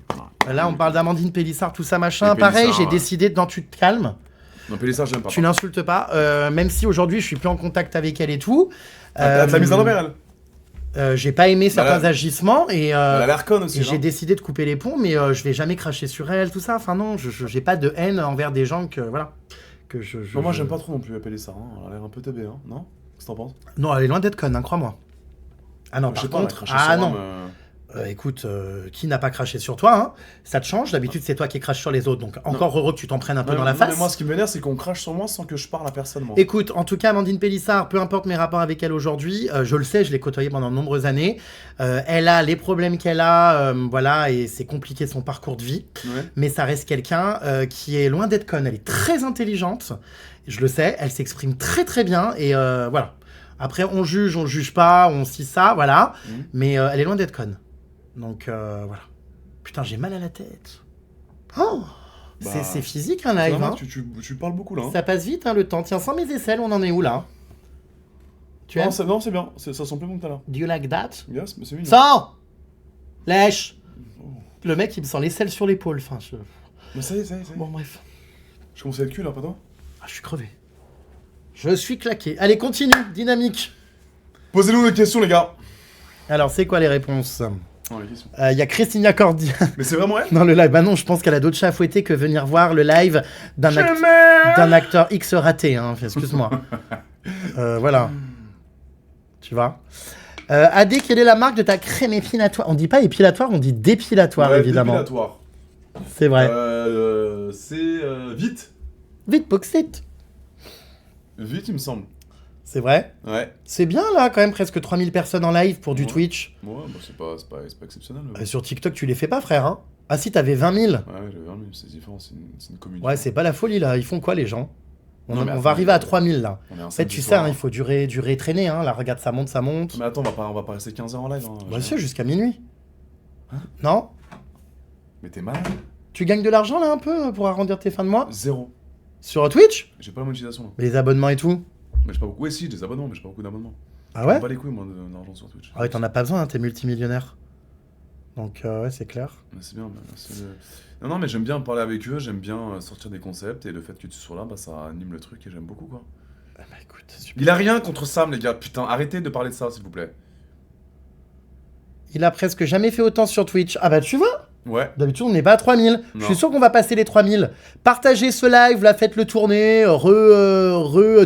Voilà. Là on parle d'Amandine Pélissard, tout ça machin. Et Pélissard, Pareil j'ai ouais. décidé de... Non tu te calmes. Non, Pélissard, j'aime pas. Tu n'insultes pas, même si aujourd'hui je suis plus en contact avec elle et tout. T'as la mise à l'envers, elle. J'ai pas aimé certains Bah, agissements et Elle a l'air conne aussi. j'ai non décidé de couper les ponts, mais je vais jamais cracher sur elle, tout ça. Enfin non, j'ai pas de haine envers des gens que voilà que Non, moi, j'aime pas trop non plus Pélissard. Hein. Elle a l'air un peu teubée, hein. Non? Qu'est-ce que t'en penses? Non, elle est loin d'être conne, hein, crois-moi. Ah non, Je sais par pas, contre, elle a craché ah sur non. Rome, Écoute, qui n'a pas craché sur toi hein. Ça te change. D'habitude, c'est toi qui craches sur les autres, donc encore heureux que tu t'en prennes un peu Ouais, dans la non, face. Mais moi, ce qui m'énerve, c'est qu'on crache sur moi sans que je parle à personne, moi. Écoute, en tout cas, Amandine Pélissard, peu importe mes rapports avec elle aujourd'hui, je le sais, je l'ai côtoyée pendant de nombreuses années. Elle a les problèmes qu'elle a, voilà, et c'est compliqué son parcours de vie. Ouais. Mais ça reste quelqu'un qui est loin d'être conne. Elle est très intelligente, je le sais, elle s'exprime très très bien, et voilà. Après, on juge pas, on scie ça, voilà. Mais elle est loin d'être conne. Donc voilà. Putain, j'ai mal à la tête. Oh Bah, c'est physique un Ça live, va, hein. tu parles beaucoup, là. Hein. Ça passe vite, hein, le temps. Tiens, sans mes aisselles, on en est où, là? Tu aimes? Non, c'est bien. Ça sent plus bon que tout à l'heure. Do you like that? Yes, mais c'est mignon. Sors! Lèche! Le mec, il me sent l'aisselle sur l'épaule. Enfin, Mais ça y est. Bon, bref. Je commence à être cul, là, pas toi? Ah, je suis crevé. Je suis claqué. Allez, continue, dynamique. Posez-nous des questions, les gars. Alors, c'est quoi les réponses? Non, les questions. Il y a Christina Cordia Mais c'est vraiment elle? dans le live. Bah non, je pense qu'elle a d'autres chats à fouetter que venir voir le live d'un acteur X raté. Hein. Excuse-moi. Voilà. Tu vois. AD, quelle est la marque de ta crème épilatoire? On dit pas épilatoire, on dit dépilatoire, Ouais, évidemment. dépilatoire. C'est vrai. C'est vite. Vite, Poxit. Vite, il me semble. C'est vrai. Ouais. C'est bien, là, quand même, presque 3000 personnes en live pour du Ouais. Twitch. Ouais, bah c'est pas exceptionnel. Mais... Sur TikTok, tu les fais pas, frère. Hein. Ah si, t'avais 20 000. Ouais, j'avais vu, mais c'est différent, c'est une communauté. Ouais, c'est pas la folie, là. Ils font quoi, les gens? Non, mais On attends, va arriver à 3000, là. On est un En fait, samedi tu sais, soir. hein, il faut durer et traîner. Hein. Là, regarde, ça monte, ça monte. Mais attends, on va pas rester 15 heures en live. Hein, Bah, c'est jusqu'à minuit. Non? Mais t'es malade? Tu gagnes de l'argent, là, un peu, pour arrondir tes fins de mois? Zéro. Sur Twitch? J'ai pas la monétisation là. Mais les abonnements et tout? Mais j'ai pas beaucoup. Ouais, si, j'ai des abonnements, mais j'ai pas beaucoup d'abonnements. Ah ouais? J'ai pas les couilles, moi, d'argent sur Twitch. Ah ouais, t'en as pas besoin, hein, t'es multimillionnaire. Donc, ouais, c'est clair. Mais c'est bien. Non, mais j'aime bien parler avec eux, j'aime bien sortir des concepts, et le fait que tu sois là, bah ça anime le truc, et j'aime beaucoup, quoi. Ah bah écoute, super. Il a rien contre Sam, les gars. Putain, arrêtez de parler de ça, s'il vous plaît. Il a presque jamais fait autant sur Twitch. Ah bah tu vois? Ouais. D'habitude, on n'est pas à 3000. Je Non. suis sûr qu'on va passer les 3000. Partagez ce live, là, faites-le tourner,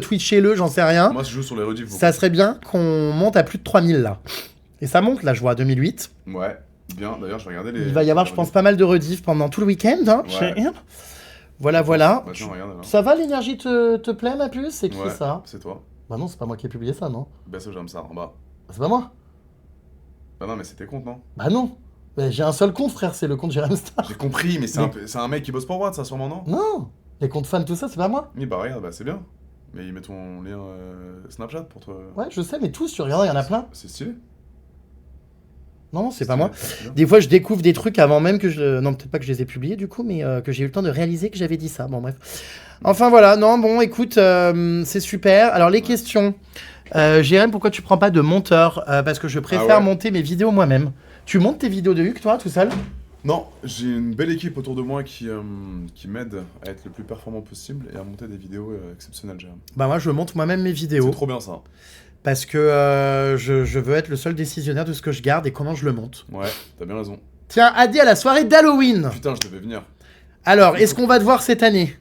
twitchez-le, j'en sais rien. Moi, je joue sur les rediffs. Ça serait bien qu'on monte à plus de 3000, là. Et ça monte, là, je vois, à 2008. Ouais, bien. D'ailleurs, je vais regarder les. Il va y avoir, je pense, pas mal de rediffs pendant tout le week-end. Hein. Ouais. Voilà, voilà. Bah, tiens, regarde, là. Ça va, l'énergie te plaît, ma puce? C'est qui, Ouais, ça? c'est toi. Bah non, c'est pas moi qui ai publié ça, non? Besso, j'aime ça, en bas. C'est pas moi? Bah non, mais c'est tes comptes, non? Bah non. Bah, j'ai un seul compte, frère, c'est le compte Jérém Star. J'ai compris, mais c'est un mec qui bosse pour Watt, ça, sûrement, non? Non, les comptes fans, tout ça, c'est pas moi. Oui, bah regarde, bah c'est bien. Mais ils mettent ton lien Snapchat pour toi. Ouais, je sais, mais tous, tu regardes, il y en a plein. C'est stylé. Non, c'est pas moi. C'est bien. Des fois, je découvre des trucs avant même que je... Non, peut-être pas que je les ai publiés, du coup, mais que j'ai eu le temps de réaliser que j'avais dit ça. Bon, bref. Enfin, voilà. Non, bon, écoute, c'est super. Alors, les questions. Jérém, pourquoi tu prends pas de monteur? Parce que je préfère monter mes vidéos moi-même. Tu montes tes vidéos de Hugues, toi, tout seul? Non, j'ai une belle équipe autour de moi qui m'aide à être le plus performant possible et à monter des vidéos exceptionnelles, Jérém. Bah, moi, je monte moi-même mes vidéos. C'est trop bien ça. Parce que je veux être le seul décisionnaire de ce que je garde et comment je le monte. Ouais, t'as bien raison. Tiens, Adi à la soirée d'Halloween. Putain, je devais venir. Alors, est-ce qu'on va te voir cette année?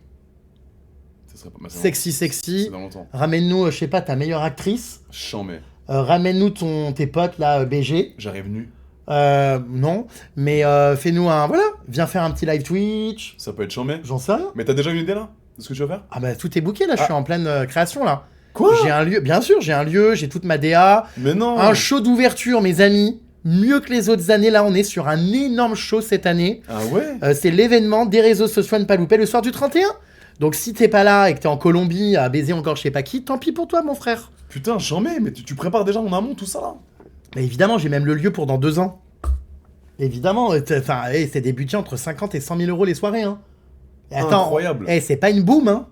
Ça serait pas mal. Sexy. C'est dans longtemps. Ramène-nous, je sais pas, ta meilleure actrice. Chambé. Ramène-nous tes potes, là, BG. J'arrive nu. Non, mais fais-nous un... Voilà, viens faire un petit live Twitch. Ça peut être chambé. J'en sais rien. Mais t'as déjà une idée là de ce que tu vas faire? Ah bah, tout est booké, là, je suis en pleine création, là. Quoi? J'ai un lieu, bien sûr, j'ai un lieu, j'ai toute ma DA. Mais non. Un show d'ouverture, mes amis. Mieux que les autres années, là, on est sur un énorme show cette année. Ah ouais? C'est l'événement des réseaux sociaux à ne pas louper le soir du 31. Donc si t'es pas là et que t'es en Colombie à baiser encore je sais pas qui, tant pis pour toi, mon frère. Putain, chambé, mais tu prépares déjà en amont tout ça là? Mais évidemment, j'ai même le lieu pour dans 2 ans. Évidemment, enfin, c'est des budgets entre 50 et 100 000 euros les soirées, hein. Et attends, incroyable. C'est pas une boom, hein.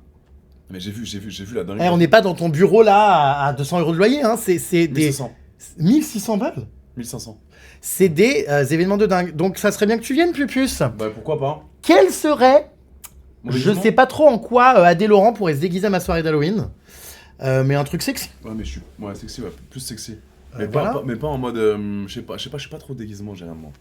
Mais j'ai vu la dinguerie. On n'est pas dans ton bureau là à 200 euros de loyer, hein. C'est des 1600. 1600 balles. 1500. C'est des événements de dingue. Donc ça serait bien que tu viennes, Pupus. Bah pourquoi pas? Quel serait... Mon Je déguisement sais pas trop en quoi Adé Laurent pourrait se déguiser à ma soirée d'Halloween. Mais un truc sexy. Ouais, mais je suis. Ouais, sexy, ouais, plus sexy. Mais, voilà. mais pas en mode. Je sais pas, je suis pas trop déguisement généralement.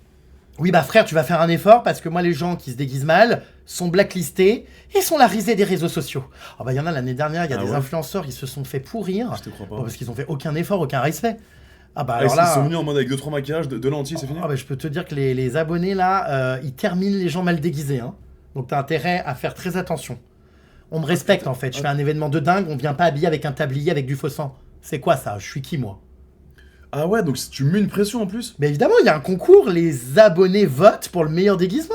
Oui, bah frère, tu vas faire un effort parce que moi, les gens qui se déguisent mal sont blacklistés et sont la risée des réseaux sociaux. Ah bah, il y en a l'année dernière, il y a des influenceurs qui se sont fait pourrir. Je te crois pas. Parce qu'ils ont fait aucun effort, aucun respect. Ah bah alors alors là... Ils sont venus en mode avec 2-3 maquillages, de lentilles, c'est fini? Ah bah je peux te dire que les abonnés là, ils terminent les gens mal déguisés. Hein. Donc t'as intérêt à faire très attention. On me respecte en fait, je fais un événement de dingue, on vient pas habillé avec un tablier avec du faux sang. C'est quoi ça? Je suis qui moi? Ah ouais, donc tu mets une pression en plus? Mais évidemment, il y a un concours, les abonnés votent pour le meilleur déguisement.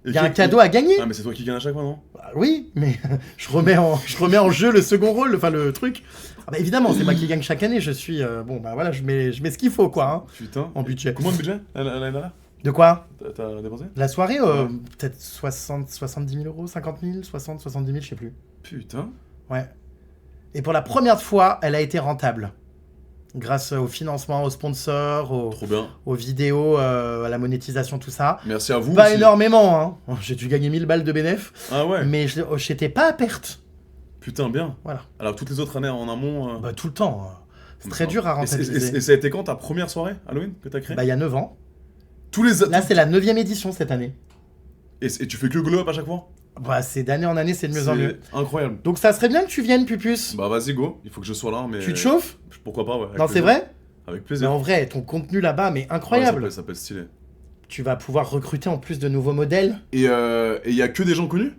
Il y a un cadeau à gagner. Ah mais c'est toi qui gagne à chaque fois, non? Bah, oui, mais je remets en jeu le second rôle, enfin le truc. Ah bah évidemment, c'est moi qui gagne chaque année, je suis... bon bah voilà, je mets ce qu'il faut quoi, hein, Putain. en budget. Combien de budget l'année dernière? De quoi? T'as dépensé? La soirée, peut-être 70 000 euros, 50 000, 60, 70 000, je sais plus. Putain. Ouais. Et pour la première fois, elle a été rentable. Grâce au financement, aux sponsors, Trop bien. aux vidéos, à la monétisation, tout ça. Merci à vous. Pas aussi. énormément, hein. J'ai dû gagner 1000 balles de bénéf. Ah ouais. Mais j'étais pas à perte. Putain, bien. Voilà. Alors toutes les autres années en amont... Bah tout le temps. C'est très dur à rentabiliser. Et ça a été quand ta première soirée Halloween que t'as créée? Bah il y a 9 ans. Tous les... Là c'est la 9e édition cette année. Et tu fais que glow up à chaque fois? Bah c'est d'année en année, c'est de mieux en mieux. Incroyable. Donc ça serait bien que tu viennes, Pupus. Bah vas-y go, il faut que je sois là mais... Tu te chauffes? Pourquoi pas, ouais. Non c'est vrai? Avec Mais plaisir. en vrai, ton contenu là-bas, mais incroyable. Ouais, ça peut être stylé. Tu vas pouvoir recruter en plus de nouveaux modèles. Et il y a que des gens connus?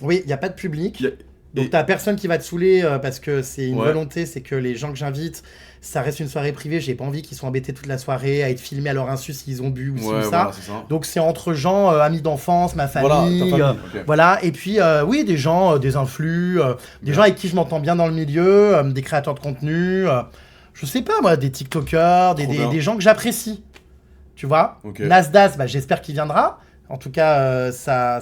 Oui, il n'y a pas de public. Y a- Donc et- t'as personne qui va te saouler parce que c'est une Ouais. volonté, c'est que les gens que j'invite, ça reste une soirée privée, j'ai pas envie qu'ils soient embêtés toute la soirée, à être filmés à leur insu s'ils ont bu ou ci ou ça. Voilà, c'est ça. Donc c'est entre gens, amis d'enfance, ma famille, Voilà, ta famille, ok. voilà. Et puis oui, des gens, des influx, des Bien. gens avec qui je m'entends bien dans le milieu, des créateurs de contenu, je sais pas moi, des TikTokers, Trop bien. des gens que j'apprécie. Tu vois? Ok. Nasdaq, bah, j'espère qu'il viendra. En tout cas, sa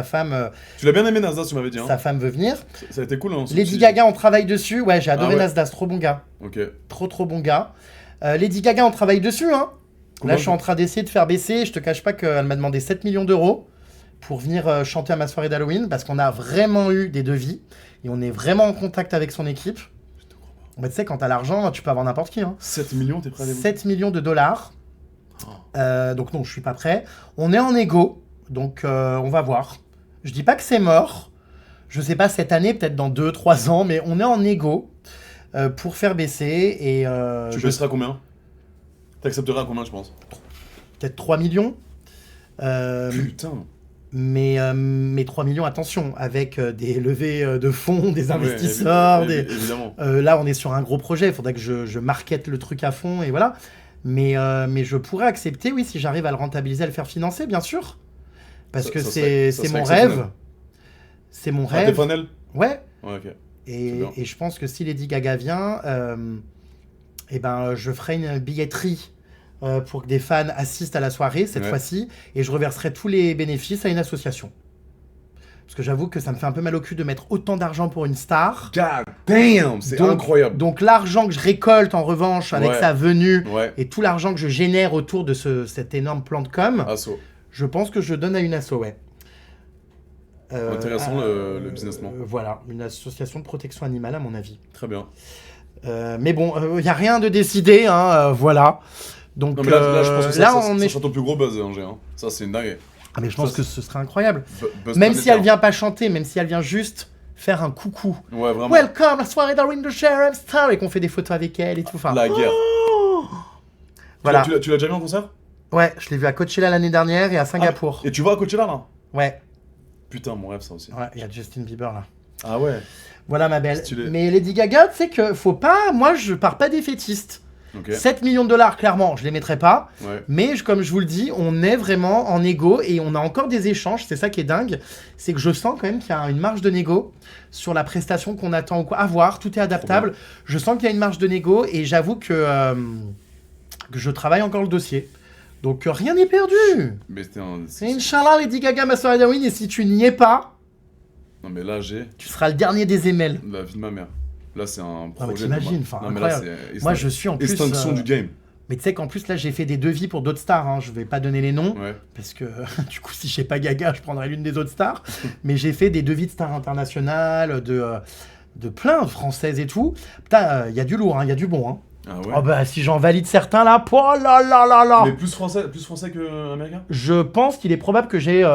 femme, Tu l'as bien aimé Nasdaq, tu m'avais dit, hein? sa femme veut venir. Ça a été cool, hein? ce Lady petit- Gaga, on travaille dessus. Ouais, j'ai adoré Ah ouais. Nasdaq, trop bon gars. Ok. Trop bon gars. Lady Gaga, on travaille dessus, hein. Combien Là, je suis en train d'essayer de faire baisser. Je te cache pas qu'elle m'a demandé 7 millions d'euros pour venir chanter à ma soirée d'Halloween parce qu'on a vraiment eu des devis et on est vraiment en contact avec son équipe. Je te crois pas. Bah, tu sais, quand t'as l'argent, tu peux avoir n'importe qui. Hein. 7 millions, t'es prêt à les 7 millions de dollars. Oh. Donc non, je suis pas prêt. On est en égo, donc on va voir. Je dis pas que c'est mort. Je sais pas cette année, peut-être dans 2-3 ans, mais on est en égo pour faire baisser et Tu baisseras combien? T'accepteras combien, je pense? peut-être 3 millions. Putain. Mais 3 millions, attention, avec des levées de fonds, des Ouais, investisseurs. évidemment. Là, on est sur un gros projet. Il faudrait que je markete le truc à fond et voilà. Mais je pourrais accepter, oui, si j'arrive à le rentabiliser, à le faire financer, bien sûr. Parce que ça c'est serait mon exceptionnel. rêve. C'est mon Ah, t'es rêve. fanel? Ouais. Ouais, ok. Et je pense que si Lady Gaga vient, eh ben, je ferai une billetterie pour que des fans assistent à la soirée, cette fois-ci, et je reverserai tous les bénéfices à une association. Parce que j'avoue que ça me fait un peu mal au cul de mettre autant d'argent pour une star. God damn, c'est incroyable. Donc l'argent que je récolte en revanche avec sa venue et tout l'argent que je génère autour de cet énorme plan de com, je pense que je donne à une asso, ouais. Intéressant le businessman. Voilà, une association de protection animale à mon avis. Très bien. Mais bon, il n'y a rien de décidé, hein, voilà. Donc non, mais là, je pense que ça est... sera ton plus gros buzz, Angers. Hein. Ça, c'est une dingue. Ah, mais je pense que ce serait incroyable. Même si elle vient pas chanter, même si elle vient juste faire un coucou. Ouais, vraiment. Welcome, la soirée d'Halloween de Sharon Star, et qu'on fait des photos avec elle et tout. Enfin, la guerre. Voilà. Tu l'as déjà vu en concert? Ouais, je l'ai vu à Coachella l'année dernière et à Singapour. Et tu vas à Coachella là? Ouais. Putain, mon rêve ça aussi. Ouais, il y a Justin Bieber là. Ah ouais. Voilà ma belle. Mais Lady Gaga, tu sais que faut pas... Moi, je pars pas défaitiste. 7 millions de dollars, clairement, je les mettrai pas. Ouais. Mais comme je vous le dis, on est vraiment en négo et on a encore des échanges. C'est ça qui est dingue. C'est que je sens quand même qu'il y a une marge de négo sur la prestation qu'on attend ou quoi. À voir, tout est adaptable. Je sens qu'il y a une marge de négo et j'avoue que je travaille encore le dossier. Donc rien n'est perdu. Mais c'est Inch'Allah, Lady Gaga, ma soirée d'Halloween. Et si tu n'y es pas, non mais là tu seras le dernier des émels. La vie de ma mère. Là, c'est un projet. T'imagines, enfin, moi, je suis en plus. Extinction du game. Mais tu sais qu'en plus, là, j'ai fait des devis pour d'autres stars. Hein. Je vais pas donner les noms. Parce que, du coup, si je sais pas Gaga, je prendrai l'une des autres stars. Mais j'ai fait des devis de stars internationales, de plein de françaises et tout. Putain, il y a du lourd, il y a du bon. Hein. Ah ouais. Oh bah, si j'en valide certains, là, oh là là là là. Mais plus français que américain. Je pense qu'il est probable que j'ai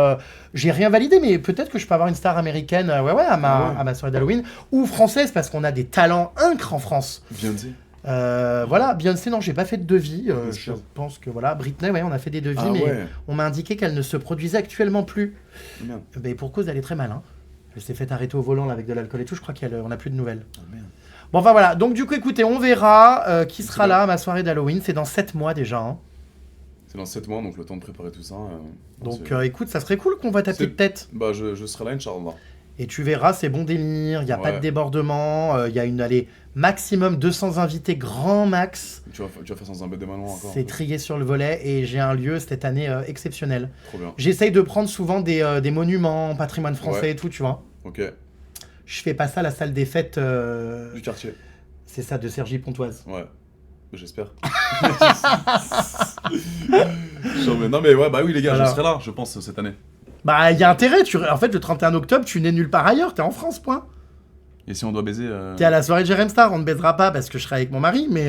rien validé, mais peut-être que je peux avoir une star américaine à ma soirée d'Halloween, ou française, parce qu'on a des talents incres en France. Beyoncé. Voilà, Beyoncé, non, j'ai pas fait de devis. Je pense que voilà, Britney, ouais, on a fait des devis, mais on m'a indiqué qu'elle ne se produisait actuellement plus. Mais pour cause, elle est très mal. Hein. Elle s'est fait arrêter au volant là, avec de l'alcool et tout, je crois qu'on n'a plus de nouvelles. Oh, merde. Bon, enfin voilà, donc du coup, écoutez, on verra qui sera là à ma soirée d'Halloween. C'est dans 7 mois déjà. Hein. C'est dans 7 mois, donc le temps de préparer tout ça. Donc écoute, ça serait cool qu'on voit ta petite tête. Bah, je serai là, Inch'Allah. Et tu verras, c'est bon délire, il n'y a pas de débordement, il y a maximum 200 invités, grand max. Tu vas faire sans un bête de malin encore. C'est trié sur le volet et j'ai un lieu cette année exceptionnel. Trop bien. J'essaye de prendre souvent des monuments, patrimoine français et tout, tu vois. Ok. Je fais pas ça à la salle des fêtes... du quartier. C'est ça, de Cergy Pontoise. Ouais. J'espère. Non mais ouais, bah oui les gars, je serai là, je pense, cette année. Bah, il y a intérêt. En fait, le 31 octobre, tu n'es nulle part ailleurs. T'es en France, point. Et si on doit baiser... T'es à la soirée de Jérém Star. On ne baisera pas parce que je serai avec mon mari, mais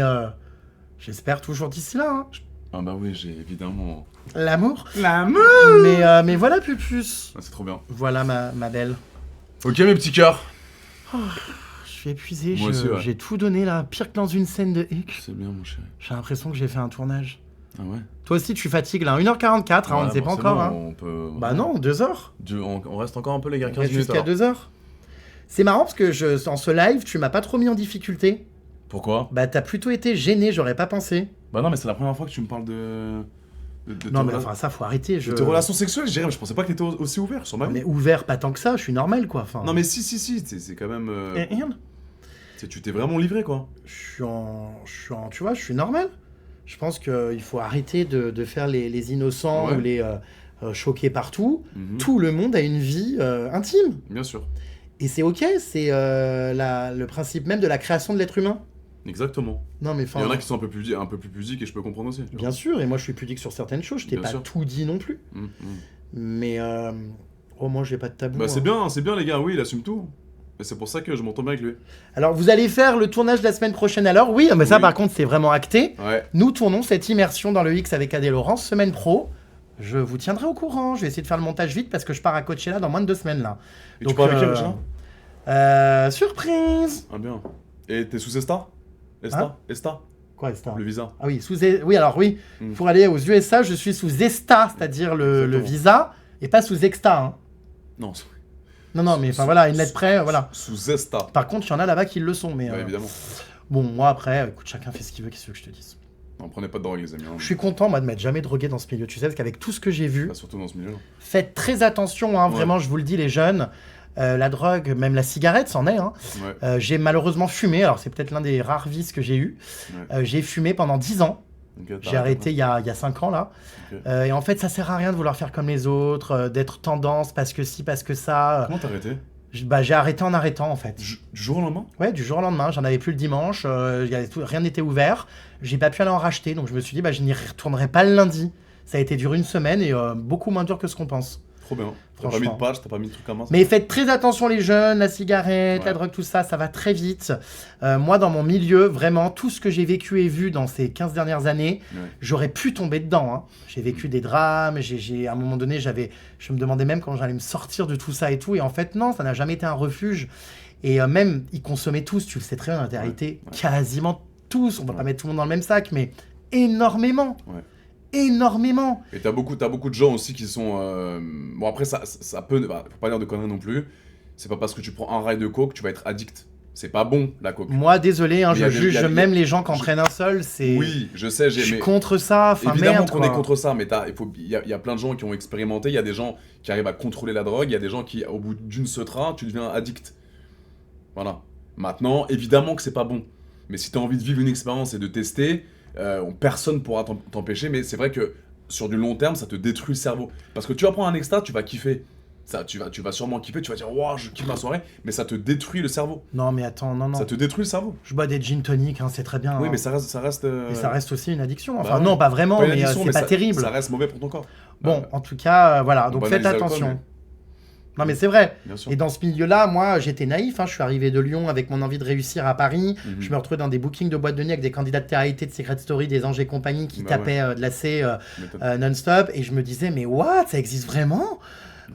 j'espère toujours d'ici là. Hein. Ah bah oui, j'ai évidemment... L'amour. Mais voilà, Pupus. Ah, c'est trop bien. Voilà, ma belle. Ok, mes petits cœurs. Oh, je suis épuisé. Moi aussi, j'ai tout donné, là. Pire que dans une scène de Hick. C'est bien, mon chéri. J'ai l'impression que j'ai fait un tournage. Ah ouais. Toi aussi, tu fatigues là, 1h44, on ne sait pas encore. Hein. On peut... Bah non, 2 heures. On reste encore un peu, les gars, 15 minutes. Jusqu'à 2 heures. C'est marrant parce que en ce live, tu m'as pas trop mis en difficulté. Pourquoi? Bah t'as plutôt été gêné, j'aurais pas pensé. Bah non, mais c'est la première fois que tu me parles de non, mais enfin, ça, faut arrêter. De tes relations sexuelles, je dirais, mais je pensais pas que t'étais aussi ouvert sur ma vie. Mais ouvert, pas tant que ça, je suis normal, quoi. Enfin... Non, mais si, c'est quand même... Rien. Tu t'es vraiment livré, quoi. Tu vois, je suis normal. Je pense qu'il faut arrêter de faire les innocents ou les choquer partout. Tout le monde a une vie intime. Bien sûr. Et c'est ok, c'est le principe même de la création de l'être humain. Exactement. Non, mais il y en a qui sont un peu plus pudiques et je peux comprendre aussi. Bien sûr, et moi je suis pudique sur certaines choses, je t'ai pas tout dit non plus. Mais moi j'ai pas de tabou. Bah c'est bien les gars, oui, il assume tout. Et c'est pour ça que je m'entends bien avec lui. Alors vous allez faire le tournage de la semaine prochaine alors? Oui, mais ça par contre c'est vraiment acté. Ouais. Nous tournons cette immersion dans le X avec Adé Laurence, semaine pro. Je vous tiendrai au courant, je vais essayer de faire le montage vite parce que je pars à Coachella dans moins de 2 semaines là. Et donc, tu pars avec qui, Coachella? Surprise. Ah bien. Et t'es sous Esta? Esta? Quoi, Esta? Le visa. Ah oui, oui, alors oui, pour aller aux USA, je suis sous Esta, c'est-à-dire le visa, et pas sous Exta. Hein. Non, mais enfin voilà, une lettre près, voilà. Sous Esta. Par contre, il y en a là-bas qui le sont, mais... Bah, évidemment. Bon, moi après, écoute, chacun fait ce qu'il veut, qu'est-ce que je te dise? Non, prenez pas de drogue, les amis. Hein. Je suis content, moi, de m'être jamais drogué dans ce milieu. Tu sais, parce qu'avec tout ce que j'ai vu, Surtout dans ce milieu-là. faites très attention, hein, vraiment, je vous le dis, les jeunes. La drogue, même la cigarette, c'en est. Hein. J'ai malheureusement fumé, alors c'est peut-être l'un des rares vices que j'ai eu. J'ai fumé pendant 10 ans. Okay, j'ai arrêté il y a 5 ans là. Okay. Et en fait, ça sert à rien de vouloir faire comme les autres, d'être tendance parce que si, parce que ça. Comment t'as arrêté ? J'ai arrêté en arrêtant en fait. Du jour au lendemain ? Ouais, du jour au lendemain. J'en avais plus le dimanche, rien n'était ouvert. J'ai pas pu aller en racheter, donc je me suis dit, je n'y retournerai pas le lundi. Ça a été dur une semaine et beaucoup moins dur que ce qu'on pense. Trop bien. T'as pas mis de patch, t'as pas mis de trucs comme ça. Mais faites très attention les jeunes, la cigarette, la drogue, tout ça, ça va très vite. Moi, dans mon milieu, vraiment, tout ce que j'ai vécu et vu dans ces 15 dernières années, j'aurais pu tomber dedans. Hein. J'ai vécu des drames, à un moment donné, je me demandais même comment j'allais me sortir de tout ça et tout. Et en fait, non, ça n'a jamais été un refuge. Et même, ils consommaient tous, tu le sais très bien, en réalité, quasiment tous. On va pas mettre tout le monde dans le même sac, mais énormément. Énormément. Et t'as beaucoup de gens aussi qui sont... Bon après ça peut... faut pas dire de conneries non plus. C'est pas parce que tu prends un rail de coke, tu vas être addict. C'est pas bon la coke. Moi désolé, hein, je juge même les gens qui en prennent un seul. Oui, je sais. Je suis contre ça. Enfin, évidemment qu'on est contre ça, mais il y a plein de gens qui ont expérimenté. Il y a des gens qui arrivent à contrôler la drogue. Il y a des gens qui, au bout d'une setra, tu deviens addict. Voilà. Maintenant, évidemment que c'est pas bon. Mais si t'as envie de vivre une expérience et de tester... personne pourra t'empêcher, mais c'est vrai que sur du long terme, ça te détruit le cerveau. Parce que tu vas prendre un extra, tu vas kiffer. Ça, tu vas sûrement kiffer, tu vas dire waouh, je kiffe ma soirée, mais ça te détruit le cerveau. Non, mais attends, non. Ça te détruit le cerveau. Je bois des gin tonic, hein, c'est très bien. Oui, hein. mais ça reste. Et ça reste aussi une addiction. Enfin, non, pas vraiment, mais c'est pas terrible. Ça reste mauvais pour ton corps. Bon, en tout cas, voilà, donc faites attention. Non mais c'est vrai. Et dans ce milieu-là, moi, j'étais naïf. Hein. Je suis arrivé de Lyon avec mon envie de réussir à Paris. Je me retrouvais dans des bookings de boîtes de nuit avec des candidats de télé-réalité, de Secret Story, des Anges et compagnie qui tapaient de la C non-stop. Et je me disais, mais what, ça existe vraiment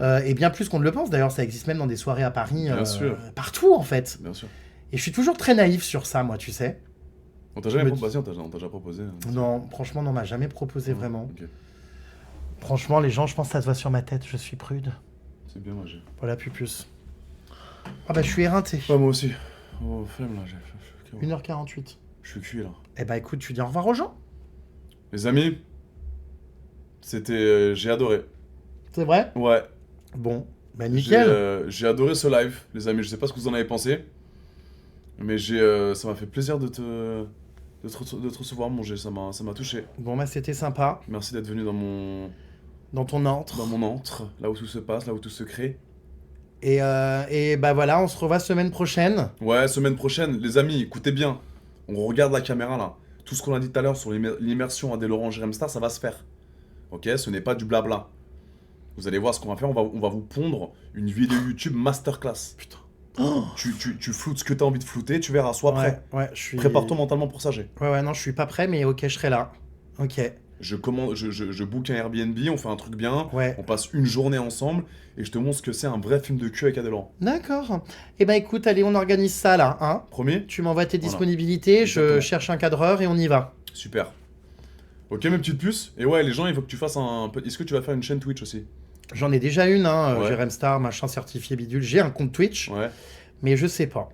et bien plus qu'on ne le pense. D'ailleurs, ça existe même dans des soirées à Paris, partout en fait. Bien sûr. Et je suis toujours très naïf sur ça, moi, tu sais. On t'a jamais proposé, on t'a déjà proposé. Non, franchement, on m'a jamais proposé vraiment. Okay. Franchement, les gens, je pense que ça se voit sur ma tête. Je suis prude. C'est bien, moi j'ai. Voilà, pupus. Ah bah je suis éreinté. Ouais, moi aussi. Oh, flemme là, j'ai. 1h48. Je suis cuit là. Eh bah écoute, tu dis au revoir aux gens. Les amis, c'était. J'ai adoré. C'est vrai ? Ouais. Bon, bah nickel. J'ai adoré ce live, les amis. Je sais pas ce que vous en avez pensé, mais ça m'a fait plaisir de te recevoir, mon G. Ça m'a touché. Bon, bah c'était sympa. Merci d'être venu dans ton antre. Dans mon antre, là où tout se passe, là où tout se crée. Et bah voilà, on se revoit semaine prochaine. Ouais, semaine prochaine. Les amis, écoutez bien. On regarde la caméra là. Tout ce qu'on a dit tout à l'heure sur l'immersion à des Laurent Jérém Star, ça va se faire. Ok, ce n'est pas du blabla. Vous allez voir ce qu'on va faire. On va vous pondre une vidéo YouTube masterclass. Putain. Oh. Tu floutes ce que tu as envie de flouter, tu verras. Sois prêt. Ouais, je suis... Prépare-toi mentalement pour ça, G. Ouais, non, je suis pas prêt, mais ok, je serai là. Ok. Je book un Airbnb, on fait un truc bien, on passe une journée ensemble et je te montre ce que c'est un vrai film de cul avec Adèle. D'accord. Eh ben écoute, allez, on organise ça là, hein. Promis ? Tu m'envoies tes disponibilités, je cherche un cadreur et on y va. Super. Ok, mes petites puces. Et ouais, les gens, il faut que tu fasses un peu... Est-ce que tu vas faire une chaîne Twitch aussi ? J'en ai déjà une, hein, Jérém Star, machin certifié bidule. J'ai un compte Twitch, mais je sais pas.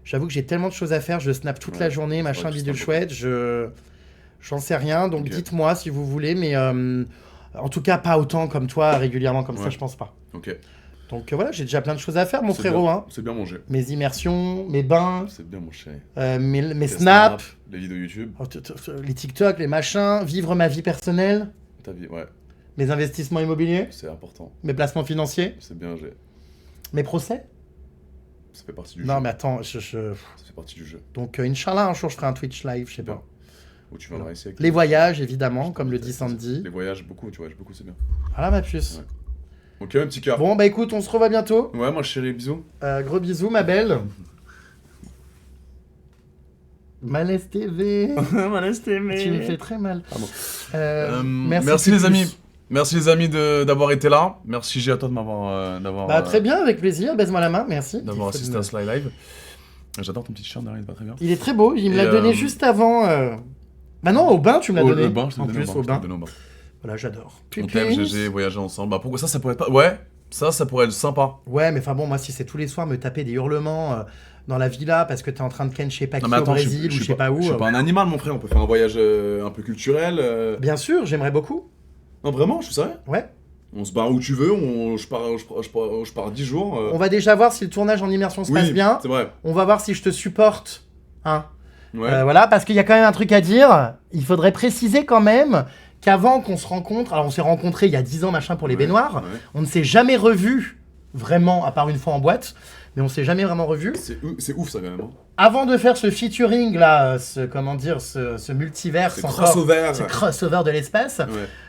J'avoue que j'ai tellement de choses à faire, je snap toute la journée, machin bidule chouette, J'en sais rien, donc dites-moi si vous voulez, mais en tout cas pas autant comme toi, régulièrement comme ça, je pense pas. Ok. Donc voilà, j'ai déjà plein de choses à faire, mon frérot. Hein. C'est bien mangé. Mes immersions, mes bains. C'est bien mon chéri. Mes snaps. Les vidéos YouTube. Les TikTok, les machins. Vivre ma vie personnelle. Ta vie, ouais. Mes investissements immobiliers. C'est important. Mes placements financiers. C'est bien, j'ai. Mes procès. Ça fait partie du jeu. Non, mais attends, Ça fait partie du jeu. Donc, Inch'Allah, un jour, je ferai un Twitch live, je sais pas. Où tu viendras ici avec les voyages, évidemment, comme le dit Sandy. Les voyages, beaucoup, tu voyages beaucoup, c'est bien. Voilà, ma puce. Ok, un petit cœur. Bon, bah écoute, on se revoit bientôt. Ouais, moi, chérie, bisous. Gros bisous, ma belle. Malaise TV. Malaise TV. Tu me fais très mal. Pardon. Merci les amis. Merci les amis d'avoir été là. Merci G à toi de m'avoir... Bah très bien, avec plaisir. Baise-moi la main, merci. D'avoir assisté à ce live. J'adore ton petit chien derrière, il est pas très bien. Il est très beau, il me l'a donné juste avant... Bah non, au bain, tu me l'as donné. Au bain, je te l'ai au bain. Voilà, j'adore. On t'aime, GG, voyager ensemble. Bah pourquoi ça pourrait être pas... Ouais, ça pourrait être sympa. Ouais, mais enfin bon, moi si c'est tous les soirs me taper des hurlements dans la villa parce que t'es en train de ken je sais pas qui Non, mais au attends, Brésil ou je sais pas où. Je suis pas un animal, mon frère. On peut faire un voyage un peu culturel. Bien sûr, j'aimerais beaucoup. Non, vraiment, je suis sérieux. Ouais. On se barre où tu veux, je pars 10 jours. On va déjà voir si le tournage en immersion se passe bien. C'est vrai. On va voir si je te supporte. Hein. Ouais. Voilà, parce qu'il y a quand même un truc à dire. Il faudrait préciser quand même qu'avant qu'on se rencontre, alors on s'est rencontrés il y a 10 ans machin pour les baignoires, on ne s'est jamais revus vraiment, à part une fois en boîte, mais on s'est jamais vraiment revus. C'est ouf ça quand même. Hein. Avant de faire ce featuring là, ce multiverse, ce crossover de l'espace,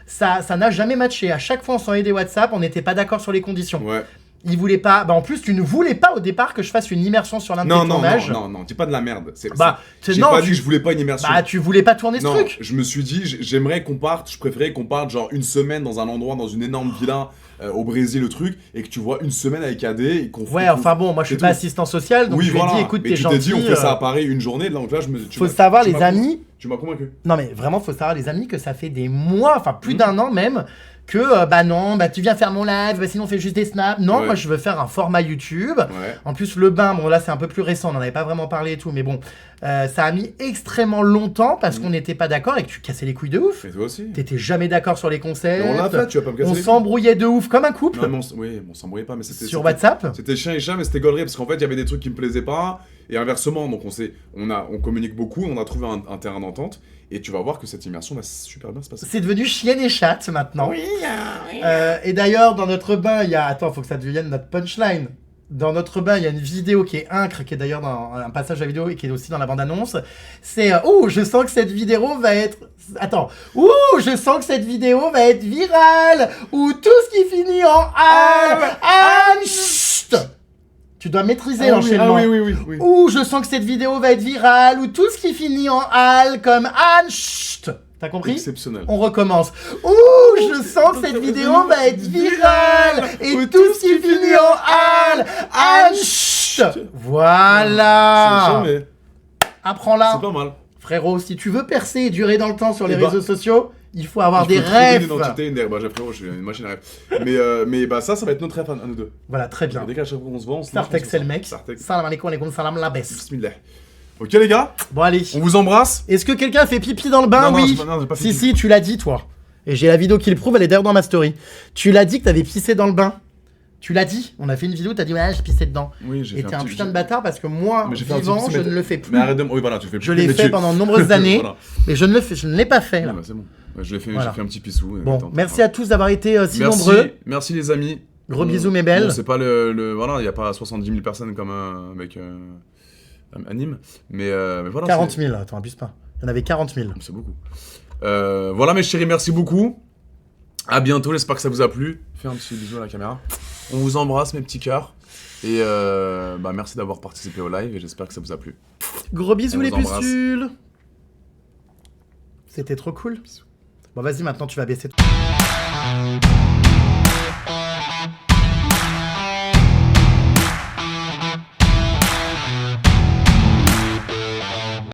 ça n'a jamais matché. À chaque fois on s'envoyait des WhatsApp, on n'était pas d'accord sur les conditions. Ouais. Il voulait pas. Bah en plus, tu ne voulais pas au départ que je fasse une immersion sur l'un de tes tournages. Non, dis pas de la merde. J'ai pas dit que je voulais pas une immersion. Bah tu voulais pas tourner ce truc. Je me suis dit, j'aimerais qu'on parte, je préférais qu'on parte genre une semaine dans un endroit, dans une énorme villa au Brésil, le truc, et que tu vois une semaine avec AD et qu'on Ouais, enfin bon, moi je suis pas assistant social, donc je lui ai dit, écoute, t'es gentil. Tu t'es dit, on fait ça à Paris une journée, donc là faut savoir les amis. Tu m'as convaincu. Non mais vraiment, faut savoir les amis que ça fait des mois, enfin plus d'un an même, que bah non, bah tu viens faire mon live, bah sinon on fait juste des snaps. Non, moi je veux faire un format YouTube. En plus le bain, bon là c'est un peu plus récent, on n'en avait pas vraiment parlé et tout, mais bon, ça a mis extrêmement longtemps parce qu'on n'était pas d'accord et que tu cassais les couilles de ouf. Et toi aussi. T'étais jamais d'accord sur les concepts. On l'a fait, tu vas pas me casser. On s'embrouillait de ouf comme un couple. Non, oui, on s'embrouillait pas, mais c'était sur WhatsApp. C'était chien et chat, mais c'était gaulerie parce qu'en fait il y avait des trucs qui me plaisaient pas et inversement, donc on communique beaucoup, on a trouvé un terrain d'entente. Et tu vas voir que cette immersion va super bien se passer. C'est devenu chienne et chatte maintenant. Oui. Et d'ailleurs, dans notre bain, il y a... Attends, faut que ça devienne notre punchline. Dans notre bain, il y a une vidéo qui est incre, qui est d'ailleurs dans un passage de la vidéo et qui est aussi dans la bande-annonce. C'est « Ouh, je sens que cette vidéo va être... » Attends. « Ouh, je sens que cette vidéo va être virale !» Ou tout ce qui finit en « Anne !» Chut. Tu dois maîtriser l'enchaînement. Oui. Ouh, je sens que cette vidéo va être virale, ou tout ce qui finit en al comme Anne. Chut. T'as compris? Exceptionnel. On recommence. Ouh, je sens que cette vidéo va être virale, et tout ce qui finit en al, Anne. Chut. Voilà. Apprends-la. C'est pas mal. Frérot, si tu veux percer et durer dans le temps sur les réseaux sociaux, il faut avoir des rêves. Une identité, frérot, je suis une machine à rêve. Mais bah ça va être notre rêve à nous deux. Voilà, très bien. Dès qu'à chaque fois qu'on se vend, Startex, c'est le mec. Salam alaikum, salam la baisse. Bismillah. Ok les gars. Bon allez. On vous embrasse. Est-ce que quelqu'un fait pipi dans le bain? Non, oui. Non, j'ai pas fait Si, tu l'as dit toi. Et j'ai la vidéo qui le prouve, elle est d'ailleurs dans ma story. Tu l'as dit que t'avais pissé dans le bain. Tu l'as dit. On a fait une vidéo, t'as dit ouais, j'ai pissé dedans. Oui, j'ai fait. Et t'es un putain de bâtard parce que moi, vivant, je ne le fais plus. Mais arrête de... Oui, voilà, tu fais plus. Je l'ai fait pendant de nombreuses années. Voilà. Mais je ne l'ai pas fait. Là. Bah, c'est bon. Je l'ai fait, j'ai fait un petit pissou. Bon, merci à tous d'avoir été si nombreux. Merci les amis. Gros bisous mes belles. Bon, c'est pas voilà, il n'y a pas 70 000 personnes comme avec Anime. Mais voilà. 40 000, attends, abuse pas. Il y en avait 40 000. C'est beaucoup. Voilà mes chéris, merci beaucoup. À bientôt, j'espère que ça vous a plu. Fais un petit bisou à la caméra. On vous embrasse mes petits cœurs. Et merci d'avoir participé au live et j'espère que ça vous a plu. Gros bisous les pustules. C'était trop cool. Bon vas-y, maintenant tu vas baisser.